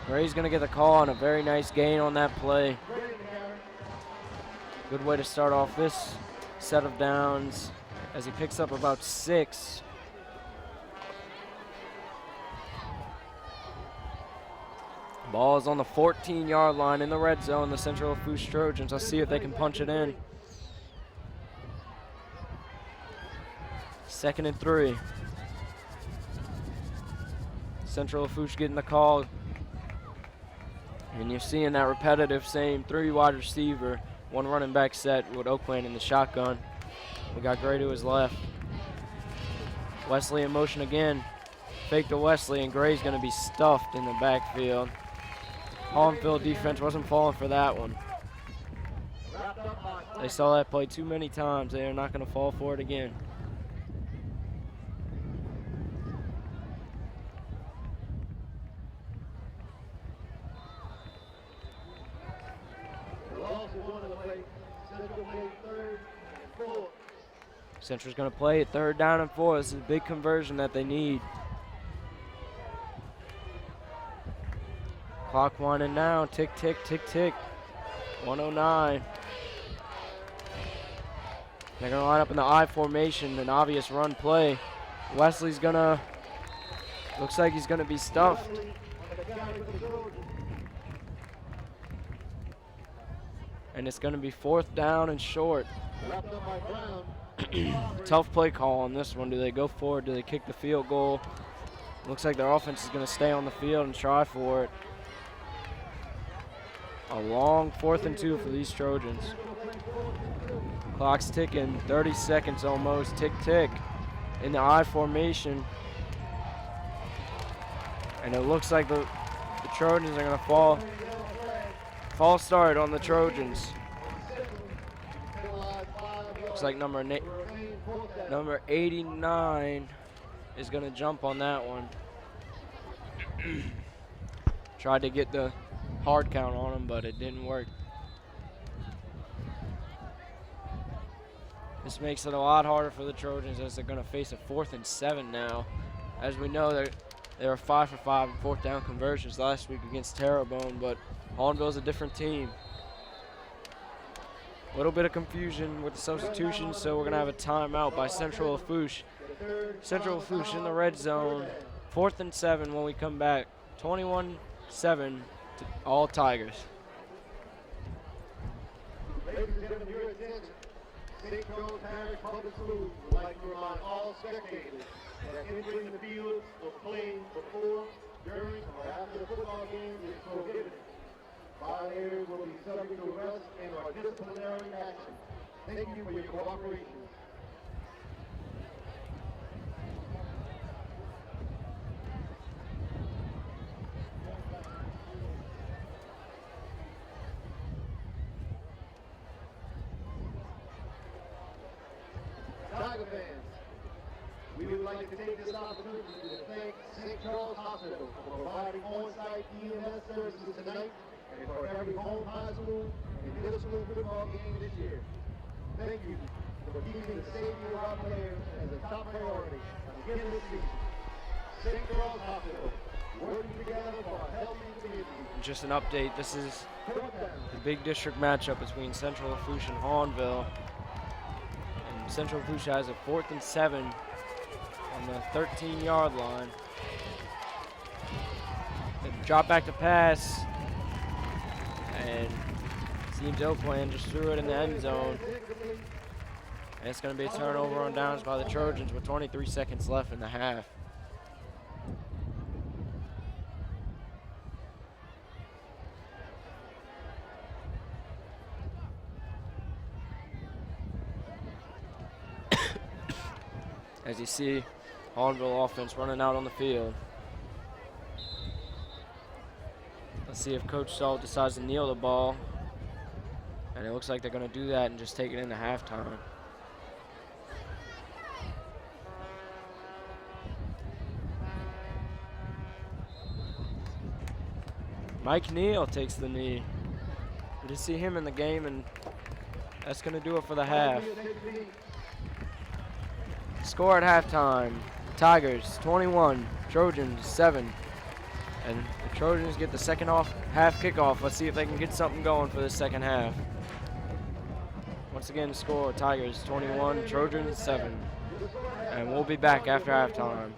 Gray's going to get the call on a very nice gain on that play. Good way to start off this set of downs, as he picks up about 6. Ball is on the 14-yard line in the red zone. The Central Lafourche Trojans. Let's see if they can punch it in. 2nd and 3. Central Lafourche getting the call. And you're seeing that repetitive same 3 wide receiver, 1 running back set with Oakland in the shotgun. We got Gray to his left. Wesley in motion again. Fake to Wesley, and Gray's going to be stuffed in the backfield. Hahnville defense wasn't falling for that one. They saw that play too many times. They are not going to fall for it again. Central's going to play it 3rd down and 4. This is a big conversion that they need. Clock winding down. Tick, tick, tick, tick. 109. They're going to line up in the I formation, an obvious run play. Wesley's going to, looks like he's going to be stuffed. And it's going to be 4th down and short. Tough play call on this one. Do they go for it? Do they kick the field goal? Looks like their offense is going to stay on the field and try for it. A long 4th and 2 for these Trojans. Clock's ticking, 30 seconds almost, tick, tick, in the I formation. And it looks like the Trojans are gonna fall start on the Trojans. Looks like number 89 is gonna jump on that one. Tried to get the hard count on him, but it didn't work. This makes it a lot harder for the Trojans as they're going to face a 4th and 7 now. As we know, they were 5 for 5 in 4th down conversions last week against Terrebonne, but Hahnville's a different team. A little bit of confusion with the substitutions, so we're going to have a timeout by Central Lafourche. Central Lafourche in the red zone, 4th and 7 when we come back. 21-7 to all Tigers. Ladies and gentlemen, your attention. St. John's Parish Public Schools would like to remind all spectators that entering the fields or playing before, during, or after the football game is prohibited. Violators will be subject to arrest and or disciplinary action. Thank you for your cooperation. Tiger fans, we would like to take this opportunity to thank St. Charles Hospital for providing on-site EMS services tonight and for every home high school and middle school football game this year. Thank you for keeping the safety of our players as a top priority again this season. St. Charles Hospital, working together for a healthy community. Just an update, this is the big district matchup between Central Lafourche and Hahnville. Central Lafourche has a 4th and 7 on the 13-yard line. They drop back to pass, and seems Oakland just threw it in the end zone. And it's going to be a turnover on downs by the Trojans with 23 seconds left in the half. As you see, Hahnville offense running out on the field. Let's see if Coach Salt decides to kneel the ball. And it looks like they're going to do that and just take it into halftime. Mike Neal takes the knee. We did see him in the game, and that's going to do it for the half. Score at halftime, Tigers 21, Trojans 7. And the Trojans get the second half kickoff. Let's see if they can get something going for the second half. Once again, score Tigers 21, Trojans 7. And we'll be back after halftime.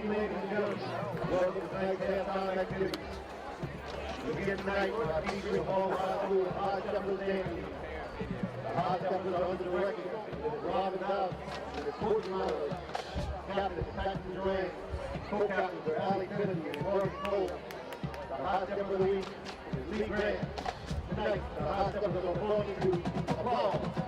ladies and gentlemen, welcome to tonight's halftime activities. We begin tonight with our featuring Hahnville High School High Steppers Dance. The High Steppers are under the direction of Robin Dowd, and the coach model, Captain Paxton Duran, co-captains are Allie Kennedy and Morgan Cole. The High Stepper of the week is Lee Grant. Tonight, the High Steppers are belonging to applause.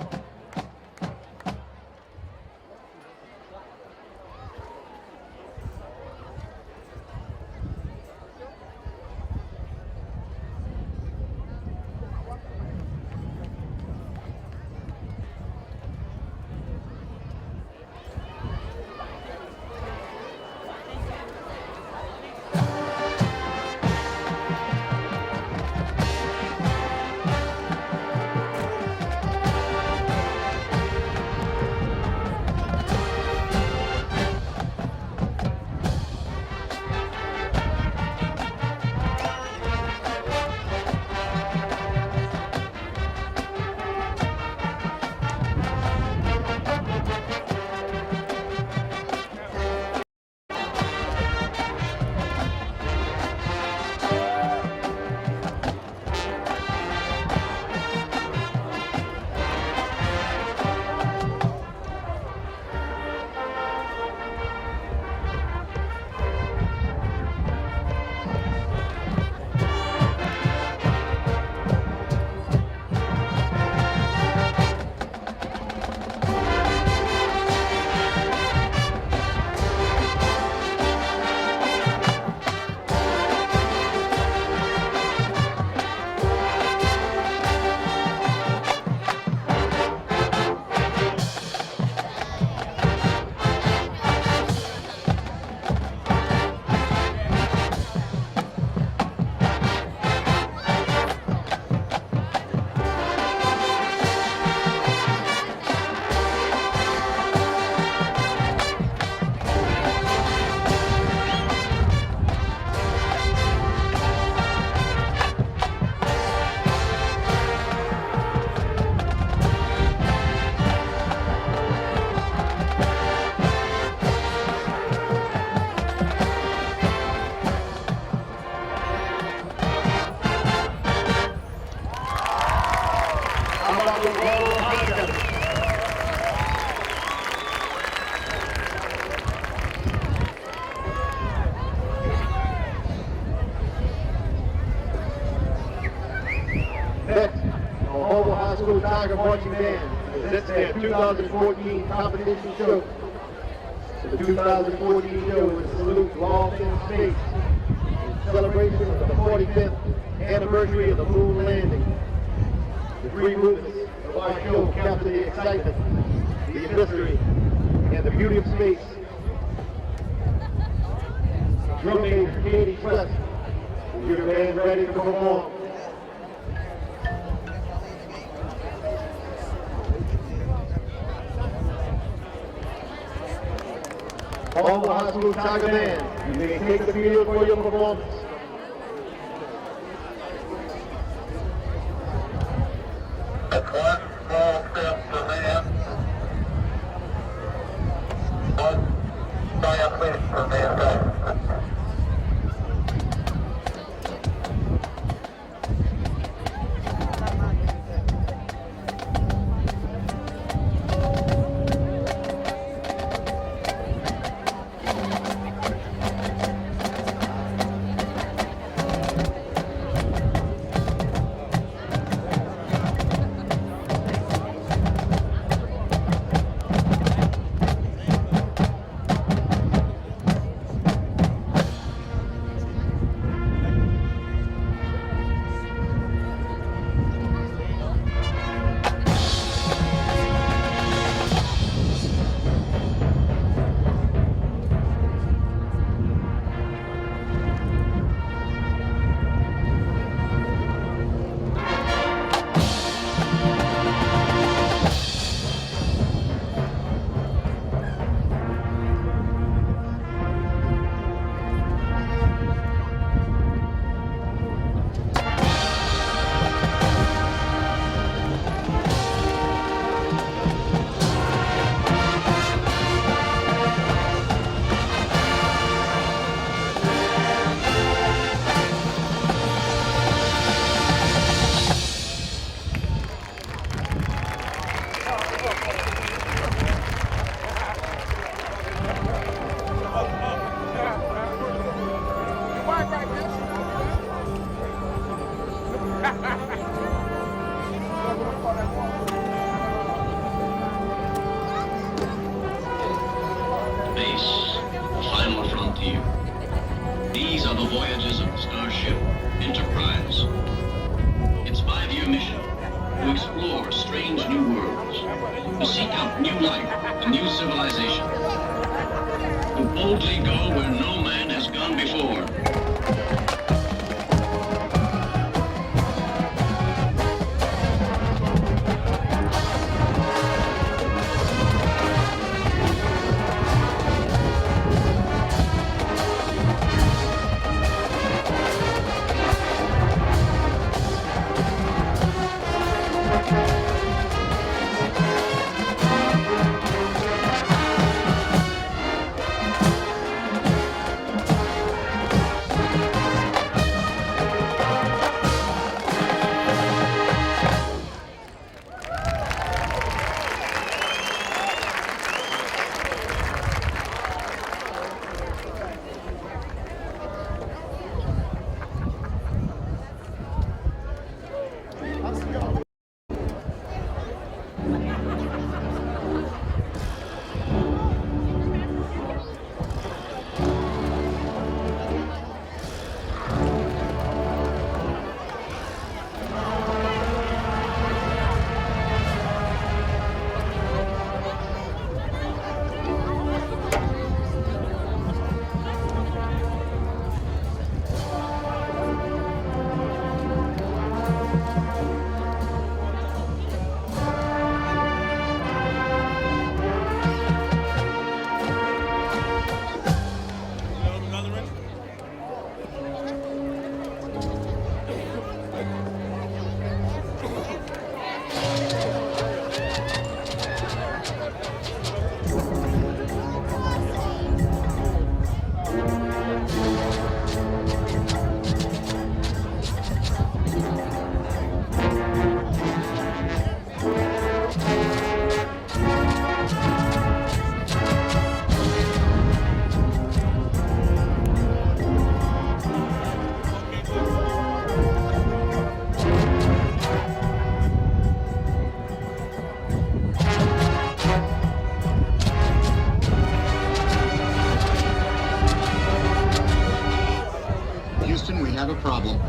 Tiger Marching Band presents their 2014 competition show. The 2014 show is a salute to all things space in celebration of the 45th anniversary of the moon landing. The three movements of our show capture the excitement, the mystery, and the beauty of space. Drum major Katie Trust is your band ready to perform. All the high school Tiger Band, you may take the field for your performance. That's one small step for man, one giant leap for mankind. are the voyages of Starship Enterprise. Its 5-year mission: to explore strange new worlds, to seek out new life and new civilization, to boldly go where no man has gone before. Houston, we have a problem.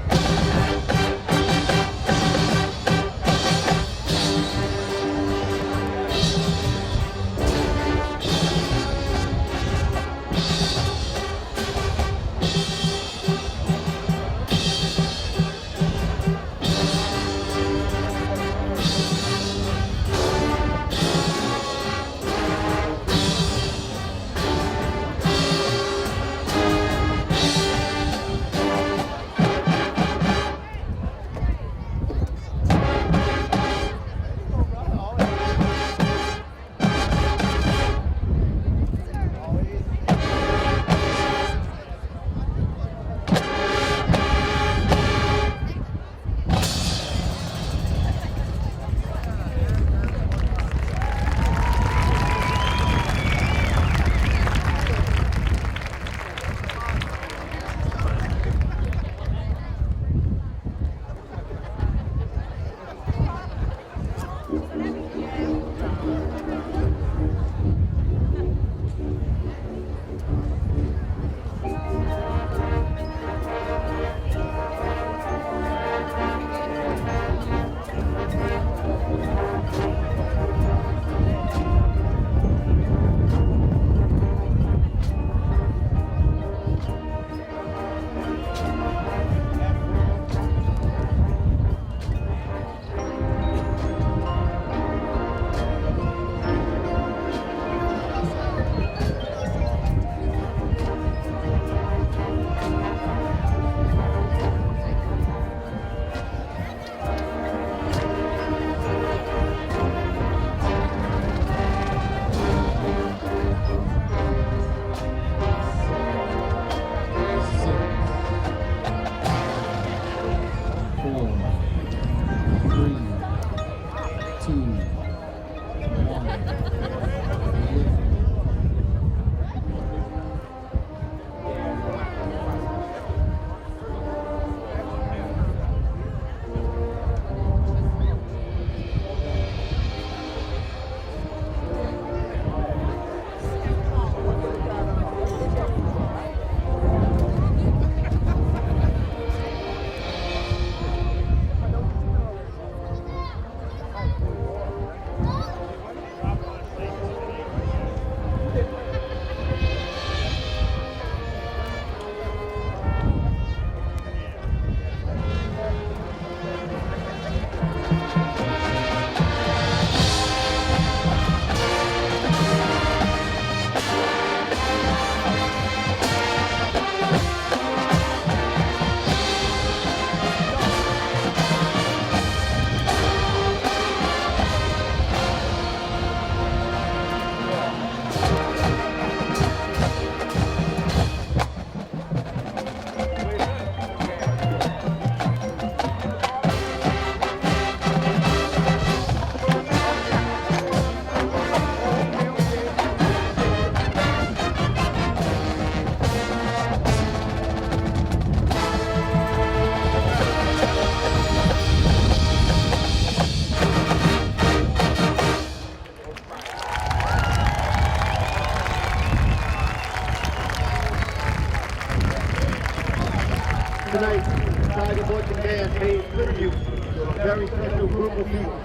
Tonight, the Tiger Marching Band pays tribute to a very special group of people.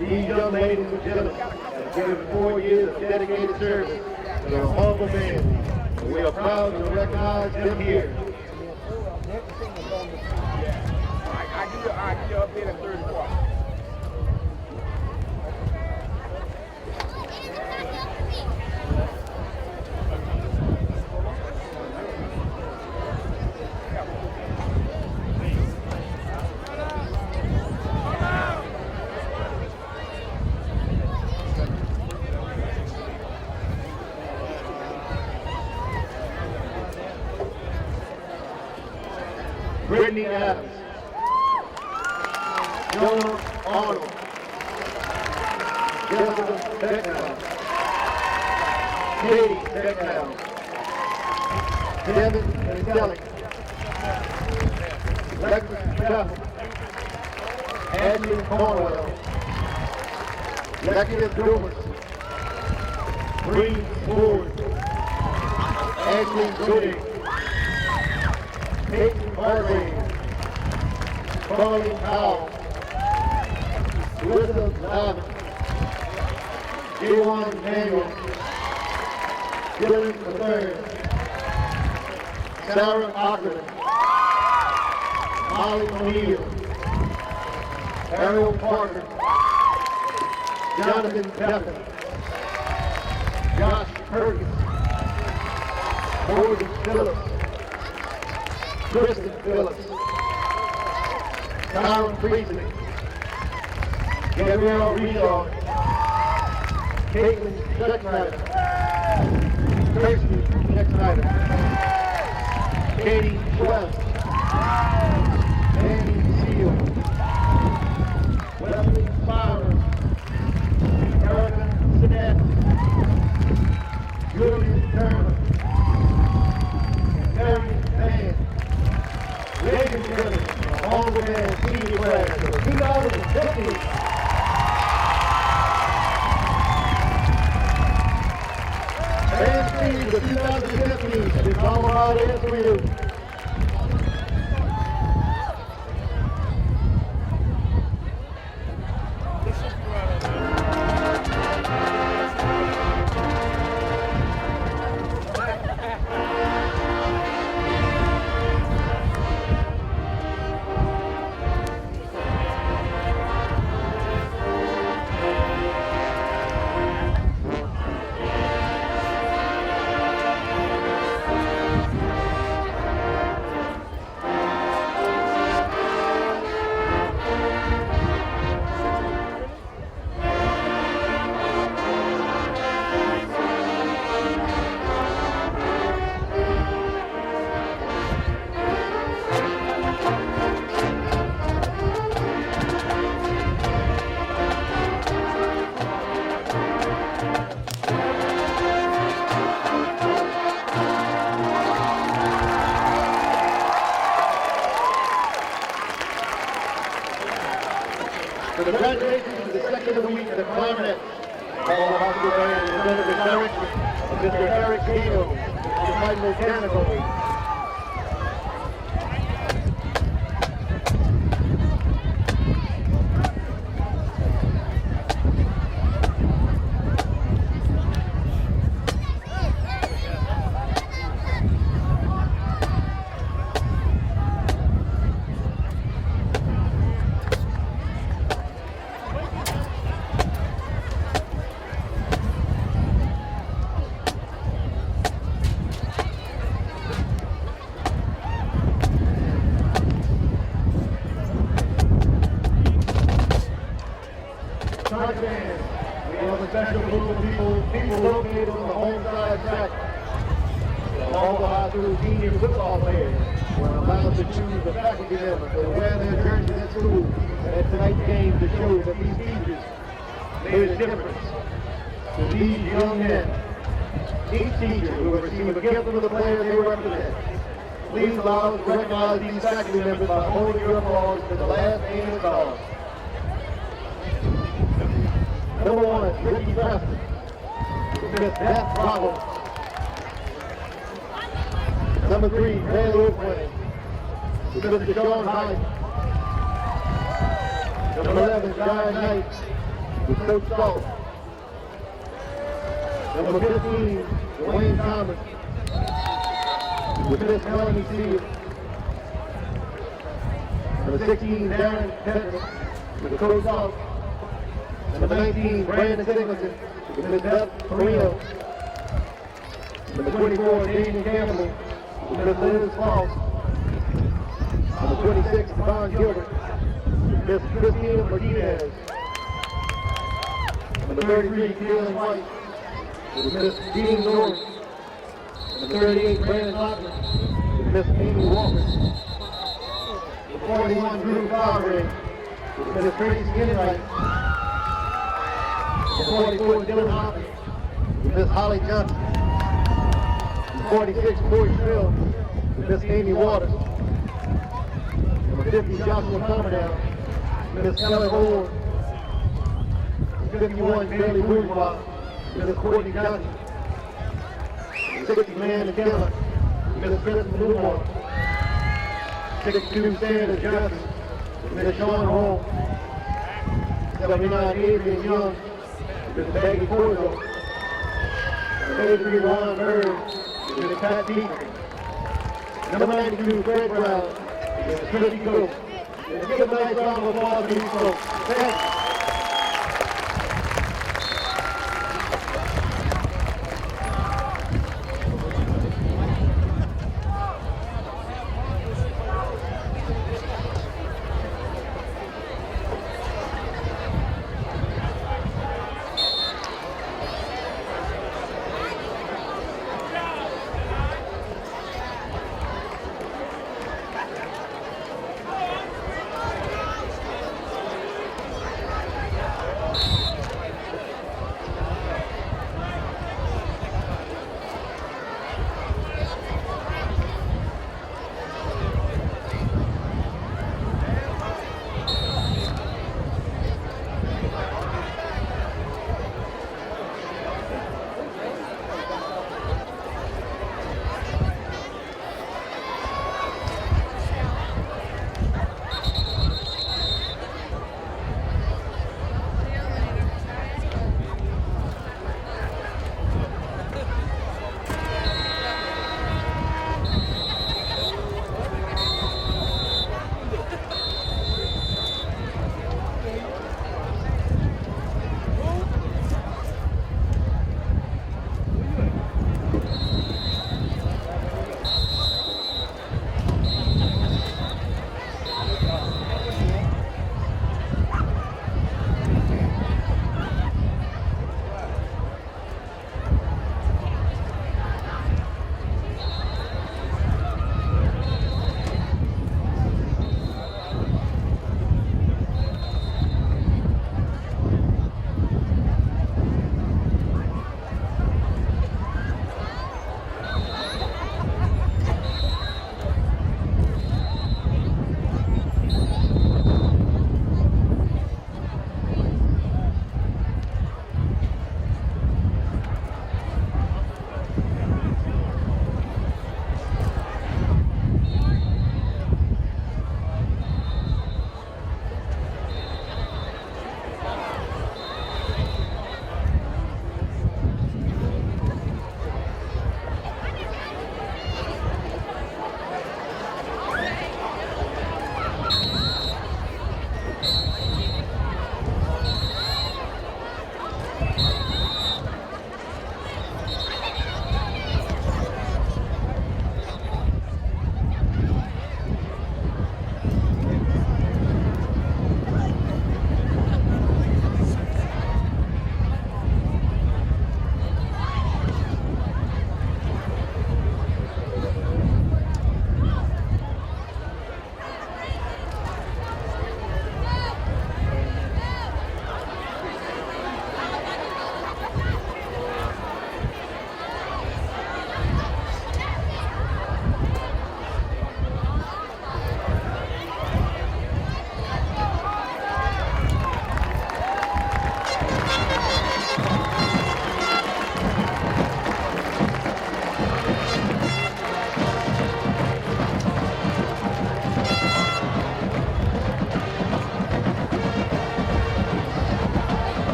These young ladies and gentlemen have given 4 years of dedicated service to their humble band, and we are proud to recognize them here. I give you up in a third quarter. Brittany Adams, Jonah Arnold, Jessica Beckhouse, Katie Beckhouse, Devin Selleck, Lexus Chappell, Ashley Cornwell, Lexus Dumas, Bree Ford, Ashley Gooding, Peyton Hargrave, Carly Powell, Elizabeth Lavin, J1 Manuel, Dylan III, Sarah Ackerman, Molly O'Neill, Ariel Parker, Jonathan Pepper, Josh Perkins, Morgan Phillips, Kristen Phillips, Tyron Priestley, Gabrielle Reed, Caitlin Schecknider, Kirsty Schecknider, Katie Schwell, Andy Seal, Wesley Flowers, Erica Sinet, Julian Turner, and Mary Van. Ladies and gentlemen, all the men senior class of 2015. Band of 2015 is Colorado as we do. Congratulations to the second of the week, the clarinet. All the hospital band is under the direction of Mr. Eric Gino, Mr. Mechanical. Special group of people located on the home side track. All the high school senior football players were allowed to choose a faculty member to wear their jerseys at school at tonight's game to show that these teachers made a difference to these young men. Each teacher will receive a gift from the players they represent. Please allow us to recognize these faculty members by holding your applause to the last name is called. Number 1, Ricky Preston. Miss Beth Bravo. Number 3, Bailey Oakland. with Mr. Sean Holly. Number 11, John Knight, with Coach Salt. Number 15, Dwayne Thomas, with Miss Melanie Sears. Number 16, Darren Pettis, with Coach Salt. Number 19, Brandon Singleton, with Miss Beth Carino. Number 24, Daniel Campbell, with Miss Liz Falls. Number 26, Devon Gilbert, with Miss Christina Martinez. Number 33, Kaylin White, with Miss Jean Norris. Number 38, Brandon Lockman, with Miss Amy Walker. Number 41, Drew Favre, with Miss Tracy Skinwright. Number 44, Dylan Hoppy, with Miss Holly Johnson. Number 46, Corey Phil, with Miss Amy Waters. Number 50, Joshua Commodore, with Miss Kelly Ward. 51, Bailey Bourgeois, with Miss Courtney Johnson. 60, Amanda Keller, with Miss Kristen Newmore. 62, Sandra Johnson, with Miss Sean Hall. 79, Adrian Young, with Miss Maggie Corzo. 83, Ron Bird, with Miss Pat Peter. Number 92, Fred Brown, with Miss Christy Coe. Let's give a nice round of applause to these folks. Thanks.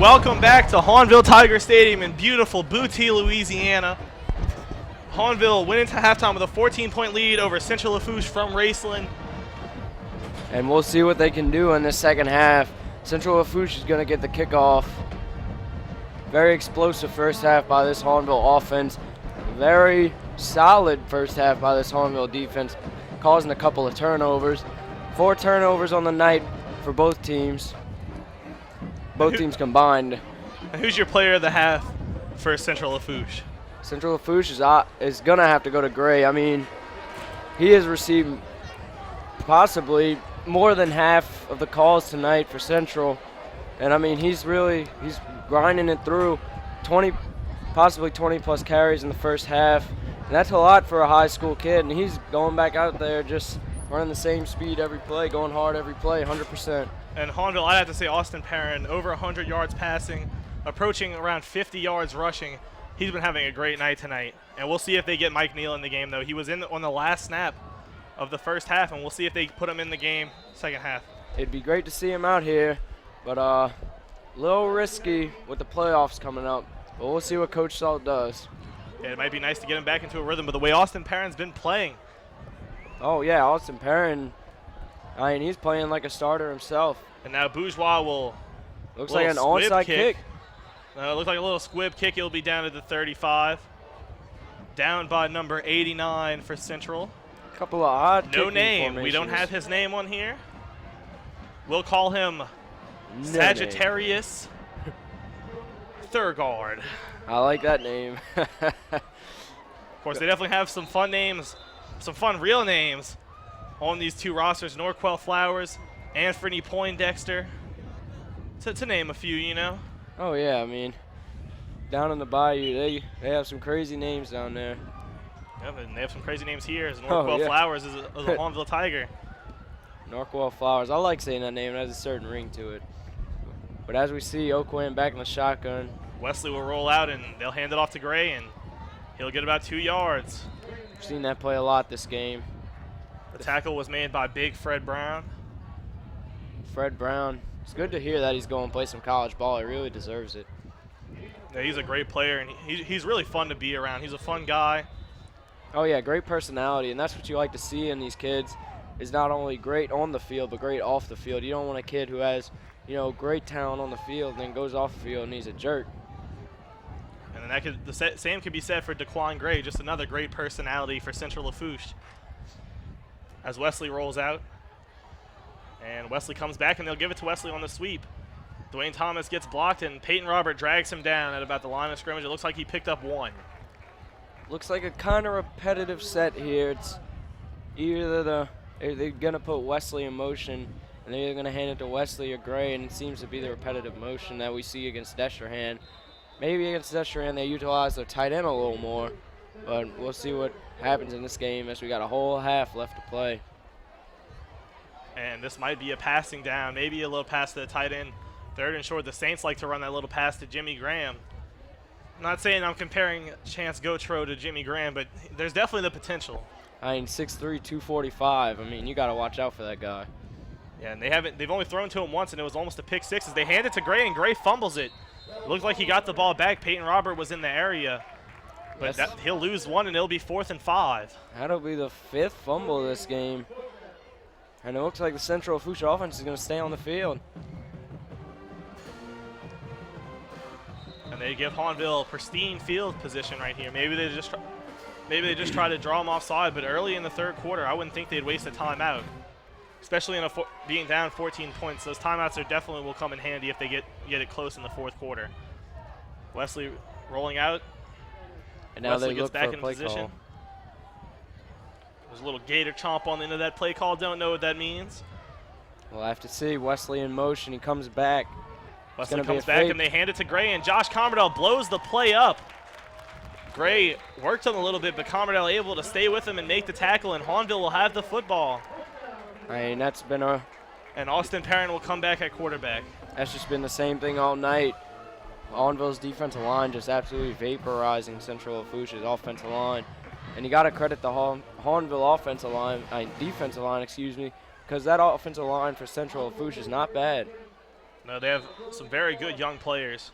welcome back to Hahnville Tiger Stadium in beautiful Booty, Louisiana. Hahnville went into halftime with a 14-point lead over Central Lafourche from Raceland. And we'll see what they can do in the second half. Central Lafourche is going to get the kickoff. Very explosive first half by this Hahnville offense. Very solid first half by this Hahnville defense, causing a couple of turnovers. 4 turnovers on the night for both teams. Both teams combined. And who's your player of the half for Central Lafourche? Central Lafourche is going to have to go to Gray. I mean, he has received possibly more than half of the calls tonight for Central. And I mean, he's grinding it through. Possibly 20+ carries in the first half. And that's a lot for a high school kid. And he's going back out there just running the same speed every play, going hard every play, 100%. And Hahnville, I'd have to say Austin Perrin, over 100 yards passing, approaching around 50 yards rushing. He's been having a great night tonight. And we'll see if they get Mike Neal in the game, though. He was on the last snap of the first half, and we'll see if they put him in the game second half. It'd be great to see him out here, but a little risky with the playoffs coming up. But we'll see what Coach Salt does. Yeah, it might be nice to get him back into a rhythm, but the way Austin Perrin's been playing. Oh, yeah, Austin Perrin, I mean, he's playing like a starter himself. And now Bourgeois will. Looks like an onside kick. No, it looks like a little squib kick. He'll be down at the 35. Down by number 89 for Central. Couple of odd No kicking name. We formations. don't have his name on here. We'll call him Sagittarius Thurgard. I like that name. Of course, they definitely have some fun names, some fun real names on these two rosters. Norquell Flowers, Anthony Poindexter, to name a few, you know. Oh, yeah, I mean, down in the bayou, they have some crazy names down there. Yep, and they have some crazy names here. As Norquell Flowers is a Hahnville Tiger. Norquell Flowers. I like saying that name. It has a certain ring to it. But as we see, Oakland back in the shotgun. Wesley will roll out, and they'll hand it off to Gray, and he'll get about 2 yards. We've seen that play a lot this game. The tackle was made by big Fred Brown. Fred Brown. It's good to hear that he's going to play some college ball. He really deserves it. Yeah, he's a great player, and he's really fun to be around. He's a fun guy. Oh, yeah, great personality, and that's what you like to see in these kids, is not only great on the field, but great off the field. You don't want a kid who has, great talent on the field and then goes off the field and he's a jerk. And then the same could be said for Daquan Gray, just another great personality for Central Lafourche. As Wesley rolls out, and Wesley comes back, and they'll give it to Wesley on the sweep. Dwayne Thomas gets blocked, and Peyton Robert drags him down at about the line of scrimmage. It looks like he picked up 1. Looks like a kind of repetitive set here. It's either they're going to put Wesley in motion, and they're either going to hand it to Wesley or Gray, and it seems to be the repetitive motion that we see against Destrehan. Maybe against Destrehan they utilize their tight end a little more, but we'll see what happens in this game as we got a whole half left to play. And this might be a passing down, maybe a little pass to the tight end. 3rd and short. The Saints like to run that little pass to Jimmy Graham. I'm not saying I'm comparing Chance Gautreaux to Jimmy Graham, but there's definitely the potential. I mean, 6'3", 245. I mean, you got to watch out for that guy. Yeah, and they've only thrown to him once, and it was almost a pick 6 as they hand it to Gray, and Gray fumbles it. It looked like he got the ball back. Peyton Robert was in the area, but he'll lose 1, and it'll be 4th and 5. That'll be the 5th fumble of this game. And it looks like the Central Lafourche offense is going to stay on the field. And they give Hahnville pristine field position right here. Maybe they just try to draw them offside, but early in the 3rd quarter, I wouldn't think they'd waste a timeout, especially in being down 14 points. Those timeouts definitely will come in handy if they get it close in the 4th quarter. Wesley rolling out. And now Wesley they gets look back for a in play position. call. There's a little gator chomp on the end of that play call. Don't know what that means. We'll have to see. Wesley in motion. He comes back. Wesley comes back, and they hand it to Gray, and Josh Commerdale blows the play up. Gray worked him a little bit, but Commerdale able to stay with him and make the tackle, and Hahnville will have the football. I mean, that's been and Austin Perrin will come back at quarterback. That's just been the same thing all night. Hahnville's defensive line just absolutely vaporizing Central Lafourche's offensive line. And you got to credit the Hahnville defensive line, because that offensive line for Central Lafourche is not bad. No, they have some very good young players.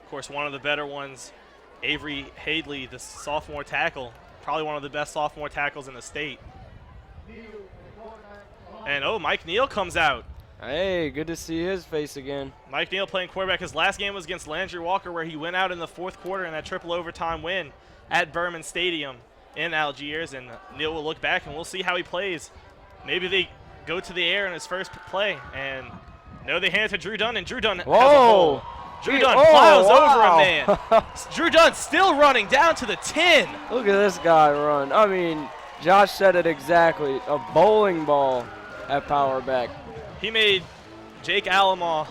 Of course, one of the better ones, Avery Hadley, the sophomore tackle, probably one of the best sophomore tackles in the state. And, oh, Mike Neal comes out. Hey, good to see his face again. Mike Neal playing quarterback. His last game was against Landry Walker, where he went out in the fourth quarter in that triple overtime win at Berman Stadium in Algiers. And Neal will look back, and we'll see how he plays. Maybe they go to the air in his first play. And, no, they hand it to Drew Dunn, and Drew Dunn has a hole. Drew Dunn plows over a man. Drew Dunn still running down to the 10. Look at this guy run. I mean, Josh said it exactly. A bowling ball at power back. He made Jake Alamaw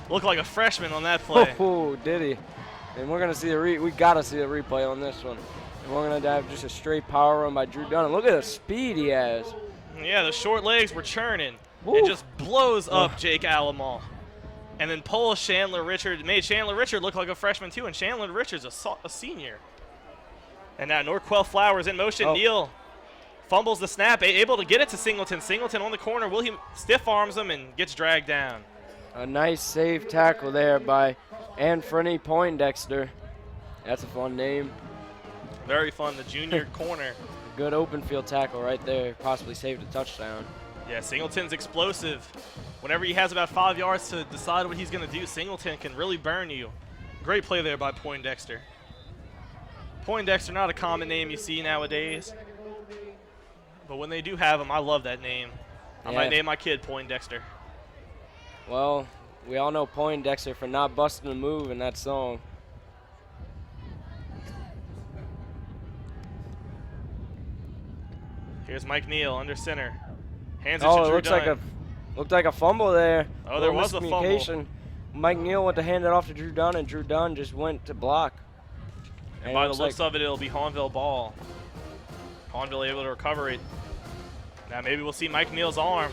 look like a freshman on that play. Oh, did he? And we're gonna see we gotta see the replay on this one. And we're gonna have just a straight power run by Drew Dunn. And look at the speed he has. Yeah, the short legs were churning. Woo. It just blows up Jake Alamaw. And then pulls Chandler Richard, made Chandler Richard look like a freshman too, and Chandler Richard's a senior. And now Norquell Flowers in motion. Neal fumbles the snap, able to get it to Singleton. Singleton on the corner. William stiff arms him and gets dragged down. A nice safe tackle there by Anthony Poindexter. That's a fun name. Very fun, the junior corner. Good open field tackle right there. Possibly saved a touchdown. Yeah, Singleton's explosive. Whenever he has about 5 yards to decide what he's going to do, Singleton can really burn you. Great play there by Poindexter. Poindexter, not a common name you see nowadays. But when they do have him, I love that name. I might name my kid Poindexter. Well, we all know Poindexter for not busting a move in that song. Here's Mike Neal under center. Hands it Oh, to it Drew looks Dunn. looked like a fumble there. Oh, there was a miscommunication. Mike Neal went to hand it off to Drew Dunn, and Drew Dunn just went to block. And by the looks of it, it'll be Hahnville ball. Hahnville able to recover it. Now maybe we'll see Mike Neal's arm.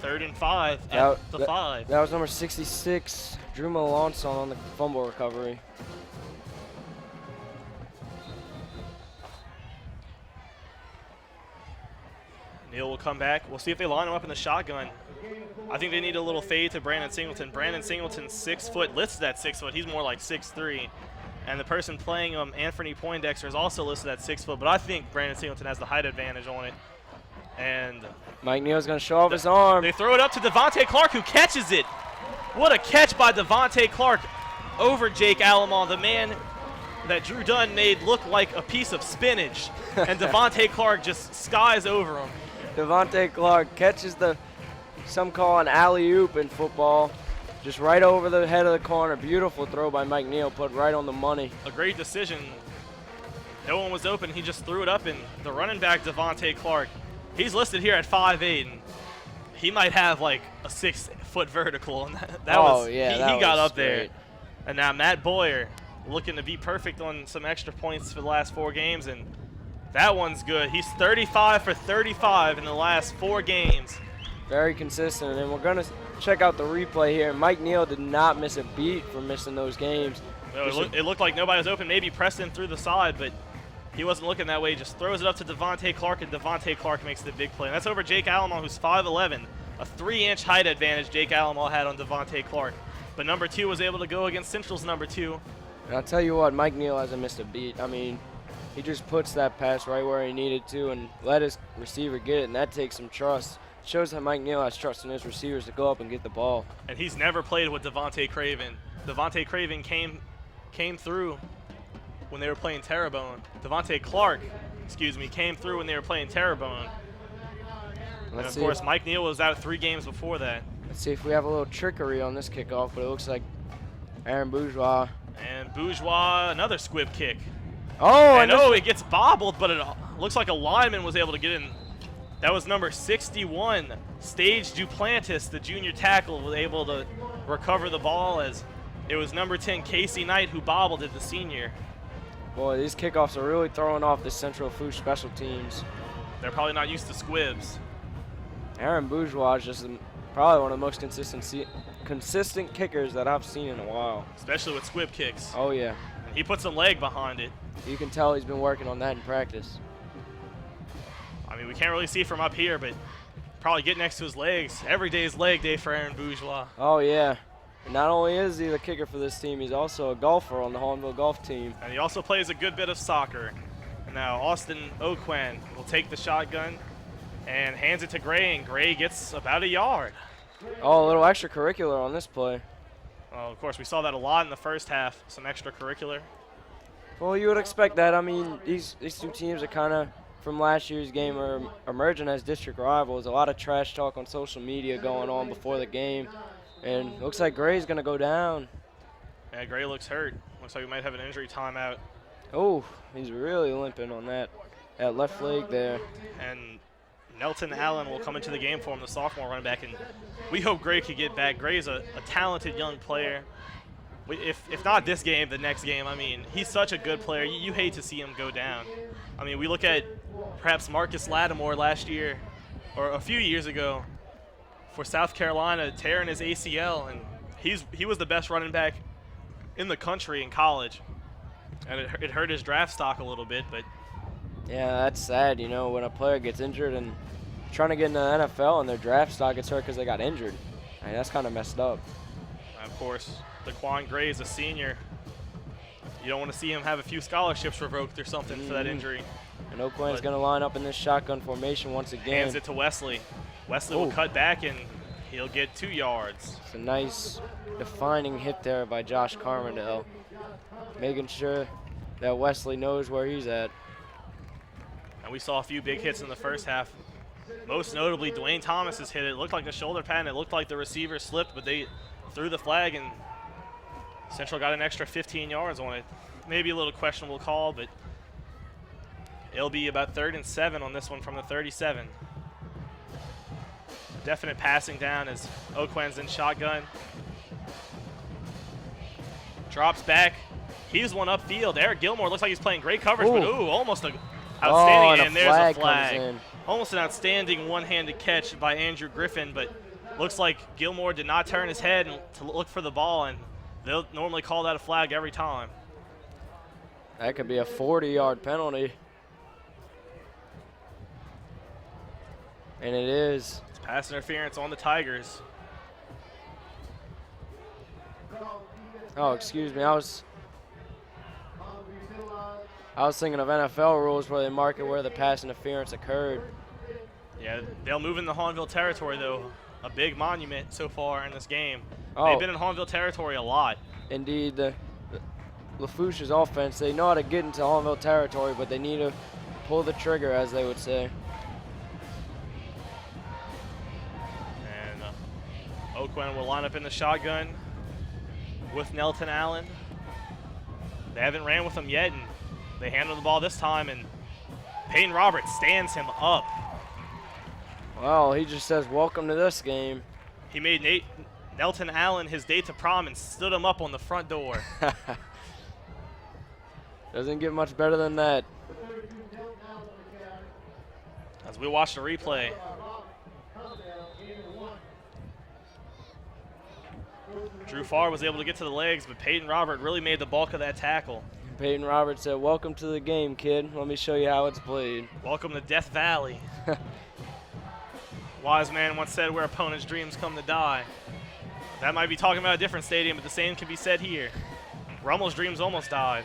3rd and 5 at the 5. That was number 66, Drew Melanson on the fumble recovery. Neal will come back. We'll see if they line him up in the shotgun. I think they need a little fade to Brandon Singleton. Brandon Singleton's 6 foot, listed at 6 foot. He's more like 6'3". And the person playing him, Anthony Poindexter, is also listed at 6 foot. But I think Brandon Singleton has the height advantage on it. And Mike Neal's going to show off his arm. They throw it up to Devontae Clark, who catches it. What a catch by Devontae Clark over Jake Alamaw, the man that Drew Dunn made look like a piece of spinach. And Devontae Clark just skies over him. Devontae Clark catches some call an alley-oop in football, just right over the head of the corner. Beautiful throw by Mike Neal, put right on the money. A great decision. No one was open. He just threw it up, and the running back, Devontae Clark, he's listed here at 5'8", and he might have like a 6 foot vertical. And he got up there. And now Matt Boyer looking to be perfect on some extra points for the last 4 games, and that one's good. He's 35 for 35 in the last 4 games. Very consistent, and we're going to check out the replay here. Mike Neal did not miss a beat for missing those games. No, it looked like nobody was open. Maybe Preston through the side, but he wasn't looking that way. He just throws it up to Devontae Clark, and Devontae Clark makes the big play. And that's over Jake Alamaw, who's 5'11", a 3-inch height advantage Jake Alamaw had on Devontae Clark. But number 2 was able to go against Central's number 2. And I'll tell you what, Mike Neal hasn't missed a beat. I mean, he just puts that pass right where he needed to and let his receiver get it, and that takes some trust. It shows that Mike Neal has trust in his receivers to go up and get the ball. And he's never played with Devontae Craven. Devontae Craven came through when they were playing Terrebonne. Devontae Clark, came through when they were playing Terrebonne. And of course, Mike Neal was out 3 games before that. Let's see if we have a little trickery on this kickoff, but it looks like Aaron Bourgeois. And Bourgeois, another squib kick. Oh, I know it gets bobbled, but it looks like a lineman was able to get in. That was number 61, Stage Duplantis, the junior tackle, was able to recover the ball, as it was number 10, Casey Knight, who bobbled it, the senior. Boy, these kickoffs are really throwing off the Central Lafourche special teams. They're probably not used to squibs. Aaron Bourgeois is just probably one of the most consistent kickers that I've seen in a while. Especially with squib kicks. Oh, yeah. He put some leg behind it. You can tell he's been working on that in practice. I mean, we can't really see from up here, but probably get next to his legs. Every day is leg day for Aaron Bourgeois. Oh, yeah. And not only is he the kicker for this team, he's also a golfer on the Hahnville golf team. And he also plays a good bit of soccer. And now Austin Oquan will take the shotgun and hands it to Gray, and Gray gets about a yard. Oh, a little extracurricular on this play. Well, of course, we saw that a lot in the first half, some extracurricular. Well, you would expect that. I mean, these two teams are kind of, from last year's game, are emerging as district rivals. A lot of trash talk on social media going on before the game. And looks like Gray's going to go down. Yeah, Gray looks hurt. Looks like we might have an injury timeout. Oh, he's really limping on that left leg there. And Nelton Allen will come into the game for him, the sophomore running back, and we hope Gray could get back. Gray's a talented young player. If not this game, the next game, I mean, he's such a good player. You hate to see him go down. I mean, we look at perhaps Marcus Lattimore last year, or a few years ago, for South Carolina, tearing his ACL, and he was the best running back in the country in college. And it hurt his draft stock a little bit, but yeah, that's sad, you know, when a player gets injured and trying to get in the NFL and their draft stock gets hurt because they got injured. I mean, that's kind of messed up. Of course, Daquan Gray is a senior. You don't want to see him have a few scholarships revoked or something for that injury. And Oakland's going to line up in this shotgun formation once again. Hands it to Wesley. Wesley will cut back, and he'll get 2 yards. It's a nice defining hit there by Josh Carmondale, making sure that Wesley knows where he's at. And we saw a few big hits in the first half. Most notably, Dwayne Thomas has hit it. It looked like a shoulder pad, and it looked like the receiver slipped, but they threw the flag, and Central got an extra 15 yards on it. Maybe a little questionable call, but it'll be about 3rd and 7 on this one from the 37. Definite passing down as Oquan's in shotgun. Drops back. He's one upfield. Eric Gilmore looks like he's playing great coverage, but almost an outstanding. And there's a flag. Almost an outstanding one-handed catch by Andrew Griffin, but looks like Gilmore did not turn his head to look for the ball, and they'll normally call that a flag every time. That could be a 40-yard penalty. And it is. It's pass interference on the Tigers. Oh, excuse me. I was thinking of NFL rules where they mark it where the pass interference occurred. Yeah, they'll move in the Hahnville territory, though. A big monument so far in this game. Oh. They've been in Hahnville territory a lot. Indeed, the Lafourche's offense, they know how to get into Hahnville territory, but they need to pull the trigger, as they would say. And Oquan will line up in the shotgun with Nelton Allen. They haven't ran with him yet, and they handle the ball this time, and Peyton Roberts stands him up. Well, he just says, welcome to this game. He made Nelton Allen his date to prom and stood him up on the front door. Doesn't get much better than that. As we watch the replay. Drew Farr was able to get to the legs, but Peyton Robert really made the bulk of that tackle. Peyton Roberts said, welcome to the game, kid. Let me show you how it's played. Welcome to Death Valley. Wise man once said where opponents' dreams come to die. That might be talking about a different stadium, but the same can be said here. Rummel's dreams almost died.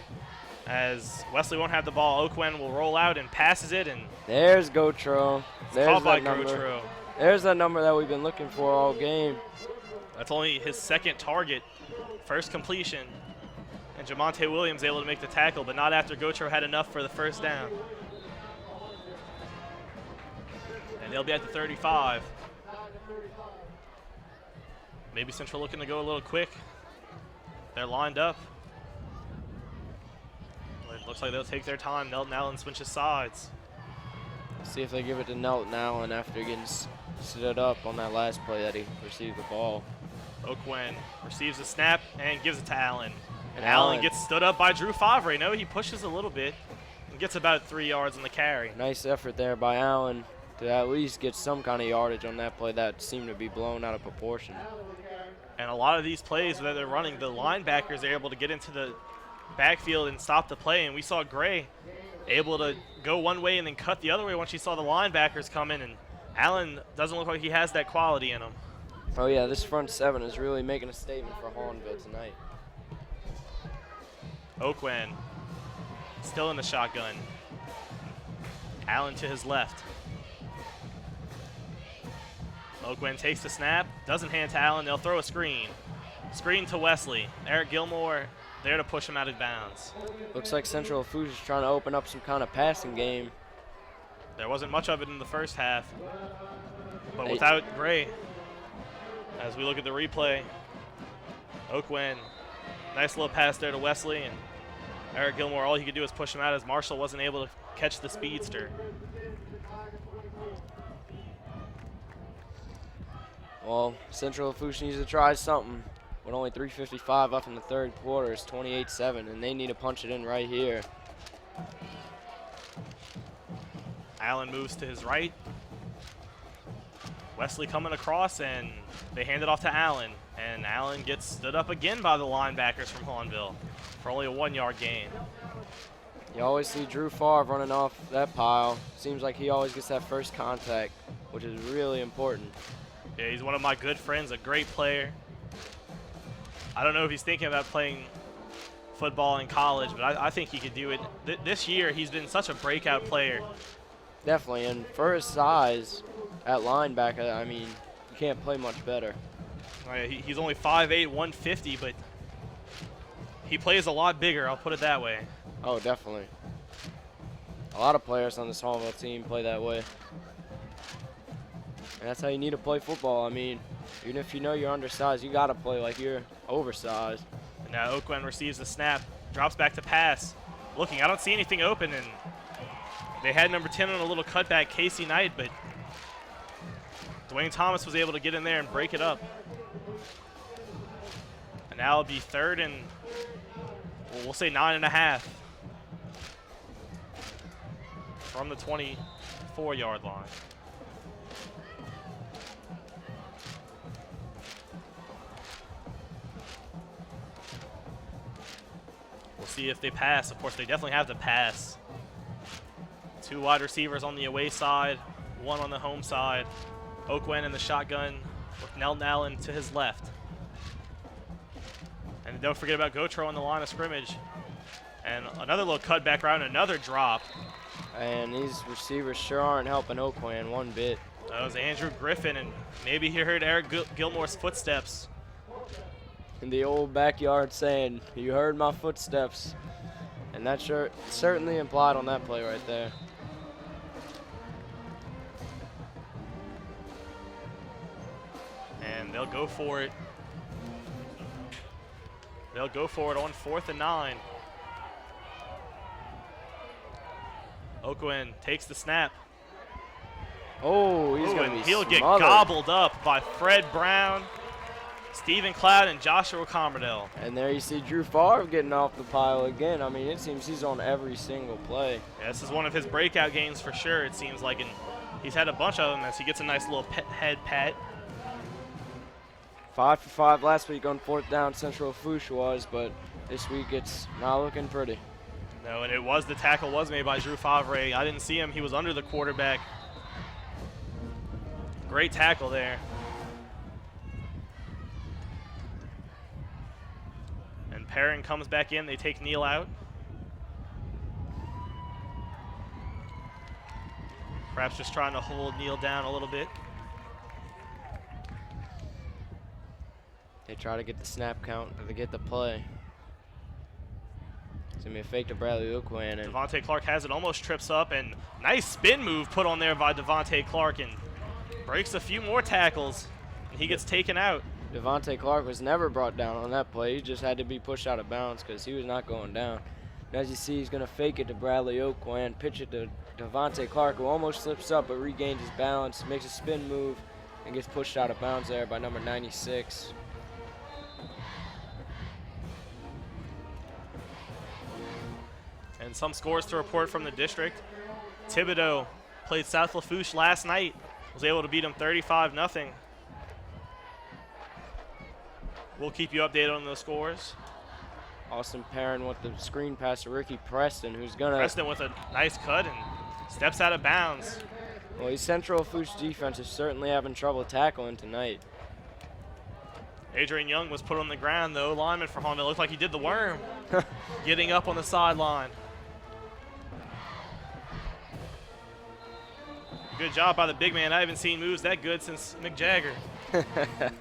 As Wesley won't have the ball, Oquan will roll out and passes it, and there's Gotro. There's caught by that number. Gotro. There's that number that we've been looking for all game. That's only his second target, first completion. And Jamonte Williams able to make the tackle, but not after Gotro had enough for the first down. And they'll be at the 35. Maybe Central looking to go a little quick. They're lined up. It looks like they'll take their time. Nelton Allen switches sides. See if they give it to Nelton Allen after getting stood up on that last play that he received the ball. Oquan receives the snap and gives it to Allen. And Allen gets stood up by Drew Favre. No, he pushes a little bit and gets about 3 yards on the carry. Nice effort there by Allen to at least get some kind of yardage on that play that seemed to be blown out of proportion. And a lot of these plays that they're running, the linebackers are able to get into the backfield and stop the play. And we saw Gray able to go one way and then cut the other way once she saw the linebackers come in. And Allen doesn't look like he has that quality in him. Oh yeah, this front seven is really making a statement for Hahnville tonight. Oakwen still in the shotgun. Allen to his left. Oakwen takes the snap, doesn't hand to Allen. They'll throw a screen. Screen to Wesley. Eric Gilmore there to push him out of bounds. Looks like Central Lafourche is trying to open up some kind of passing game. There wasn't much of it in the first half, but without Gray, as we look at the replay, Oakwen, nice little pass there to Wesley, and Eric Gilmore, all he could do is push him out as Marshall wasn't able to catch the speedster. Well, Central Lafourche needs to try something. With only 3:55 up in the third quarter, it's 28-7, and they need to punch it in right here. Allen moves to his right. Wesley coming across, and they hand it off to Allen. And Allen gets stood up again by the linebackers from Hahnville for only a 1-yard gain. You always see Drew Favre running off that pile. Seems like he always gets that first contact, which is really important. Yeah, he's one of my good friends, a great player. I don't know if he's thinking about playing football in college, but I think he could do it. This year, he's been such a breakout player. Definitely, and for his size at linebacker, I mean, you can't play much better. Oh, yeah, he's only 5'8", 150, but he plays a lot bigger, I'll put it that way. Oh, definitely. A lot of players on this Hahnville team play that way. And that's how you need to play football. I mean, even if you know you're undersized, you got to play like you're oversized. And now Oakwen receives the snap, drops back to pass. Looking, I don't see anything open, and they had number 10 on a little cutback, Casey Knight, but Dwayne Thomas was able to get in there and break it up. And now it'll be third and, well, we'll say 9.5 from the 24-yard line. We'll see if they pass. Of course, they definitely have to pass. 2 wide receivers on the away side, 1 on the home side. Oakwen in the shotgun with Nelton Allen to his left. And don't forget about Gotro on the line of scrimmage. And another little cutback route, another drop. And these receivers sure aren't helping Oakwen one bit. That was Andrew Griffin, and maybe he heard Eric Gilmore's footsteps. In the old backyard saying, "You heard my footsteps." And that certainly implied on that play right there. And they'll go for it. They'll go for it on 4th and 9. Oakwen takes the snap. Oh, he's going to be he'll get smothered. gobbled up by Fred Brown, Stephen Cloud, and Joshua Commerdale. And there you see Drew Favre getting off the pile again. I mean, it seems he's on every single play. Yeah, this is one of his breakout games for sure, it seems like. And he's had a bunch of them as he gets a nice little head pat. 5 for 5 last week on 4th down, Central Lafourche was, but this week it's not looking pretty. No, and the tackle was made by Drew Favre. I didn't see him. He was under the quarterback. Great tackle there. And Perrin comes back in. They take Neal out. Perhaps just trying to hold Neal down a little bit. They try to get the snap count, or they get the play. It's going to be a fake to Bradley Oakwen. And Devontae Clark has it, almost trips up, and nice spin move put on there by Devontae Clark, and breaks a few more tackles, and he gets taken out. Devontae Clark was never brought down on that play. He just had to be pushed out of bounds because he was not going down. And as you see, he's going to fake it to Bradley Oakwen, pitch it to Devontae Clark, who almost slips up but regains his balance, makes a spin move, and gets pushed out of bounds there by number 96. And some scores to report from the district. Thibodeau played South Lafourche last night, was able to beat them 35-0. We'll keep you updated on those scores. Austin Perrin with the screen pass to Ricky Preston, who's going to... Preston with a nice cut and steps out of bounds. Well, the Central Lafourche defense is certainly having trouble tackling tonight. Adrian Young was put on the ground, though. Lineman for Hahnville looked like he did the worm, getting up on the sideline. Good job by the big man. I haven't seen moves that good since Mick Jagger. It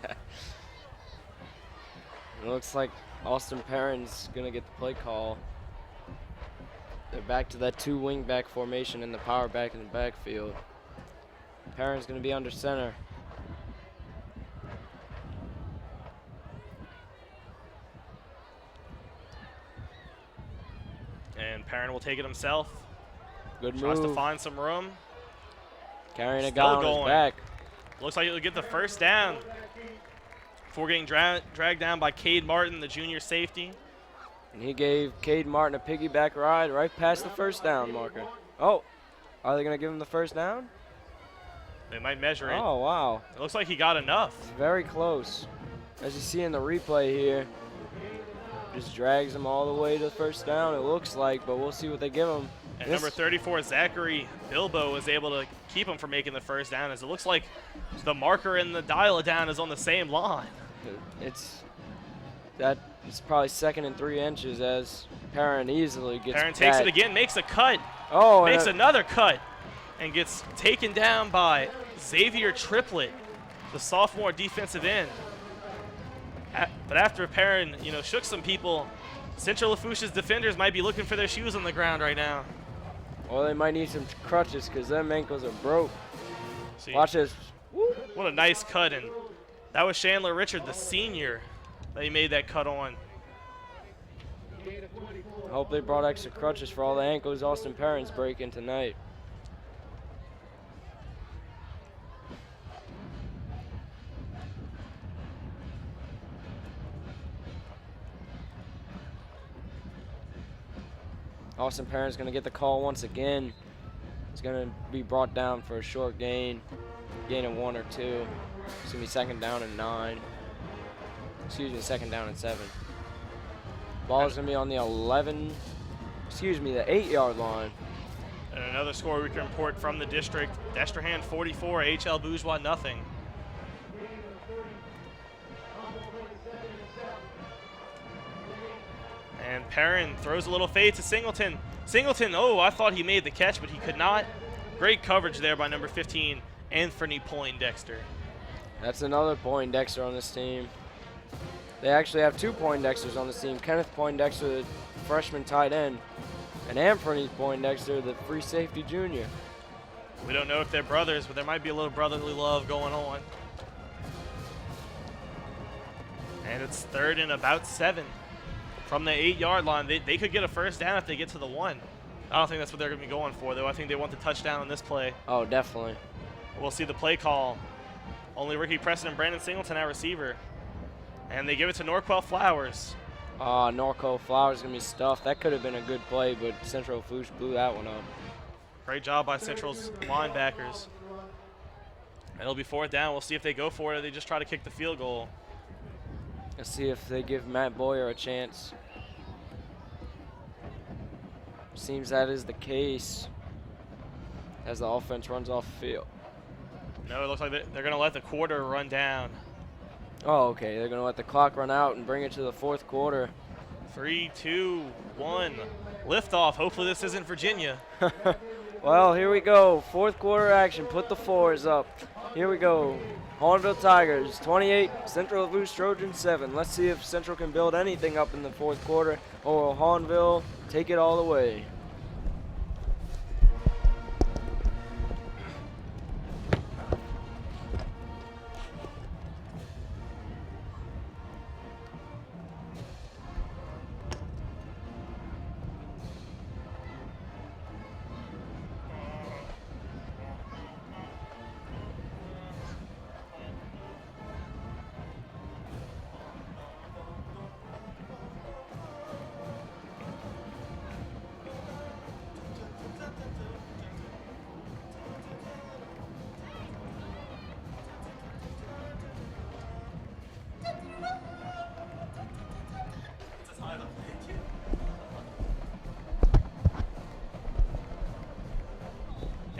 looks like Austin Perrin's going to get the play call. They're back to that 2 wing back formation and the power back in the backfield. Perrin's going to be under center. And Perrin will take it himself. Good Tries move. to find some room. Carrying a Still guy on going. his back. Looks like he'll get the first down before getting dragged down by Cade Martin, the junior safety. And he gave Cade Martin a piggyback ride right past the first down marker. Oh, are they going to give him the first down? They might measure it. Oh, wow. It looks like he got enough. It's very close. As you see in the replay here, just drags him all the way to the first down, it looks like, but we'll see what they give him. And number 34, Zachary Bilbo, was able to keep him from making the first down, as it looks like the marker and the dial-it-down is on the same line. It's probably 2nd and 3 inches as Perrin easily gets Perrin takes that. it again, makes a cut. Oh, makes another cut, and gets taken down by Xavier Triplett, the sophomore defensive end. But after Perrin, shook some people, Central Lafourche's defenders might be looking for their shoes on the ground right now. Well, they might need some crutches because them ankles are broke. See, Watch this. what a nice cut, and that was Chandler Richard, the senior, that he made that cut on. I hope they brought extra crutches for all the ankles Austin Perrin's breaking tonight. Austin Perrin's going to get the call once again. He's going to be brought down for a short gain of 1 or 2. It's going to be 2nd down and 9. Excuse me, 2nd down and 7. Ball is going to be on the 8-yard line. And another score we can report from the district. Destrehan 44, HL Bourgeois nothing. And Perrin throws a little fade to Singleton. Singleton, oh, I thought he made the catch, but he could not. Great coverage there by number 15, Anthony Poindexter. That's another Poindexter on this team. They actually have 2 Poindexters on this team. Kenneth Poindexter, the freshman tight end, and Anthony Poindexter, the free safety junior. We don't know if they're brothers, but there might be a little brotherly love going on. And it's 3rd and about 7. From the 8-yard line, they could get a first down if they get to the 1. I don't think that's what they're going to be going for, though. I think they want the touchdown on this play. Oh, definitely. We'll see the play call. Only Ricky Preston and Brandon Singleton at receiver. And they give it to Norquell Flowers. Norquell Flowers is going to be stuffed. That could have been a good play, but Central Lafourche blew that one up. Great job by Central's linebackers. And it'll be 4th down. We'll see if they go for it or they just try to kick the field goal. Let's see if they give Matt Boyer a chance. Seems that is the case as the offense runs off the field. No, it looks like they're going to let the quarter run down. Oh, okay. They're going to let the clock run out and bring it to the 4th quarter. 3, 2, 1. Liftoff. Hopefully this isn't Virginia. Well, here we go. 4th quarter action. Put the 4s up. Here we go. Hahnville Tigers 28, Central Lafourche Trojans 7. Let's see if Central can build anything up in the 4th quarter, or will Hahnville take it all the way.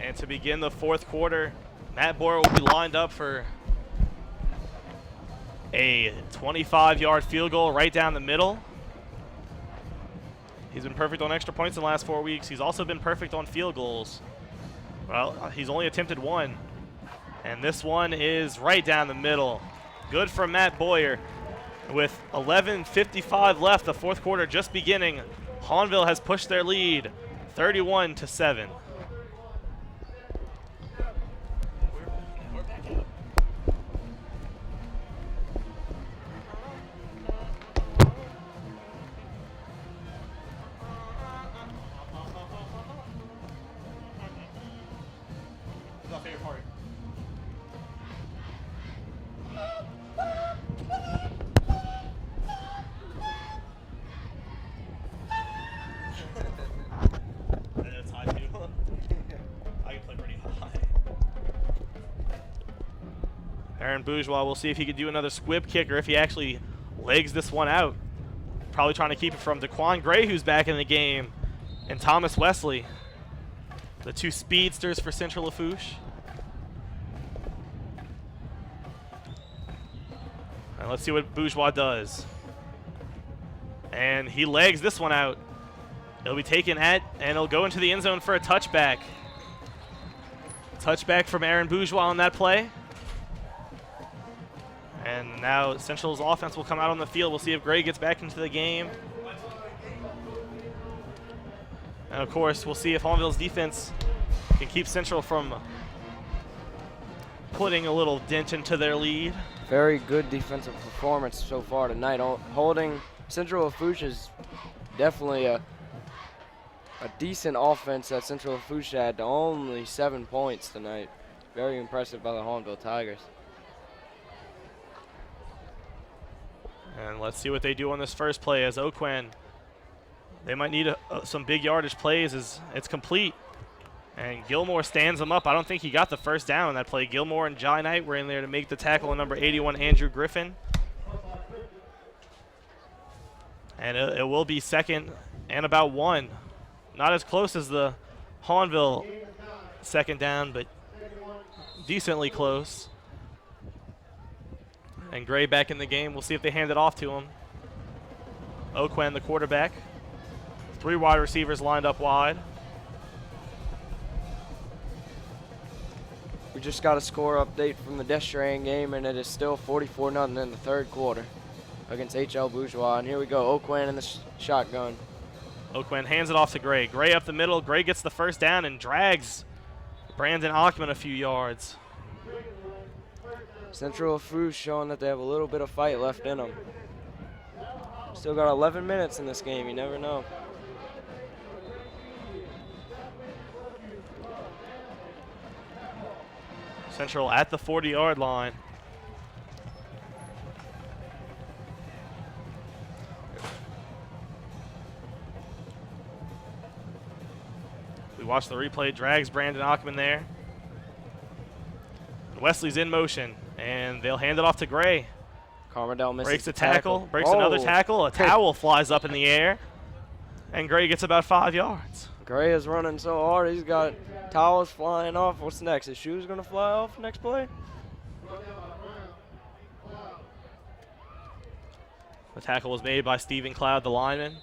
And to begin the fourth quarter, Matt Boyer will be lined up for a 25-yard field goal right down the middle. He's been perfect on extra points in the last 4 weeks. He's also been perfect on field goals. Well, he's only attempted one. And this one is right down the middle. Good for Matt Boyer. With 11:55 left, the fourth quarter just beginning, Hahnville has pushed their lead 31-7. Aaron Bourgeois, we'll see if he can do another squib kick or if he actually legs this one out. Probably trying to keep it from Daquan Gray, who's back in the game, and Thomas Wesley, the two speedsters for Central Lafourche. And let's see what Bourgeois does. And he legs this one out. It'll be taken at, and it'll go into the end zone for a touchback. Touchback from Aaron Bourgeois on that play. And now Central's offense will come out on the field. We'll see if Gray gets back into the game. And of course, we'll see if Hahnville's defense can keep Central from putting a little dent into their lead. Very good defensive performance so far tonight. Holding Central Lafourche is definitely a decent offense that Central Lafourche had to only 7 points tonight. Very impressive by the Hahnville Tigers. And let's see what they do on this first play as Oquan. They might need some big yardage plays as it's complete. And Gilmore stands him up. I don't think he got the first down on that play. Gilmore and Jai Knight were in there to make the tackle on number 81, Andrew Griffin. And it will be second and about 1. Not as close as the Hahnville second down, but decently close. And Gray back in the game. We'll see if they hand it off to him. Oquan, the quarterback. 3 wide receivers lined up wide. We just got a score update from the Destrehan game, and it is still 44-0 in the third quarter against HL Bourgeois. And here we go, Oquan in the shotgun. Oquan hands it off to Gray. Gray up the middle. Gray gets the first down and drags Brandon Ockman a few yards. Central Lafourche showing that they have a little bit of fight left in them. Still got 11 minutes in this game. You never know. Central at the 40-yard line. We watch the replay. Drags Brandon Ockman there. Wesley's in motion, and they'll hand it off to Gray. Carmerdell misses breaks a tackle, breaks Oh. another tackle. A towel flies up in the air, and Gray gets about 5 yards. Gray is running so hard, he's got towels flying off. What's next? His shoes going to fly off next play? The tackle was made by Stephen Cloud, the lineman.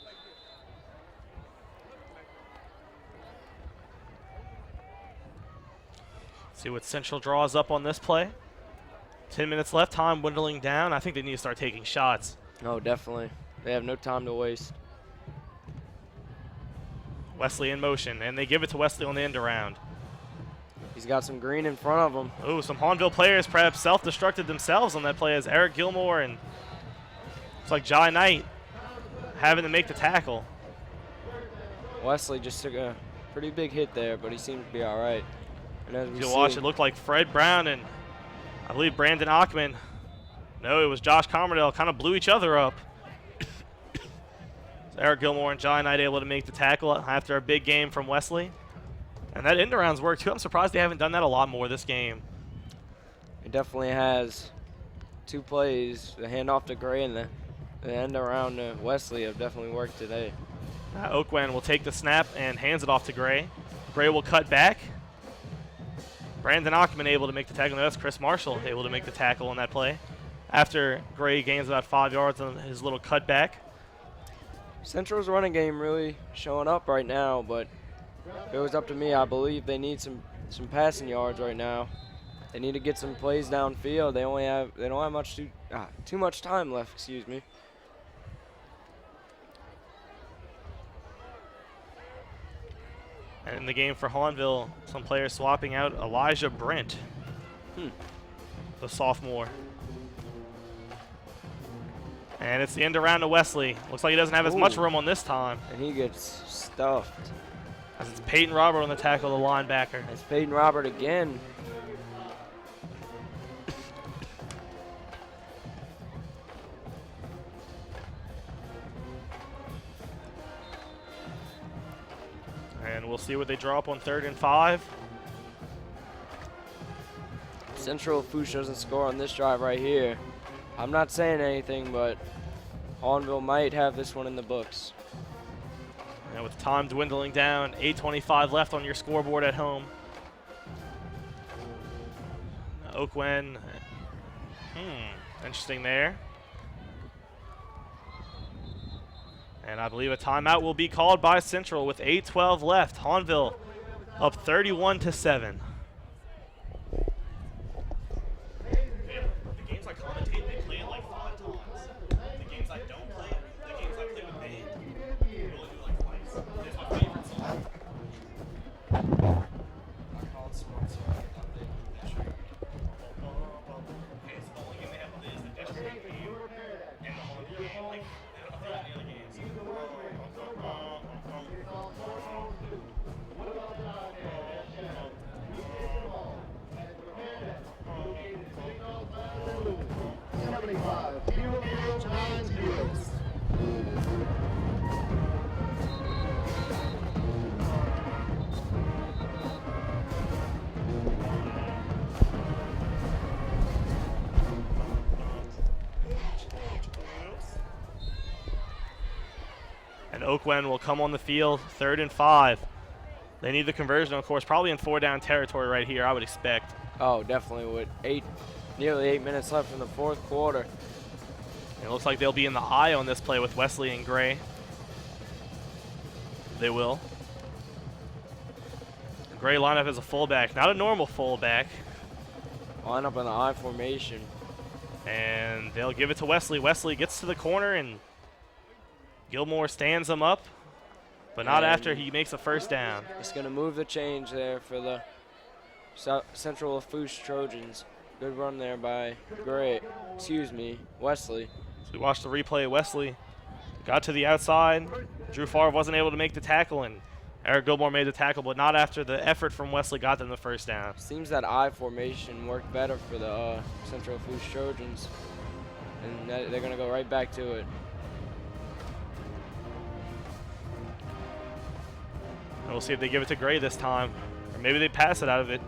See what Central draws up on this play. 10 minutes left, time dwindling down. I think they need to start taking shots. Oh, definitely. They have no time to waste. Wesley in motion, and they give it to Wesley on the end around. He's got some green in front of him. Oh, some Hahnville players perhaps self-destructed themselves on that play as Eric Gilmore and it's like Jai Knight having to make the tackle. Wesley just took a pretty big hit there, but he seems to be all right. And as we You'll watch, it looked like Fred Brown and I believe Brandon Ockman. No, it was Josh Carmerdell, kind of blew each other up. Eric Gilmore and Jai Knight able to make the tackle after a big game from Wesley. And that end arounds work too. I'm surprised they haven't done that a lot more this game. It definitely has. 2 plays, the handoff to Gray and the end around to Wesley have definitely worked today. Oquan will take the snap and hands it off to Gray. Gray will cut back. Brandon Ackerman able to make the tackle. No, that's Chris Marshall able to make the tackle on that play after Gray gains about 5 yards on his little cutback. Central's running game really showing up right now, but if it was up to me, I believe they need some passing yards right now. They need to get some plays downfield. They don't have much too much time left. Excuse me. And in the game for Hahnville, some players swapping out Elijah Brent, the sophomore. And it's the end around to Wesley. Looks like he doesn't have as much room on this time. And he gets stuffed. As it's Peyton Robert on the tackle, the linebacker. It's Peyton Robert again. And we'll see what they draw up on 3rd and 5. Central Lafourche doesn't score on this drive right here. I'm not saying anything, but Hahnville might have this one in the books. And with time dwindling down, 8:25 left on your scoreboard at home. Oakwen, interesting there. And I believe a timeout will be called by Central with 8:12 left. Hahnville up 31-7. The games I commentate, they play it like 5 times. The games I don't play, the games I play with band, we only do like twice. It's my favorite song. I call it smart song. Okay, so the only game they have is the Destrehan game and the Hahnville game. Like, they don't have any other games. And Oakwen will come on the field, 3rd and 5. They need the conversion, of course, probably in 4-down territory right here, I would expect. Oh, definitely with nearly 8 minutes left in the 4th quarter. It looks like they'll be in the eye on this play with Wesley and Gray. They will. The Gray lineup as a fullback, not a normal fullback. Line up in the I formation. And they'll give it to Wesley. Wesley gets to the corner and Gilmore stands him up, but not after he makes a 1st down. It's going to move the change there for the Central Lafourche Trojans. Good run there by Wesley. So we watched the replay. Wesley got to the outside. Drew Favre wasn't able to make the tackle, and Eric Gilmore made the tackle, but not after the effort from Wesley got them the 1st down. Seems that I formation worked better for the Central Lafourche Trojans, and they're going to go right back to it. And we'll see if they give it to Gray this time, or maybe they pass it out of it.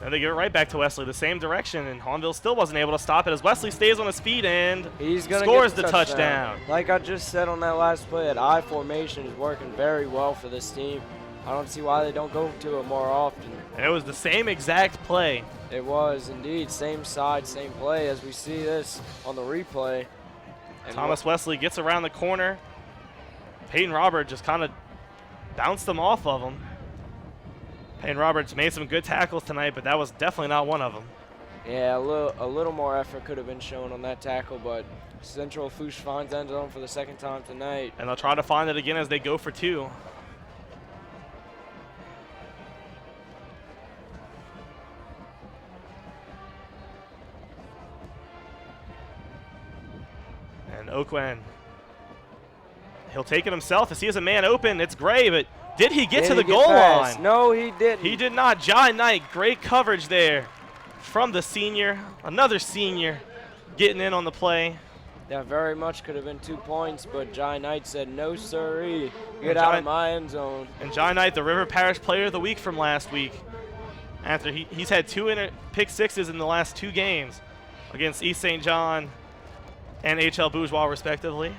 And they give it right back to Wesley, the same direction, and Hahnville still wasn't able to stop it as Wesley stays on his feet and scores the touchdown. Like I just said on that last play, that I formation is working very well for this team. I don't see why they don't go to it more often. And it was the same exact play. It was indeed, same side, same play as we see this on the replay. And Thomas Wesley gets around the corner. Peyton Robert just kind of bounced them off of him. Payne Roberts made some good tackles tonight, but that was definitely not one of them. Yeah, a little more effort could have been shown on that tackle, but Central Lafourche finds end zone for the 2nd time tonight. And they'll try to find it again as they go for 2. And Oakwen, he'll take it himself as he has a man open. It's Gray, but did he get to the goal line? No, he didn't. He did not. Jai Knight, great coverage there from the senior. Another senior getting in on the play. That very much could have been 2 points, but Jai Knight said, no, sirree. Get out of my end zone. And Jai Knight, the River Parish Player of the Week from last week. After he's had 2 pick sixes in the last 2 games against East St. John and HL Bourgeois, respectively.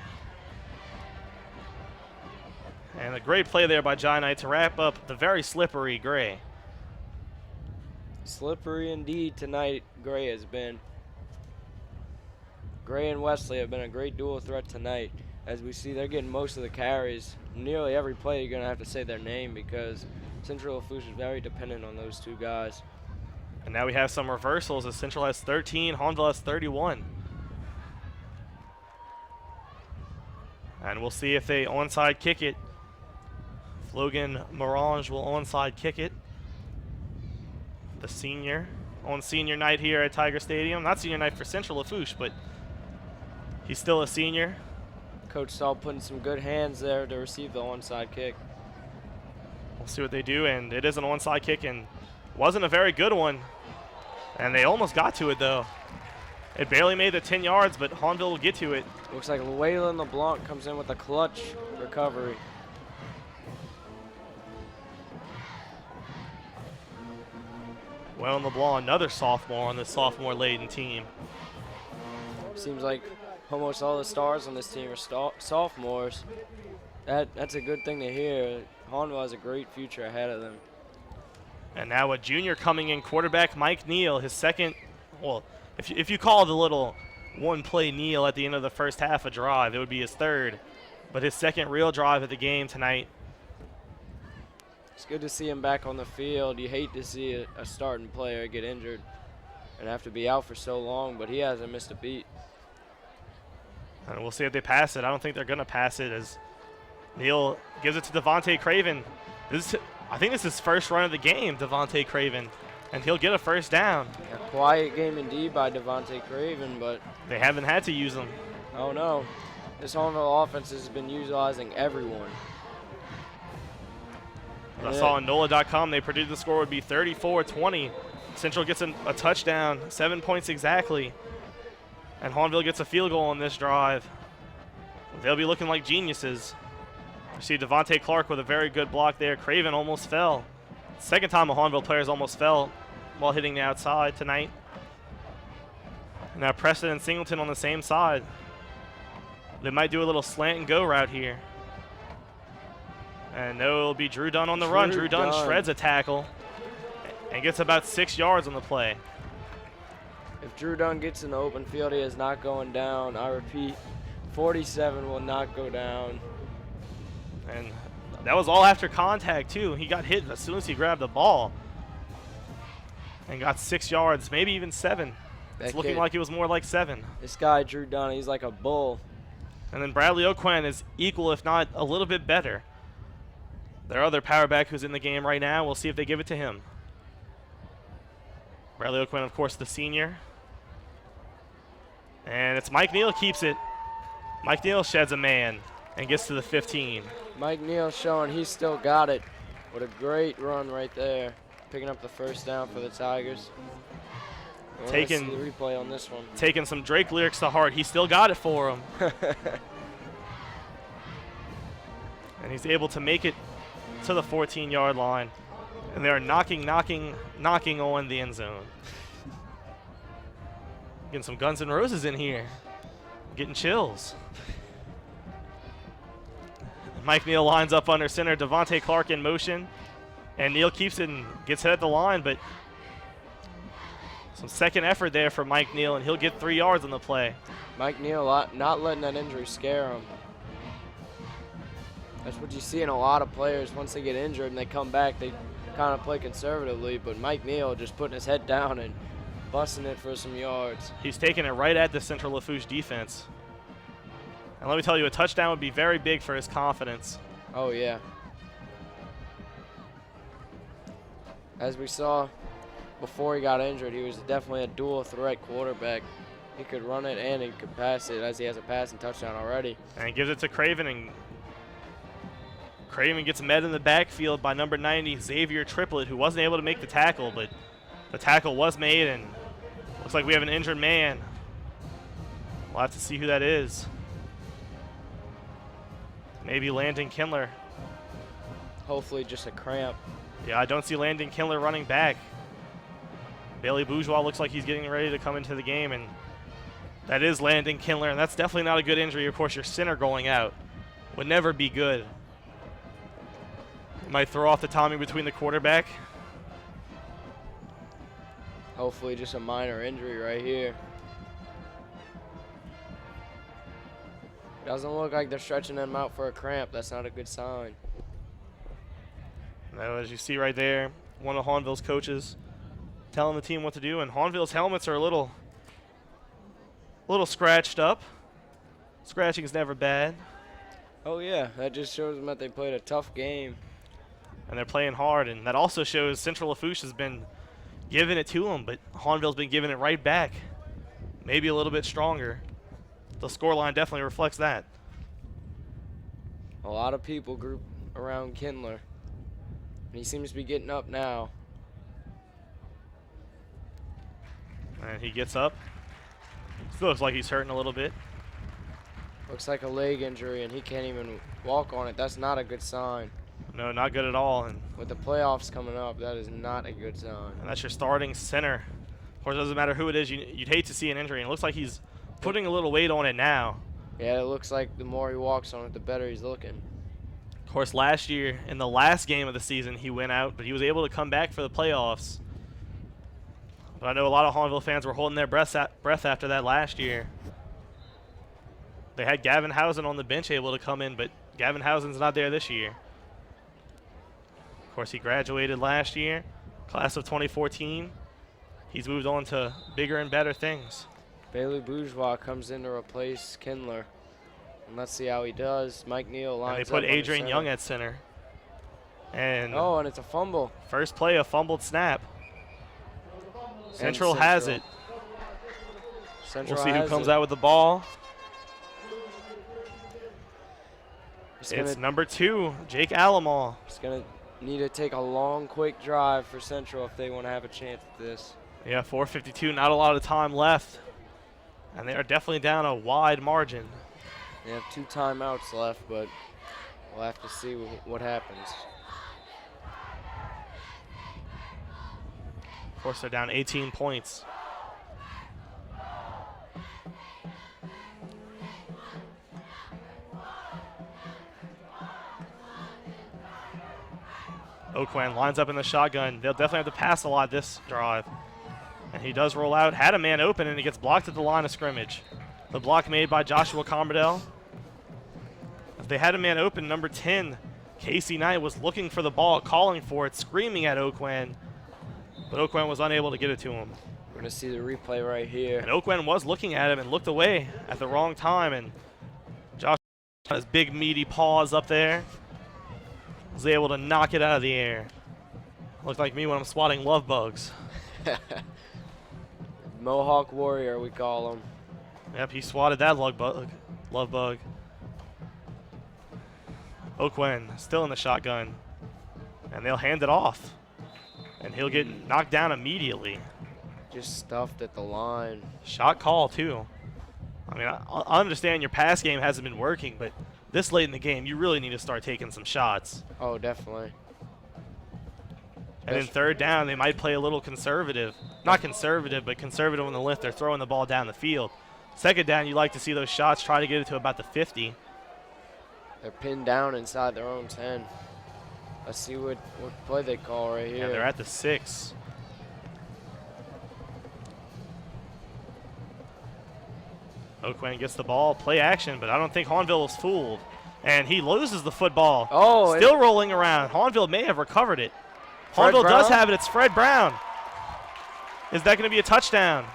And a great play there by Jai Knight to wrap up the very slippery Gray. Slippery indeed tonight, Gray has been. Gray and Wesley have been a great dual threat tonight. As we see, they're getting most of the carries. Nearly every play you're going to have to say their name because Central Lafourche is very dependent on those two guys. And now we have some reversals as Central has 13, Hahnville has 31. And we'll see if they onside kick it. Logan Morange will onside kick it. The senior on senior night here at Tiger Stadium. Not senior night for Central Lafourche, but he's still a senior. Coach Stahl putting some good hands there to receive the onside kick. We'll see what they do, and it is an onside kick, and wasn't a very good one. And they almost got to it, though. It barely made the 10 yards, but Hahnville will get to it. Looks like Waylon LeBlanc comes in with a clutch recovery. Waylon LeBlanc, another sophomore on this sophomore-laden team. Seems like almost all the stars on this team are sophomores. That's a good thing to hear. Hahnville has a great future ahead of them. And now a junior coming in, quarterback Mike Neal, his second, well, if you call the little one-play kneel at the end of the first half a drive, it would be his third. But his second real drive of the game tonight. It's good to see him back on the field. You hate to see a starting player get injured and have to be out for so long, but he hasn't missed a beat. And we'll see if they pass it. I don't think they're going to pass it as Neal gives it to Devontae Craven. I think this is his first run of the game, Devontae Craven, and he'll get a first down. A quiet game indeed by Devontae Craven, but they haven't had to use him. Oh, no. This Hahnville offense has been utilizing everyone. I saw on NOLA.com they predicted the score would be 34-20. Central gets a touchdown, 7 points exactly. And Hahnville gets a field goal on this drive. They'll be looking like geniuses. You see Devontae Clark with a very good block there. Craven almost fell. Second time a Hahnville player's almost fell while hitting the outside tonight. Now Preston and Singleton on the same side. They might do a little slant and go route here. And no, it'll be Drew Dunn on the run. Drew Dunn shreds a tackle and gets about 6 yards on the play. If Drew Dunn gets in the open field, he is not going down. I repeat, 47 will not go down. And that was all after contact, too. He got hit as soon as he grabbed the ball and got 6 yards, maybe even 7. It's looking like it was more like 7. This guy, Drew Dunn, he's like a bull. And then Bradley O'Quinn is equal, if not a little bit better. Their other power back who's in the game right now, we'll see if they give it to him. Bradley O'Quinn, of course, the senior. And it's Mike Neal keeps it. Mike Neal sheds a man and gets to the 15. Mike Neal showing he's still got it. What a great run right there. Picking up the first down for the Tigers. Taking the replay on this one. Taking some Drake lyrics to heart. He still got it for him. And he's able to make it to the 14-yard line. And they're knocking on the end zone. Getting some Guns N' Roses in here. Getting chills. Mike Neal lines up under center. Devontae Clark in motion. And Neal keeps it and gets hit at the line, but some second effort there for Mike Neal, and he'll get 3 yards on the play. Mike Neal not letting that injury scare him. That's what you see in a lot of players. Once they get injured and they come back, they kind of play conservatively, but Mike Neal just putting his head down and busting it for some yards. He's taking it right at the Central Lafourche defense. And let me tell you, a touchdown would be very big for his confidence. Oh, yeah. As we saw before he got injured, he was definitely a dual threat quarterback. He could run it and he could pass it, as he has a passing touchdown already. And he gives it to Craven, and Craven gets met in the backfield by number 90, Xavier Triplett, who wasn't able to make the tackle, but the tackle was made, and looks like we have an injured man. We'll have to see who that is. Maybe Landon Kindler. Hopefully just a cramp. Yeah, I don't see Landon Kindler running back. Bailey Bourgeois looks like he's getting ready to come into the game, and that is Landon Kindler, and that's definitely not a good injury. Of course, your center going out would never be good. Might throw off the timing between the quarterback Hopefully just a minor injury right here. Doesn't look like they're stretching him out for a cramp. That's not a good sign. Now, as you see right there, one of Hahnville's coaches telling the team what to do, and Hahnville's helmets are a little scratched up. Scratching is never bad. Oh yeah, that just shows them that they played a tough game. And they're playing hard, and that also shows Central Lafourche has been giving it to them, but Hahnville's been giving it right back. Maybe a little bit stronger. The scoreline definitely reflects that. A lot of people group around Kindler, and he seems to be getting up now. And he gets up. Still looks like he's hurting a little bit. Looks like a leg injury, and he can't even walk on it. That's not a good sign. No, not good at all. And with the playoffs coming up, that is not a good sign. And that's your starting center. Of course, it doesn't matter who it is. You'd hate to see an injury, and it looks like he's putting a little weight on it now. Yeah, it looks like the more he walks on it, the better he's looking. Of course, last year, in the last game of the season, he went out, but he was able to come back for the playoffs. But I know a lot of Hahnville fans were holding their breath after that last year. They had Gavin Housen on the bench able to come in, but Gavin Housen's not there this year. Of course, he graduated last year, class of 2014. He's moved on to bigger and better things. Bailey Bourgeois comes in to replace Kindler. And let's see how he does. Mike Neal lines up. And they put Adrian Young at center. And oh, and it's a fumble. First play, a fumbled snap. Central has it. We'll see who comes out with the ball. It's number 2, Jake Alamo. It's going to need to take a long, quick drive for Central if they want to have a chance at this. Yeah, 4:52, not a lot of time left. And they are definitely down a wide margin. They have 2 timeouts left, but we'll have to see what happens. Of course, they're down 18 points. Oakwan lines up in the shotgun. They'll definitely have to pass a lot this drive. And he does roll out, had a man open, and he gets blocked at the line of scrimmage. The block made by Joshua Commerdale. If they had a man open, number 10, Casey Knight, was looking for the ball, calling for it, screaming at Oakwan. But Oakwan was unable to get it to him. We're going to see the replay right here. And Oakwan was looking at him and looked away at the wrong time. And Josh got his big, meaty paws up there. Was able to knock it out of the air. Looked like me when I'm swatting love bugs. Mohawk Warrior, we call him. Yep, he swatted that love bug. Oakwan still in the shotgun. And they'll hand it off. And he'll get knocked down immediately. Just stuffed at the line. Shot call, too. I mean, I understand your pass game hasn't been working, but this late in the game, you really need to start taking some shots. Oh, definitely. And in third down, they might play a little conservative. Not conservative, but conservative on the lift. They're throwing the ball down the field. Second down, you like to see those shots, try to get it to about the 50. They're pinned down inside their own 10. Let's see what play they call right here. Yeah, they're at the 6. Oakwan gets the ball, play action, but I don't think Hahnville was fooled. And he loses the football. Oh, still rolling around. Hahnville may have recovered it. Hahnville does have it. It's Fred Brown. Is that going to be a touchdown?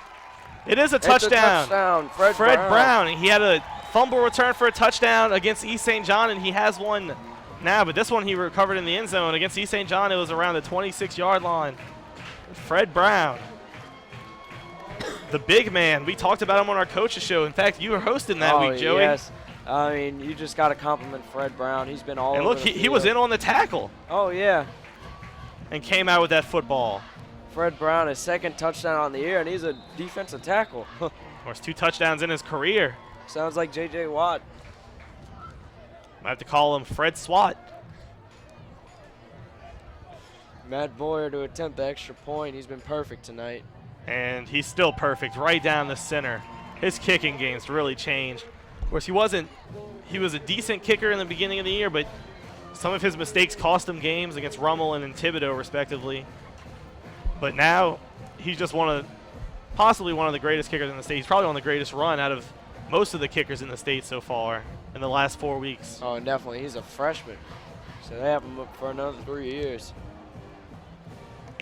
It is a touchdown. It's a touchdown. Fred Brown. He had a fumble return for a touchdown against East St. John, and he has one now. But this one he recovered in the end zone. Against East St. John, it was around the 26-yard line. Fred Brown. The big man. We talked about him on our coaches show. In fact, you were hosting that week, Joey. Yes. I mean, you just got to compliment Fred Brown. He's been all over look, he was in on the tackle. Oh, yeah. And came out with that football. Fred Brown, his second touchdown on the year, and he's a defensive tackle. Of course, 2 touchdowns in his career. Sounds like J.J. Watt. Might have to call him Fred Swat. Matt Boyer to attempt the extra point. He's been perfect tonight. And he's still perfect right down the center. His kicking game's really changed. Of course, he was a decent kicker in the beginning of the year, but some of his mistakes cost him games against Rummel and Thibodeau, respectively. But now he's just possibly one of the greatest kickers in the state. He's probably on the greatest run out of most of the kickers in the state so far in the last 4 weeks. Oh, definitely. He's a freshman, so they have him up for another 3 years.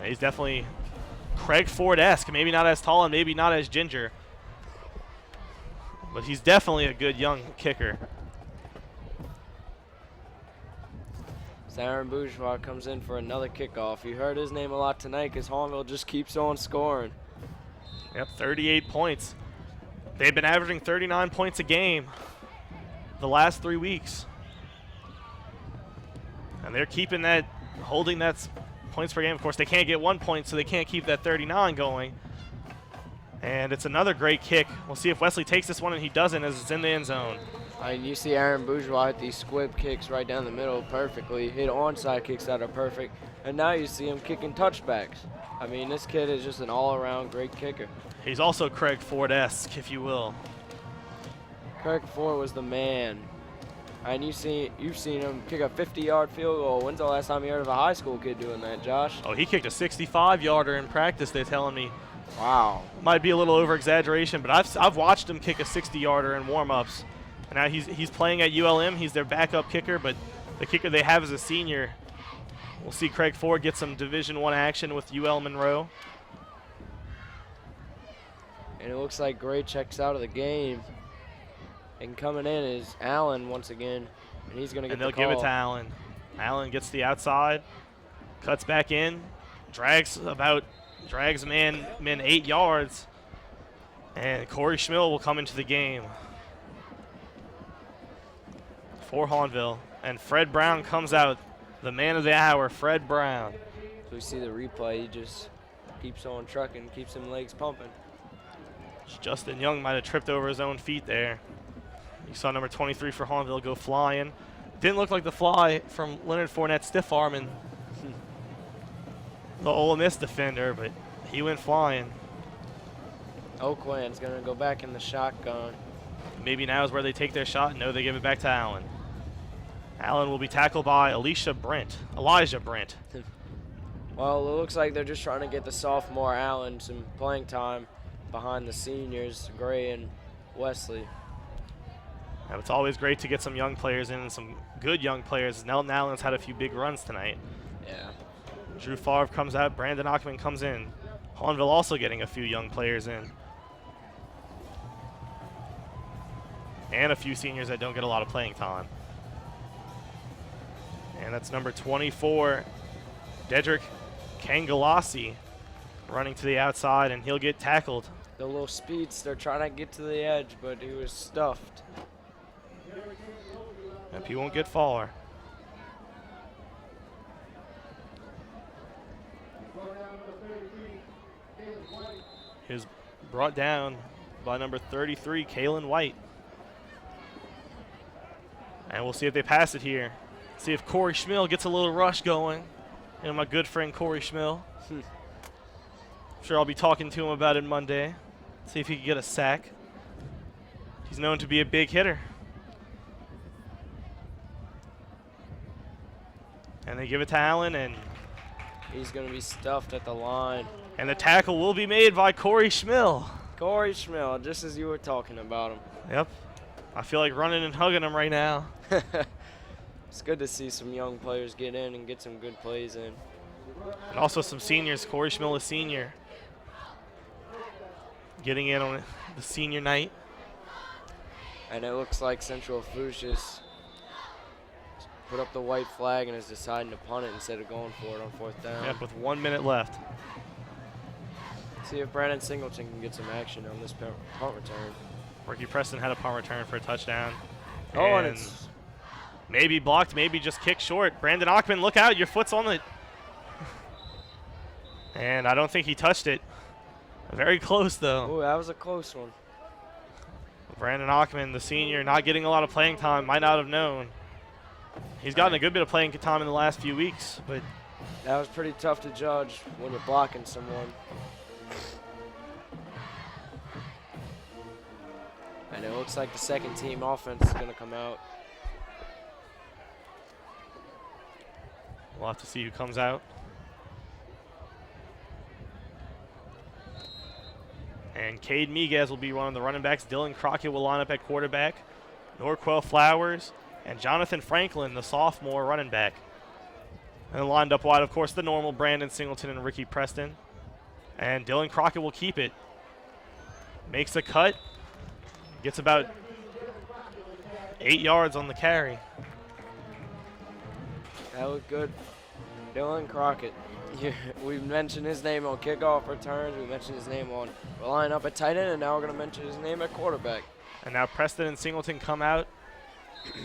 He's definitely Craig Ford-esque. Maybe not as tall and maybe not as ginger, but he's definitely a good young kicker. Aaron Bourgeois comes in for another kickoff. You heard his name a lot tonight because Hahnville just keeps on scoring. Yep, 38 points. They've been averaging 39 points a game the last 3 weeks. And they're keeping that, holding that points per game. Of course, they can't get 1 point, so they can't keep that 39 going. And it's another great kick. We'll see if Wesley takes this one, and he doesn't, as it's in the end zone. You see Aaron Bourgeois hit these squib kicks right down the middle perfectly, hit onside kicks that are perfect, and now you see him kicking touchbacks. I mean, this kid is just an all-around great kicker. He's also Craig Ford-esque, if you will. Craig Ford was the man. And you've seen him kick a 50-yard field goal. When's the last time you heard of a high school kid doing that, Josh? Oh, he kicked a 65-yarder in practice, they're telling me. Wow. Might be a little over-exaggeration, but I've watched him kick a 60-yarder in warm-ups. And now he's playing at ULM. He's their backup kicker, but the kicker they have is a senior. We'll see Craig Ford get some Division I action with UL Monroe. And it looks like Gray checks out of the game. And coming in is Allen once again, and he's going to get the call. And they'll give it to Allen. Allen gets the outside, cuts back in, drags man 8 yards, and Corey Schmill will come into the game for Hahnville. And Fred Brown comes out, the man of the hour, Fred Brown. So we see the replay, he just keeps on trucking, keeps him legs pumping. Justin Young might have tripped over his own feet there. You saw number 23 for Hahnville go flying. Didn't look like the fly from Leonard Fournette's stiff arm and the Ole Miss defender, but he went flying. Oakland's going to go back in the shotgun. Maybe now is where they take their shot. No, they give it back to Allen. Allen will be tackled by Elijah Brent. Well, it looks like they're just trying to get the sophomore Allen some playing time behind the seniors, Gray and Wesley. And it's always great to get some young players in and some good young players. Nelton Allen's had a few big runs tonight. Yeah. Drew Favre comes out. Brandon Ockman comes in. Hahnville also getting a few young players in. And a few seniors that don't get a lot of playing time. And that's number 24, Dedrick Kangalasi, running to the outside, and he'll get tackled. The little speedster trying to get to the edge, but he was stuffed. Yep, he won't get far. He's brought down by number 33, Kalen White. And we'll see if they pass it here. See if Corey Schmill gets a little rush going. And my good friend Corey Schmill. I'm sure I'll be talking to him about it Monday. See if he can get a sack. He's known to be a big hitter. And they give it to Allen, and he's going to be stuffed at the line. And the tackle will be made by Corey Schmill. Corey Schmill, just as you were talking about him. Yep. I feel like running and hugging him right now. It's good to see some young players get in and get some good plays in. And also some seniors. Corey Schmill is senior. Getting in on the senior night. And it looks like Central Lafourche has put up the white flag and is deciding to punt it instead of going for it on 4th down. Yep, with 1 minute left. See if Brandon Singleton can get some action on this punt return. Ricky Preston had a punt return for a touchdown. Oh, and it's maybe blocked, maybe just kicked short. Brandon Ockman, look out, your foot's on it. And I don't think he touched it. Very close, though. Oh, that was a close one. Brandon Ockman, the senior, not getting a lot of playing time, might not have known. He's gotten a good bit of playing time in the last few weeks, but that was pretty tough to judge when you're blocking someone. And it looks like the second team offense is going to come out. We'll have to see who comes out. And Cade Miguez will be one of the running backs. Dylan Crockett will line up at quarterback. Norquell Flowers and Jonathan Franklin, the sophomore running back. And lined up wide, of course, the normal Brandon Singleton and Ricky Preston. And Dylan Crockett will keep it. Makes a cut. Gets about 8 yards on the carry. That looked good. Dylan Crockett. We've mentioned his name on kickoff returns. We mentioned his name on line up at tight end, and now we're going to mention his name at quarterback. And now Preston and Singleton come out.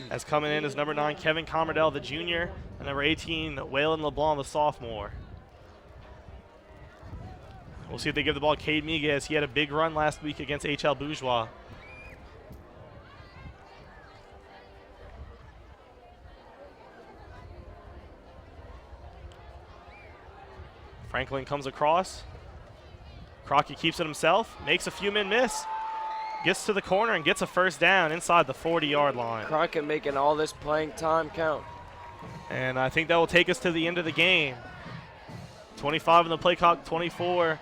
As coming in is number 9, Kevin Commerdale, the junior, and number 18, Waylon LeBlanc, the sophomore. We'll see if they give the ball to Cade Miguez. He had a big run last week against HL Bourgeois. Franklin comes across. Crockett keeps it himself, makes a few men miss, gets to the corner and gets a first down inside the 40-yard line. Crockett making all this playing time count. And I think that will take us to the end of the game. 25 on the play clock, 24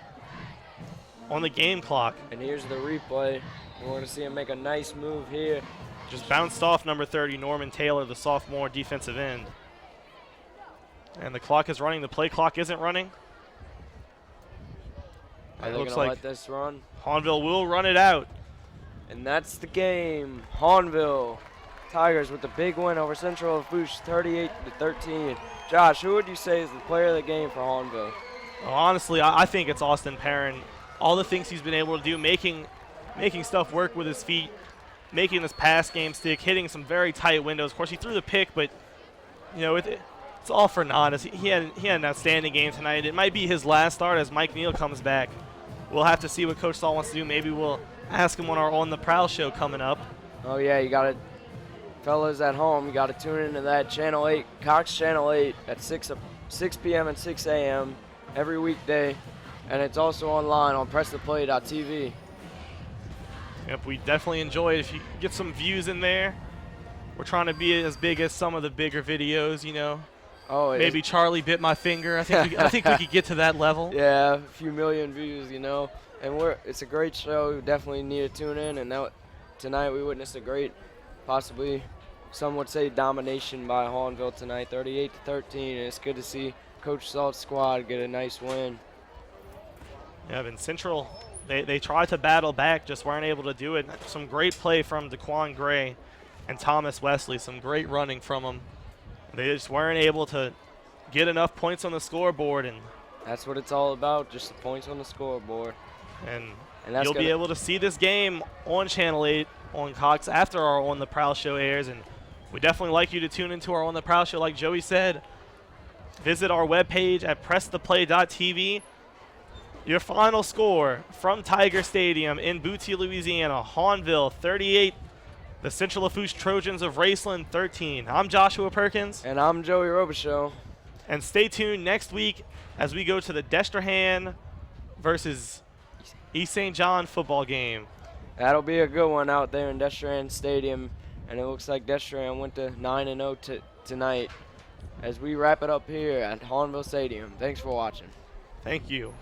on the game clock. And here's the replay. We're going to see him make a nice move here. Just bounced off number 30, Norman Taylor, the sophomore defensive end. And the clock is running. The play clock isn't running. Are It they looks going to like let this run? Hahnville will run it out. And that's the game. Hahnville Tigers with the big win over Central Lafourche, 38-13. Josh, who would you say is the player of the game for Hahnville? Well, honestly, I think it's Austin Perrin. All the things he's been able to do, making stuff work with his feet, making this pass game stick, hitting some very tight windows. Of course, he threw the pick, but you know it's all for naught. He had an outstanding game tonight. It might be his last start as Mike Neal comes back. We'll have to see what Coach Saul wants to do. Maybe we'll ask him on our On the Prowl show coming up. Oh, yeah, you got to, fellas at home, you got to tune into that Channel 8, Cox Channel 8 at 6 p.m. and 6 a.m. every weekday. And it's also online on PressThePlay.tv. Yep, we definitely enjoy it. If you get some views in there, we're trying to be as big as some of the bigger videos, you know. Oh, maybe Charlie bit my finger. I think we could get to that level. Yeah, a few million views, you know. And it's a great show. We definitely need to tune in. And tonight we witnessed a great, possibly some would say domination by Hahnville tonight, 38-13. And it's good to see Coach Salt's squad get a nice win. Yeah, and Central, they tried to battle back, just weren't able to do it. Some great play from Daquan Gray and Thomas Wesley. Some great running from them. They just weren't able to get enough points on the scoreboard, and that's what it's all about, just the points on the scoreboard. And that's you'll be able to see this game on Channel 8 on Cox after our On the Prowl show airs, and we definitely like you to tune into our On the Prowl show. Like Joey said, visit our webpage at PressThePlay.tv. Your final score from Tiger Stadium in Booty, Louisiana: Hahnville 38. The Central Lafourche Trojans of Raceland 13. I'm Joshua Perkins. And I'm Joey Robichaux. And stay tuned next week as we go to the Destrehan versus East St. John football game. That'll be a good one out there in Destrehan Stadium. And it looks like Destrehan went to 9-0 tonight as we wrap it up here at Hahnville Stadium. Thanks for watching. Thank you.